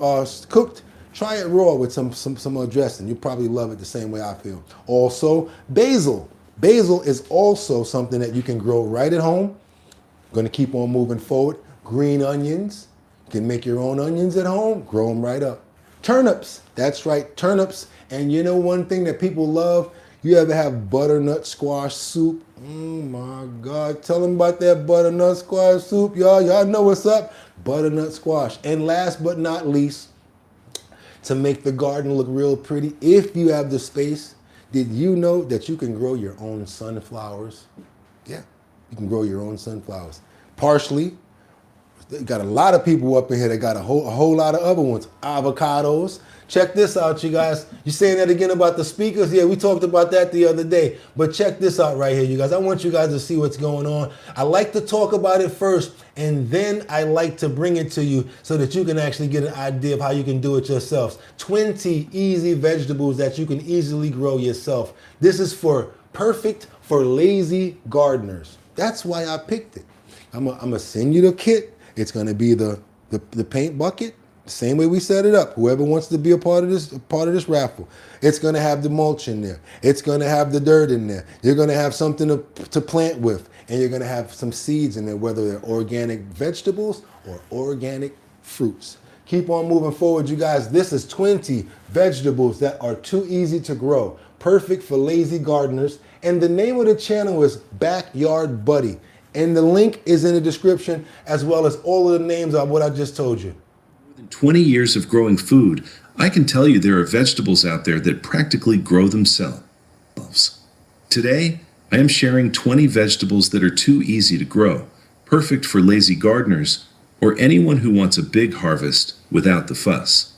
cooked. Try it raw with some dressing. You'll probably love it the same way I feel. Also, basil. Basil is also something that you can grow right at home. Gonna keep on moving forward. Green onions. You can make your own onions at home, grow them right up. Turnips, that's right, turnips. And you know one thing that people love? You ever have butternut squash soup? Oh my God, tell them about that butternut squash soup, y'all. Y'all know what's up. Butternut squash. And last but not least, to make the garden look real pretty, if you have the space, did you know that you can grow your own sunflowers? Yeah, you can grow your own sunflowers. Parsley. They got a lot of people up in here that got a whole lot of other ones. Avocados. Check this out, you guys. You saying that again about the speakers? Yeah, we talked about that the other day. But check this out right here, you guys. I want you guys to see what's going on. I like to talk about it first, and then I like to bring it to you so that you can actually get an idea of how you can do it yourselves. 20 easy vegetables that you can easily grow yourself. This is perfect for lazy gardeners. That's why I picked it. I'm gonna send you the kit. It's going to be the the paint bucket, the same way we set it up. Whoever wants to be a part of this raffle, it's going to have the mulch in there. It's going to have the dirt in there. You're going to have something to plant with, and you're going to have some seeds in there, whether they're organic vegetables or organic fruits. Keep on moving forward, you guys. This is 20 vegetables that are too easy to grow, perfect for lazy gardeners. And the name of the channel is Backyard Buddy. And the link is in the description, as well as all of the names of what I just told you. More than 20 years of growing food, I can tell you there are vegetables out there that practically grow themselves. Today, I am sharing 20 vegetables that are too easy to grow, perfect for lazy gardeners, or anyone who wants a big harvest without the fuss.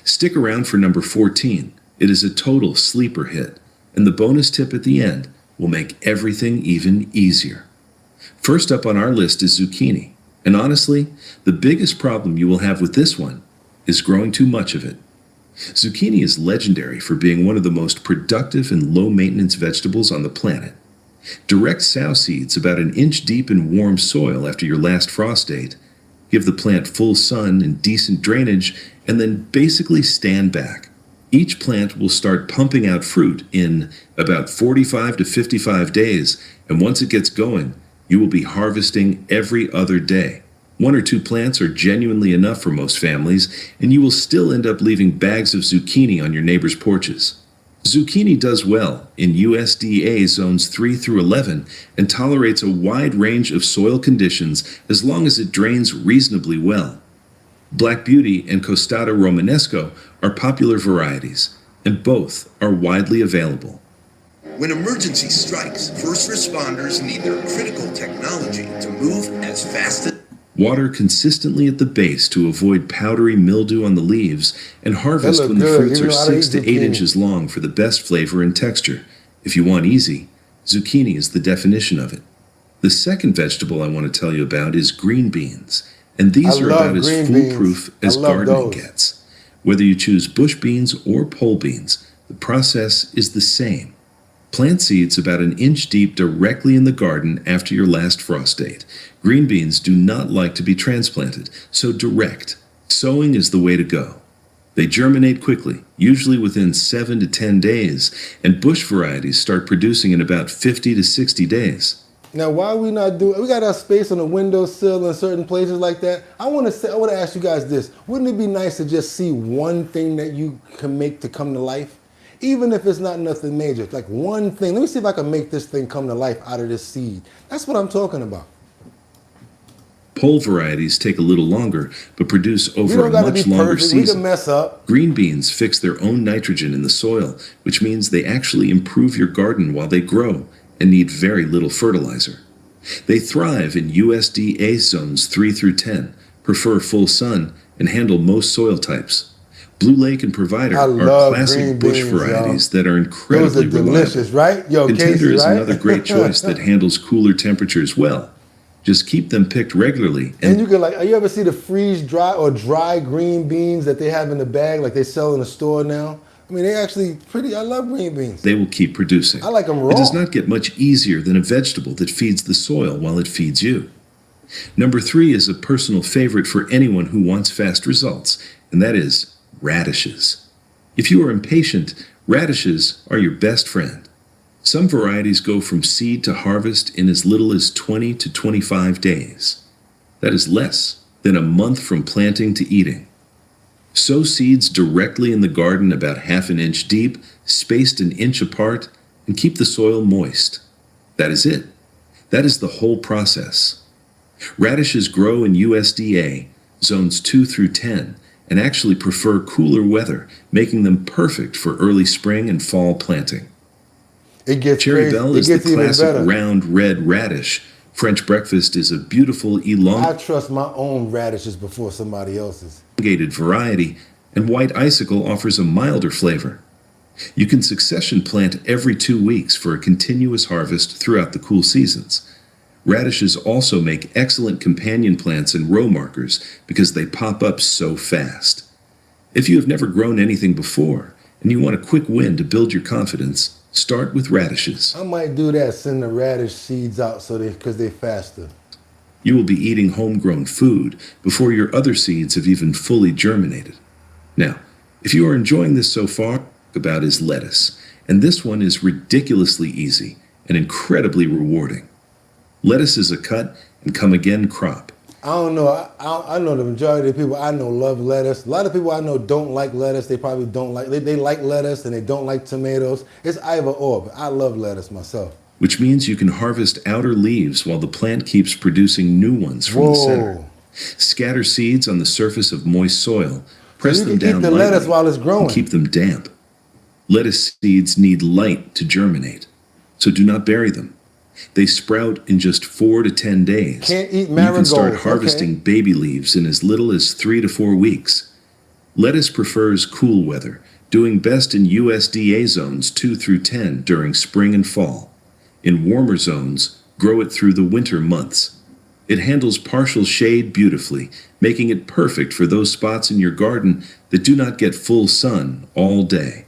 Stick around for number 14. It is a total sleeper hit, and the bonus tip at the end will make everything even easier. First up on our list is zucchini, and honestly, the biggest problem you will have with this one is growing too much of it. Zucchini is legendary for being one of the most productive and low-maintenance vegetables on the planet. Direct sow seeds about an inch deep in warm soil after your last frost date, give the plant full sun and decent drainage, and then basically stand back. Each plant will start pumping out fruit in about 45 to 55 days, and once it gets going, you will be harvesting every other day. 1 or 2 plants are genuinely enough for most families, and you will still end up leaving bags of zucchini on your neighbors' porches. Zucchini does well in USDA zones 3 through 11 and tolerates a wide range of soil conditions as long as it drains reasonably well. Black Beauty and Costata Romanesco are popular varieties, and both are widely available. When emergency strikes, first responders need their critical technology to move as fast as... Water consistently at the base to avoid powdery mildew on the leaves, and harvest when the fruits are 6 to 8 inches long for the best flavor and texture. If you want easy, zucchini is the definition of it. The second vegetable I want to tell you about is green beans, and these are about as foolproof as gardening gets. Whether you choose bush beans or pole beans, the process is the same. Plant seeds about an inch deep directly in the garden after your last frost date. Green beans do not like to be transplanted, so direct sowing is the way to go. They germinate quickly, usually within 7 to 10 days, and bush varieties start producing in about 50 to 60 days. Now, why are we not doing? We got our space on the windowsill in certain places like that. I want to ask you guys this: wouldn't it be nice to just see one thing that you can make to come to life? Even if it's not nothing major, like one thing. Let me see if I can make this thing come to life out of this seed. That's what I'm talking about. Pole varieties take a little longer, but produce over a much longer season. We can mess up. Green beans fix their own nitrogen in the soil, which means they actually improve your garden while they grow and need very little fertilizer. They thrive in USDA zones 3 through 10, prefer full sun, and handle most soil types. Blue Lake and Provider are classic bush varieties that are incredibly reliable. Delicious, right? Yo, Contender Casey, is right? another great choice that handles cooler temperatures well. Just keep them picked regularly. And you can you ever see the freeze dry or dry green beans that they have in the bag, like they sell in the store now? I mean, they actually I love green beans. They will keep producing. I like them raw. It does not get much easier than a vegetable that feeds the soil while it feeds you. Number 3 is a personal favorite for anyone who wants fast results, and that is radishes. If you are impatient, radishes are your best friend. Some varieties go from seed to harvest in as little as 20 to 25 days. That is less than a month from planting to eating. Sow seeds directly in the garden about ½ an inch deep, spaced an inch apart, and keep the soil moist. That is it. That is the whole process. Radishes grow in USDA, zones 2 through 10, and actually prefer cooler weather, making them perfect for early spring and fall planting. Cherry Belle is the classic round red radish. French breakfast is a beautiful I trust my own radishes before somebody else's. Elongated variety, and white icicle offers a milder flavor. You can succession plant every 2 weeks for a continuous harvest throughout the cool seasons. Radishes also make excellent companion plants and row markers because they pop up so fast. If you have never grown anything before and you want a quick win to build your confidence, start with radishes. I might do that, send the radish seeds out because they're faster. You will be eating homegrown food before your other seeds have even fully germinated. Now, if you are enjoying this so far, about is lettuce, and this one is ridiculously easy and incredibly rewarding. Lettuce is a cut and come again crop. I don't know. I know the majority of the people I know love lettuce. A lot of people I know don't like lettuce. They probably don't like, they like lettuce and they don't like tomatoes. It's either or, but I love lettuce myself. Which means you can harvest outer leaves while the plant keeps producing new ones from the center. Scatter seeds on the surface of moist soil. Press them down lightly lettuce while it's growing. And keep them damp. Lettuce seeds need light to germinate, so do not bury them. They sprout in just 4 to 10 days. Can't eat You marigolds. can start harvesting baby leaves in as little as 3 to 4 weeks. Lettuce prefers cool weather, doing best in USDA zones 2 through 10 during spring and fall. In warmer zones, grow it through the winter months. It handles partial shade beautifully, making it perfect for those spots in your garden that do not get full sun all day.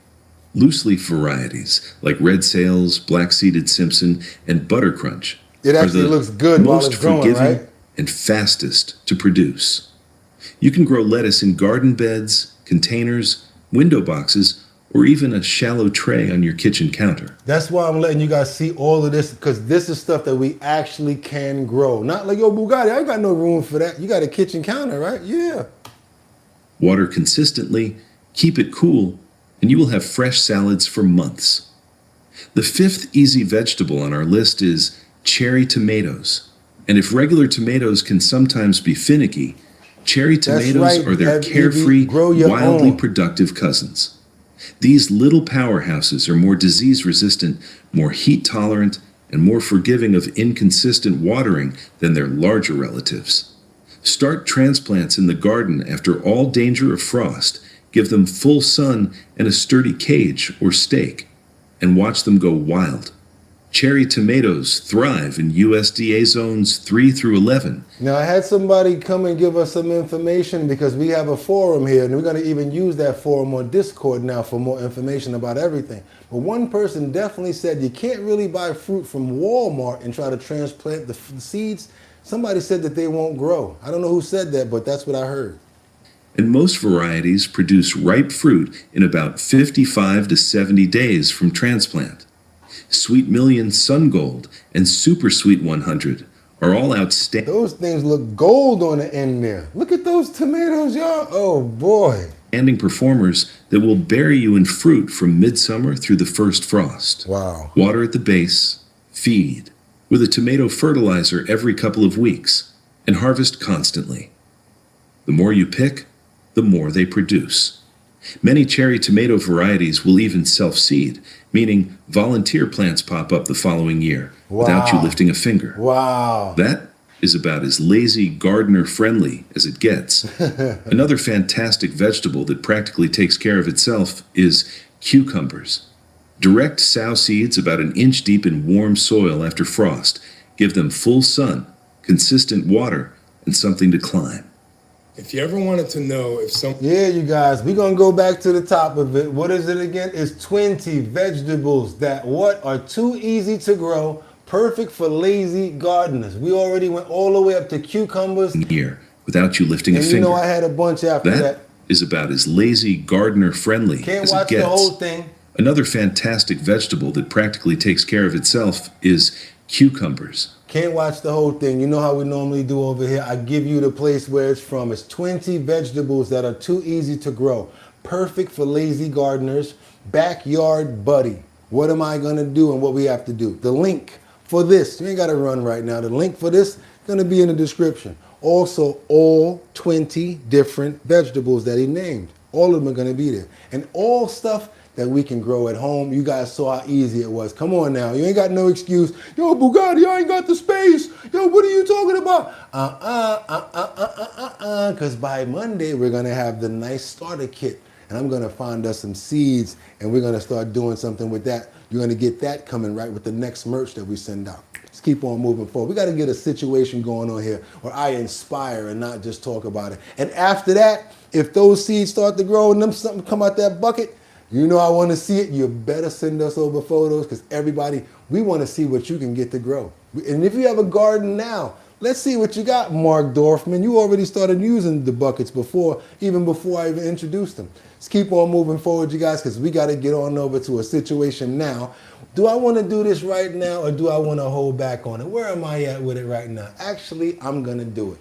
Loose leaf varieties like Red Sails, Black-Seeded Simpson, and Butter Crunch It are actually the looks good while most it's growing, forgiving right? and fastest to produce. You can grow lettuce in garden beds, containers, window boxes, or even a shallow tray on your kitchen counter. That's why I'm letting you guys see all of this, because this is stuff that we actually can grow. Not like, yo, Bugatti, I ain't got no room for that. You got a kitchen counter, right? Yeah. Water consistently, keep it cool, and you will have fresh salads for months. The fifth easy vegetable on our list is cherry tomatoes. And if regular tomatoes can sometimes be finicky, cherry tomatoes are their carefree, wildly productive cousins. These little powerhouses are more disease-resistant, more heat-tolerant, and more forgiving of inconsistent watering than their larger relatives. Start transplants in the garden after all danger of frost. Give them full sun and a sturdy cage or stake, and watch them go wild. Cherry tomatoes thrive in USDA zones 3 through 11. Now, I had somebody come and give us some information because we have a forum here, and we're going to even use that forum on Discord now for more information about everything. But one person definitely said you can't really buy fruit from Walmart and try to transplant the seeds. Somebody said that they won't grow. I don't know who said that, but that's what I heard. And most varieties produce ripe fruit in about 55 to 70 days from transplant. Sweet Million Sun Gold and Super Sweet 100 are all outstanding. Those things look gold on the end there. Look at those tomatoes, y'all. Oh, boy. Outstanding performers that will bury you in fruit from midsummer through the first frost. Wow. Water at the base, feed, with a tomato fertilizer every couple of weeks, and harvest constantly. The more you pick, the more they produce. Many cherry tomato varieties will even self-seed, meaning volunteer plants pop up the following year without you lifting a finger. Wow. That is about as lazy gardener-friendly as it gets. Another fantastic vegetable that practically takes care of itself is cucumbers. Direct sow seeds about 1 inch deep in warm soil after frost. Give them full sun, consistent water, and something to climb. If you ever wanted to know if some... Yeah, you guys, we're going to go back to the top of it. What is it again? It's 20 vegetables that are too easy to grow, perfect for lazy gardeners. We already went all the way up to cucumbers. Year without you lifting a finger. And you know I had a bunch after that. That is about as lazy gardener-friendly as it gets. Can't watch the whole thing. Another fantastic vegetable that practically takes care of itself is cucumbers. Can't watch the whole thing. You know how we normally do over here. I give you the place where it's from. It's 20 vegetables that are too easy to grow. Perfect for lazy gardeners. Backyard buddy. What am I going to do and what we have to do? The link for this, you ain't got to run right now. The link for this is going to be in the description. Also, all 20 different vegetables that he named. All of them are going to be there. And all stuff that we can grow at home. You guys saw how easy it was. Come on now. You ain't got no excuse. Yo, Bugatti, I ain't got the space. Yo, what are you talking about? Because by Monday, we're going to have the nice starter kit. And I'm going to find us some seeds, and we're going to start doing something with that. You're going to get that coming right with the next merch that we send out. Let's keep on moving forward. We got to get a situation going on here where I inspire and not just talk about it. And after that, if those seeds start to grow and them something come out that bucket, you know I want to see it. You better send us over photos because everybody, we want to see what you can get to grow. And if you have a garden now, Let's see what you got, Mark Dorfman. You already started using the buckets before, even before I even introduced them. Let's keep on moving forward, you guys, because we got to get on over to a situation now. Do I want to do this right now, or do I want to hold back on it? Where am I at with it right now? Actually, I'm going to do it.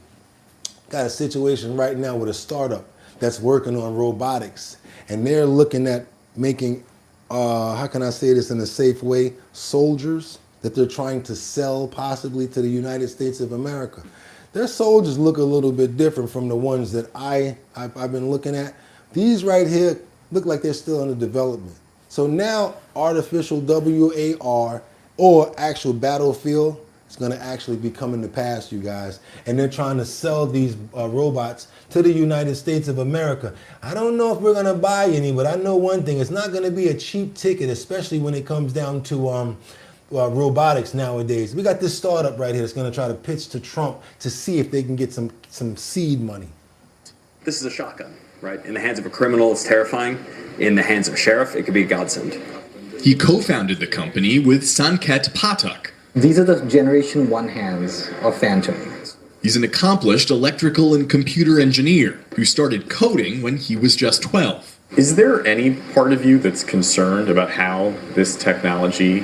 Got a situation right now with a startup that's working on robotics, and they're looking at making, how can I say this in a safe way, soldiers that they're trying to sell possibly to the United States of America. Their soldiers look a little bit different from the ones that I've been looking at. These right here look like they're still under development. So now artificial WAR or actual battlefield is going to actually be coming to pass, you guys. And they're trying to sell these robots to the United States of America. I don't know if we're going to buy any, but I know one thing. It's not going to be a cheap ticket, especially when it comes down to robotics nowadays. We got this startup right here that's going to try to pitch to Trump to see if they can get some seed money. This is a shotgun, right? In the hands of a criminal, it's terrifying. In the hands of a sheriff, it could be a godsend. He co-founded the company with Sanket Pathak. These are the Generation 1 hands of Phantom. He's an accomplished electrical and computer engineer who started coding when he was just 12. Is there any part of you that's concerned about how this technology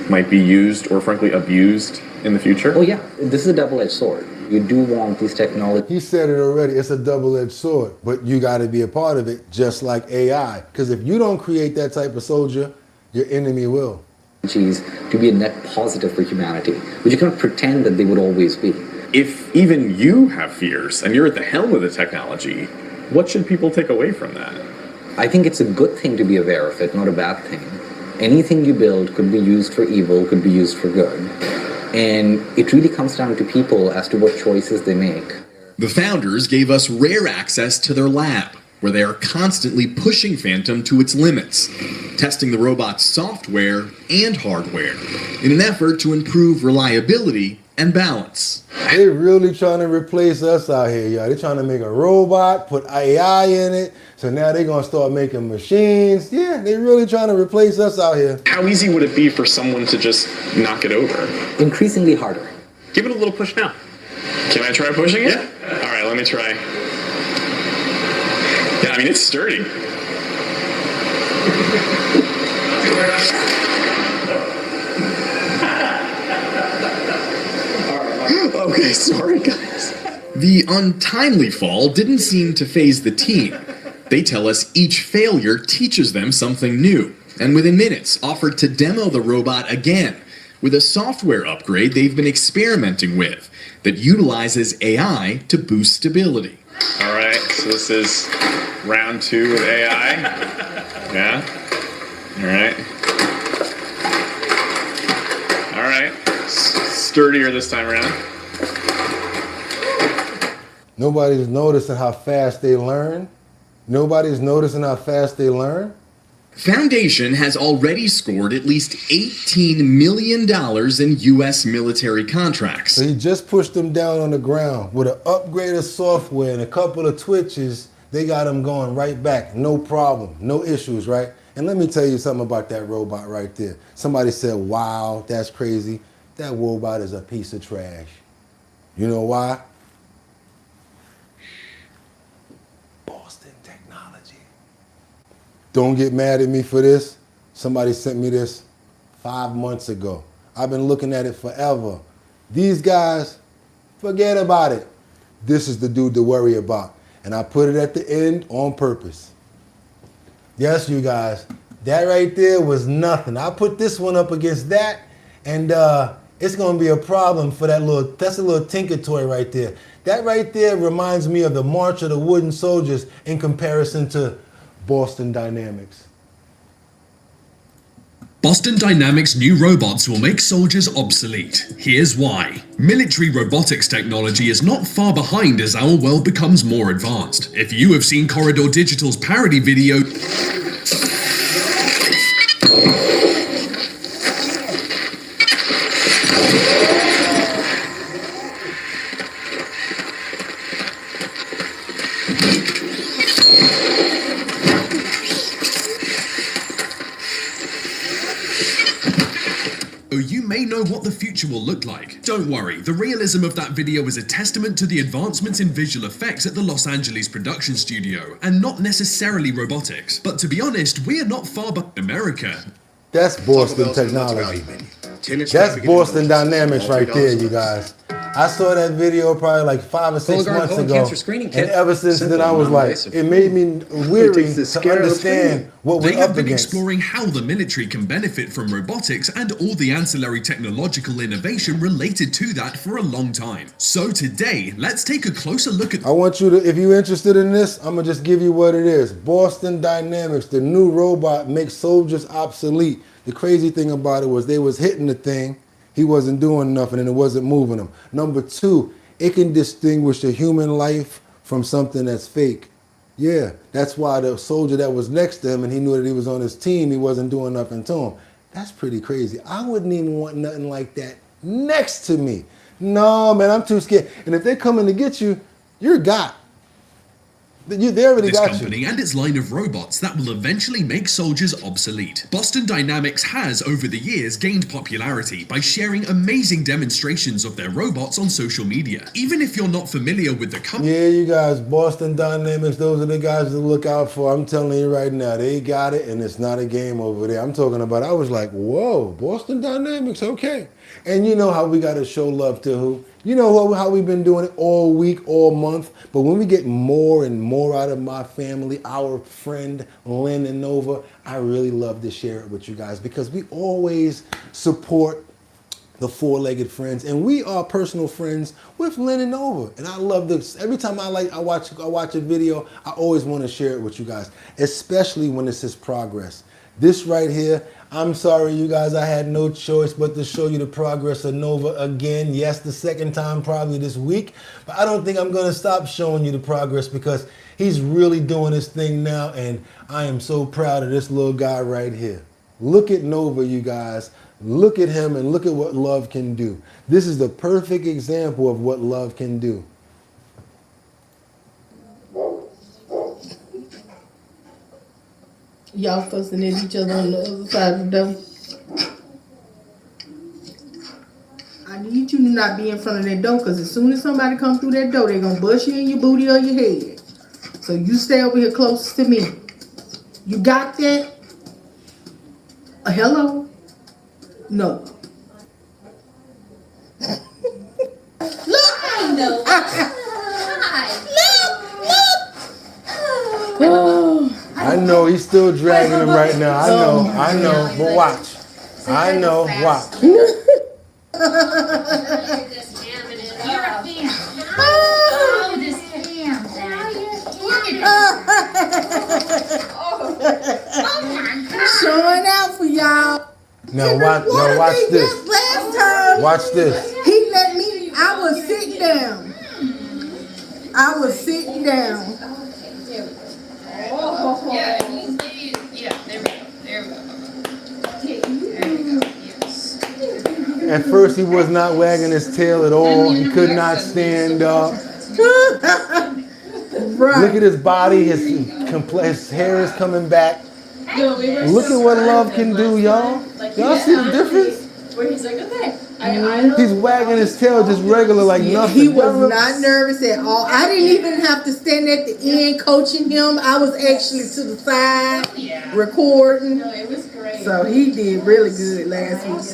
might be used or frankly abused in the future? Oh yeah, this is a double-edged sword. You do want these technologies. He said it already, it's a double-edged sword, but you got to be a part of it, just like AI. Because if you don't create that type of soldier, your enemy will. To be a net positive for humanity, but you cannot pretend that they would always be. If even you have fears and you're at the helm of the technology, what should people take away from that? I think it's a good thing to be aware of it, not a bad thing. Anything you build could be used for evil, could be used for good. And it really comes down to people as to what choices they make. The founders gave us rare access to their lab, where they are constantly pushing Phantom to its limits, testing the robot's software and hardware in an effort to improve reliability and balance. They really trying to replace us out here, y'all. They're trying to make a robot, put AI in it, so now they're gonna start making machines. Yeah, they're really trying to replace us out here. How easy would it be for someone to just knock it over? Increasingly harder. Give it a little push now. Can I try pushing it? Yeah. All right, let me try. Yeah, I mean, it's sturdy. Okay, sorry guys. The untimely fall didn't seem to faze the team. They tell us each failure teaches them something new, and within minutes offered to demo the robot again with a software upgrade they've been experimenting with that utilizes AI to boost stability. All right, so this is round 2 with AI. Yeah. All right. All right. Sturdier this time around. Nobody's noticing how fast they learn. Nobody's noticing how fast they learn. Foundation has already scored at least $18 million in U.S. military contracts. So he just pushed them down on the ground with an upgrade of software and a couple of twitches. They got them going right back. No problem. No issues, right? And let me tell you something about that robot right there. Somebody said, wow, that's crazy. That robot is a piece of trash. You know why? Don't get mad at me for this. Somebody sent me this 5 months ago. I've been looking at it forever. These guys, forget about it. This is the dude to worry about. And I put it at the end on purpose. Yes, you guys, that right there was nothing. I put this one up against that, and it's gonna be a problem for that's a little Tinker toy right there. That right there reminds me of the March of the Wooden Soldiers in comparison to Boston Dynamics. Boston Dynamics' new robots will make soldiers obsolete. Here's why. Military robotics technology is not far behind as our world becomes more advanced. If you have seen Corridor Digital's parody video, may know what the future will look like. Don't worry, the realism of that video is a testament to the advancements in visual effects at the Los Angeles production studio, and not necessarily robotics. But to be honest, we are not far behind America. That's Boston technology. That's Boston Dynamics right there, you guys. I saw that video probably like 5 or 6 months ago, and ever since then I was like, it made me weary to understand what we're They have up been against. exploring how the military can benefit from robotics and all the ancillary technological innovation related to that for a long time. So today, let's take a closer look at... I want you to, if you're interested in this, I'm going to just give you what it is. Boston Dynamics, the new robot, makes soldiers obsolete. The crazy thing about it was they was hitting the thing, he wasn't doing nothing and it wasn't moving him. Number 2, it can distinguish a human life from something that's fake. Yeah, that's why the soldier that was next to him and he knew that he was on his team, he wasn't doing nothing to him. That's pretty crazy. I wouldn't even want nothing like that next to me. No, man, I'm too scared. And if they're coming to get you, you're got. They already this got company you. and its line of robots that will eventually make soldiers obsolete. Boston Dynamics has, over the years, gained popularity by sharing amazing demonstrations of their robots on social media. Even if you're not familiar with the company... Yeah, you guys, Boston Dynamics, those are the guys to look out for. I'm telling you right now, they got it, and it's not a game over there. I'm talking about, I was like, whoa, Boston Dynamics, okay. And you know how we got to show love to who? You know how we've been doing it all week, all month. But when we get more and more out of my family, our friend Lynn and Nova, I really love to share it with you guys because we always support the four-legged friends, and we are personal friends with Lynn and Nova. And I love this. Every time I watch a video, I always want to share it with you guys, especially when this is progress. This right here, I'm sorry, you guys, I had no choice but to show you the progress of Nova again. Yes, the second time probably this week, but I don't think I'm going to stop showing you the progress because he's really doing his thing now, and I am so proud of this little guy right here. Look at Nova, you guys. Look at him and look at what love can do. This is the perfect example of what love can do. Y'all fussing at each other on the other side of the door. I need you to not be in front of that door, because as soon as somebody comes through that door, they're going to bust you in your booty or your head. So you stay over here closest to me. You got that? Hello? No. Look! I know. Look! Look! I know he's still dragging him right now. I know, but watch. I know, watch. Showing out for y'all. Now watch this. Last time, watch this. He let me. I was sitting down. I was sitting down. Oh, yeah, there we go. There we go. There we go. Yes. At first he was not wagging his tail at all. He could not stand up. Right. Look at his body. His hair is coming back. Look at what love can do, y'all. Y'all see the difference? Where he's like, okay. He's wagging his tail just regular like nothing. He was not nervous at all. I didn't even have to stand at the end coaching him. I was actually to the side recording. No, it was great. So he did really good last week.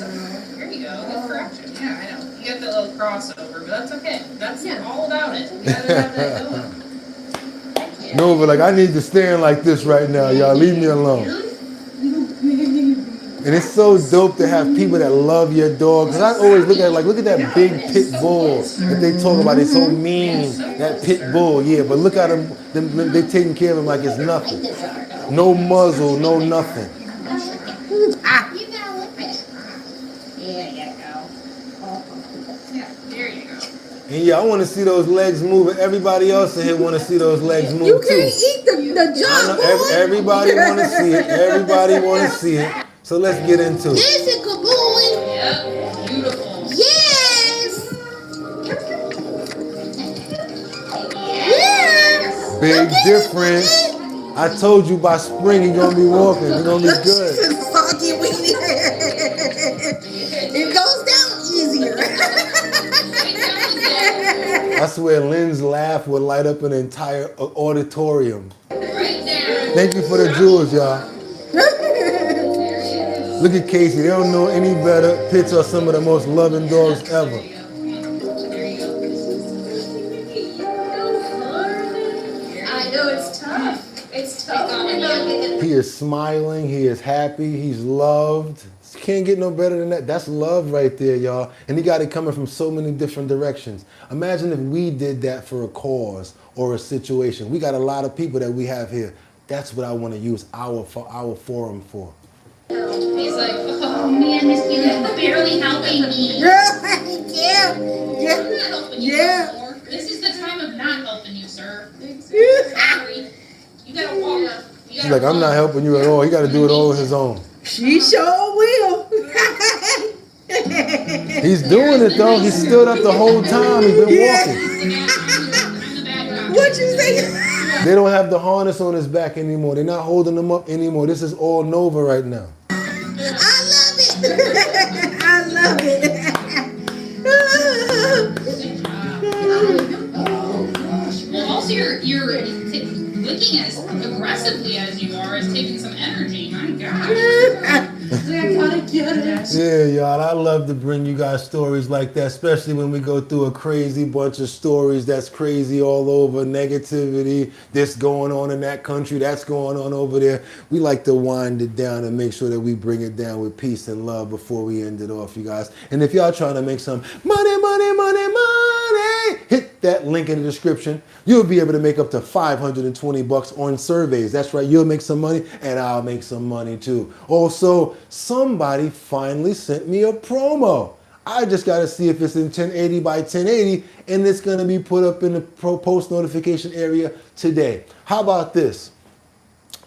There you go. Good correction. Yeah, I know. You got the little crossover, but that's okay. That's all about it. You gotta have that going. Nova, like, I need to stand like this right now, y'all. Leave me alone. And it's so dope to have people that love your dog. Because I always look at it like, look at that big pit bull that they talk about. It's so mean, that pit bull. Yeah, but look at him. They're taking care of him like it's nothing. No muzzle, no nothing. And yeah, I want to see those legs move. And everybody else in here want to see those legs move too. You can't eat the junk. Everybody want to see it. Everybody want to see it. So let's get into it. This is good boy. Yep, beautiful. Yes. Yes. Big difference. I told you by spring he's gonna be walking. He's gonna be good. It goes I swear Lynn's laugh would light up an entire auditorium. Thank you for the jewels, y'all. Look at Casey. They don't know any better. Pits are some of the most loving dogs ever. I know it's tough. It's tough. He is smiling. He is happy. He's loved. Can't get no better than that. That's love right there, y'all. And he got it coming from so many different directions. Imagine if we did that for a cause or a situation. We got a lot of people that we have here. That's what I want to use our forum for. He's like, oh man, this kid is barely helping me. Yeah. I'm not helping you anymore. This is the time of not helping you, sir. Sorry. You gotta walk. She's like, I'm not helping you at all. He got to do it all on his own. She sure will. He's doing it though. He stood up the whole time. He's been walking. What you say? They don't have the harness on his back anymore. They're not holding him up anymore. This is all Nova right now. I love it. I love it. Well, also you're looking as aggressively as you are is taking some energy. My gosh. I gotta get it. Yeah, y'all. I love to bring you guys stories like that, especially when we go through a crazy bunch of stories that's crazy all over, negativity, this going on in that country, that's going on over there. We like to wind it down and make sure that we bring it down with peace and love before we end it off, you guys. And if y'all trying to make some money, hit that link in the description. You'll be able to make up to $520 on surveys. That's right, you'll make some money and I'll make some money too. Also, somebody finally sent me a promo. I just got to see if it's in 1080 by 1080 and it's going to be put up in the post notification area today. How about this?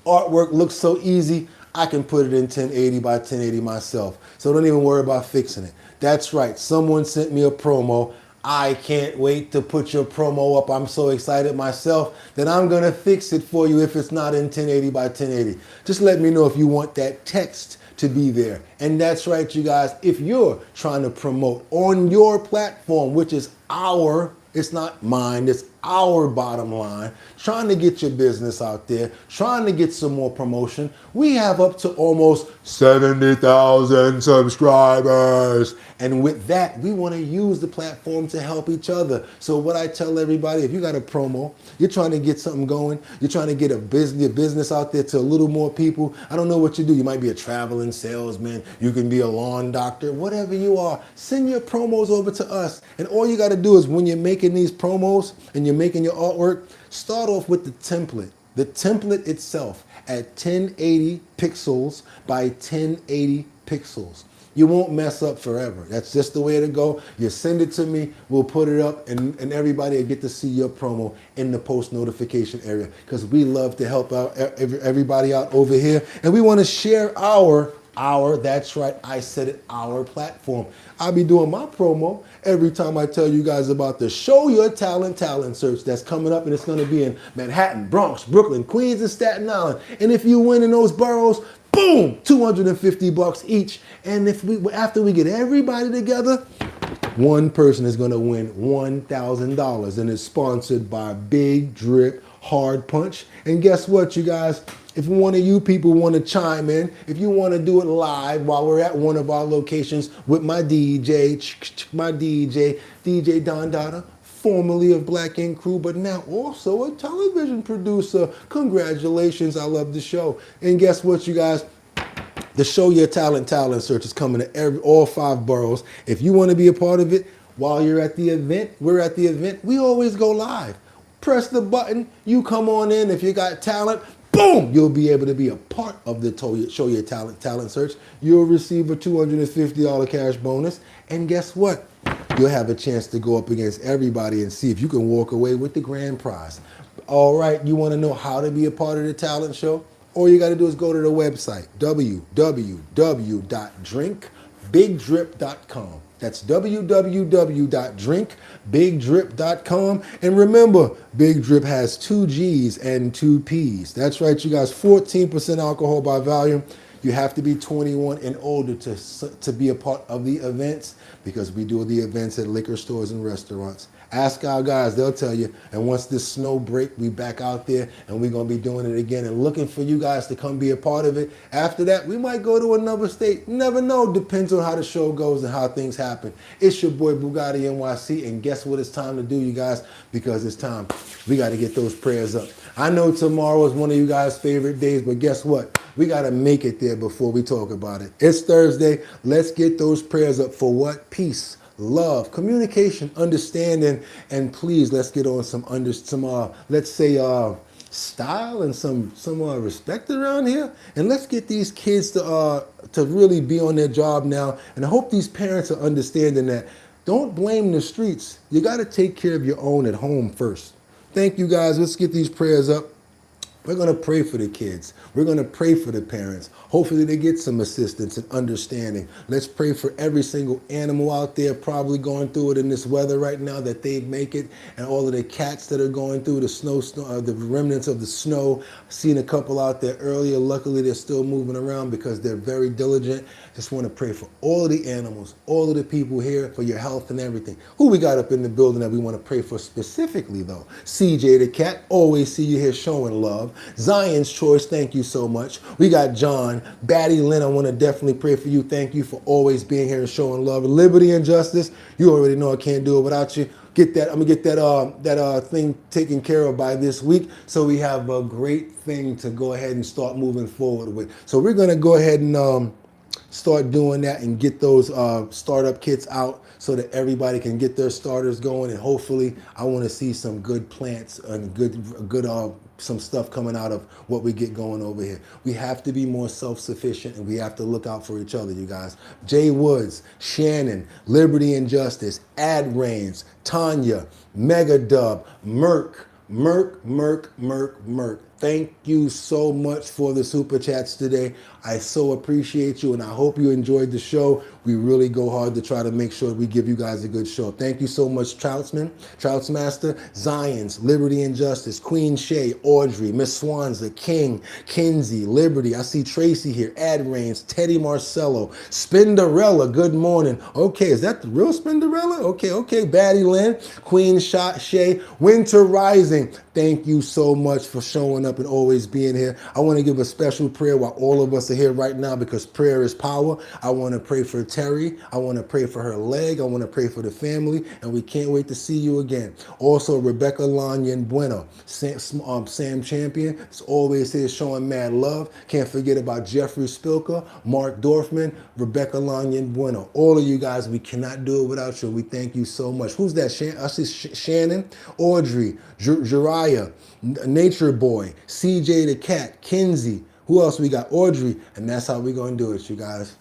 Artwork looks so easy, I can put it in 1080 by 1080 myself. So don't even worry about fixing it. That's right, someone sent me a promo. I can't wait to put your promo up. I'm so excited myself that I'm going to fix it for you if it's not in 1080 by 1080. Just let me know if you want that text to be there. And that's right, you guys, if you're trying to promote on your platform, which is our, it's not mine, it's our bottom line, trying to get your business out there, trying to get some more promotion. We have up to almost 70,000 subscribers. And with that, we want to use the platform to help each other. So what I tell everybody, if you got a promo, you're trying to get something going, you're trying to get your business out there to a little more people. I don't know what you do. You might be a traveling salesman. You can be a lawn doctor, whatever you are. Send your promos over to us. And all you got to do is when you're making these promos and you're making your artwork, start off with the template. The template itself at 1080 pixels by 1080 pixels. You won't mess up forever. That's just the way to go. You send it to me, we'll put it up, and everybody will get to see your promo in the post notification area because we love to help out everybody out over here. And we want to share our, that's right, I said it, our platform. I'll be doing my promo every time I tell you guys about the Show Your Talent search that's coming up, and it's going to be in Manhattan, Bronx, Brooklyn, Queens, and Staten Island. And if you win in those boroughs, boom, $250 each. And after we get everybody together, one person is going to win $1,000, and it's sponsored by Big Drip Hard Punch. And guess what, you guys? If one of you people want to chime in, if you want to do it live while we're at one of our locations with my DJ Don Dada, formerly of Black Ink Crew, but now also a television producer. Congratulations, I love the show. And guess what, you guys? The Show Your Talent search is coming to all 5 boroughs. If you want to be a part of it, while you're at the event, we're at the event, we always go live. Press the button, you come on in. If you got talent, boom, you'll be able to be a part of the Show Your Talent search. You'll receive a $250 cash bonus. And guess what? You'll have a chance to go up against everybody and see if you can walk away with the grand prize. All right, you want to know how to be a part of the talent show? All you got to do is go to the website, www.drinkbigdrip.com. That's www.drinkbigdrip.com. And remember, Big Drip has 2 G's and 2 P's. That's right, you guys, 14% alcohol by volume. You have to be 21 and older to be a part of the events, because we do the events at liquor stores and restaurants. Ask our guys, they'll tell you. And once this snow break, we back out there and we're going to be doing it again and looking for you guys to come be a part of it. After that, we might go to another state. You never know. Depends on how the show goes and how things happen. It's your boy Bugatti NYC, and guess what it's time to do, you guys? Because it's time. We got to get those prayers up. I know tomorrow is one of you guys' favorite days, but guess what? We got to make it there before we talk about it. It's Thursday. Let's get those prayers up for what? Peace, love, communication, understanding, and please let's get on some let's say style and some respect around here, and let's get these kids to really be on their job now. And I hope these parents are understanding that. Don't blame the streets. You got to take care of your own at home first. Thank you guys. Let's get these prayers up. We're going to pray for the kids. We're going to pray for the parents. Hopefully they get some assistance and understanding. Let's pray for every single animal out there probably going through it in this weather right now, that they make it, and all of the cats that are going through the remnants of the snow. I've seen a couple out there earlier. Luckily, they're still moving around because they're very diligent. Just want to pray for all of the animals, all of the people here, for your health and everything. Who we got up in the building that we want to pray for specifically, though? CJ the cat, always see you here showing love. Zion's Choice, thank you so much. We got John. Batty Lynn, I want to definitely pray for you. Thank you for always being here and showing love. Liberty and Justice, you already know I can't do it without you. Get that, I'm gonna get that thing taken care of by this week, so we have a great thing to go ahead and start moving forward with. So we're gonna go ahead and start doing that and get those startup kits out so that everybody can get their starters going, and hopefully I want to see some good plants and good some stuff coming out of what we get going over here. We have to be more self-sufficient, and we have to look out for each other, you guys. Jay Woods, Shannon, Liberty and Justice, Ad Rains, Tanya, Mega Dub, Merc. Thank you so much for the super chats today. I so appreciate you, and I hope you enjoyed the show. We really go hard to try to make sure we give you guys a good show. Thank you so much, Troutsmaster, Zions, Liberty and Justice, Queen Shay, Audrey, Miss Swanza, King, Kinsey, Liberty. I see Tracy here, Ad Rains, Teddy Marcello, Spinderella, good morning. Okay, is that the real Spinderella? Okay, Batty Lynn, Queen Shay, Winter Rising. Thank you so much for showing up and always being here. I want to give a special prayer while all of us are here right now, because prayer is power. I want to pray for Terry. I want to pray for her leg. I want to pray for the family, and we can't wait to see you again. Also, Rebecca Lanyan Bueno, Sam Champion is always here showing mad love. Can't forget about Jeffrey Spilker, Mark Dorfman, Rebecca Lanyan Bueno. All of you guys, we cannot do it without you. We thank you so much. Who's that? I see Shannon, Audrey, Jariah, Nature Boy, CJ the Cat, Kinsey. Who else we got? Audrey. And that's how we're going to do it, you guys.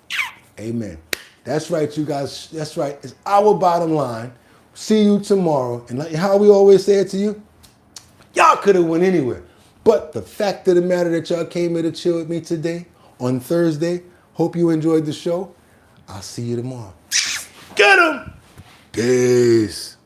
Amen. That's right, you guys. That's right. It's our bottom line. See you tomorrow. And like how we always say it to you, y'all could have went anywhere. But the fact of the matter that y'all came here to chill with me today on Thursday, hope you enjoyed the show. I'll see you tomorrow. Get 'em! Peace.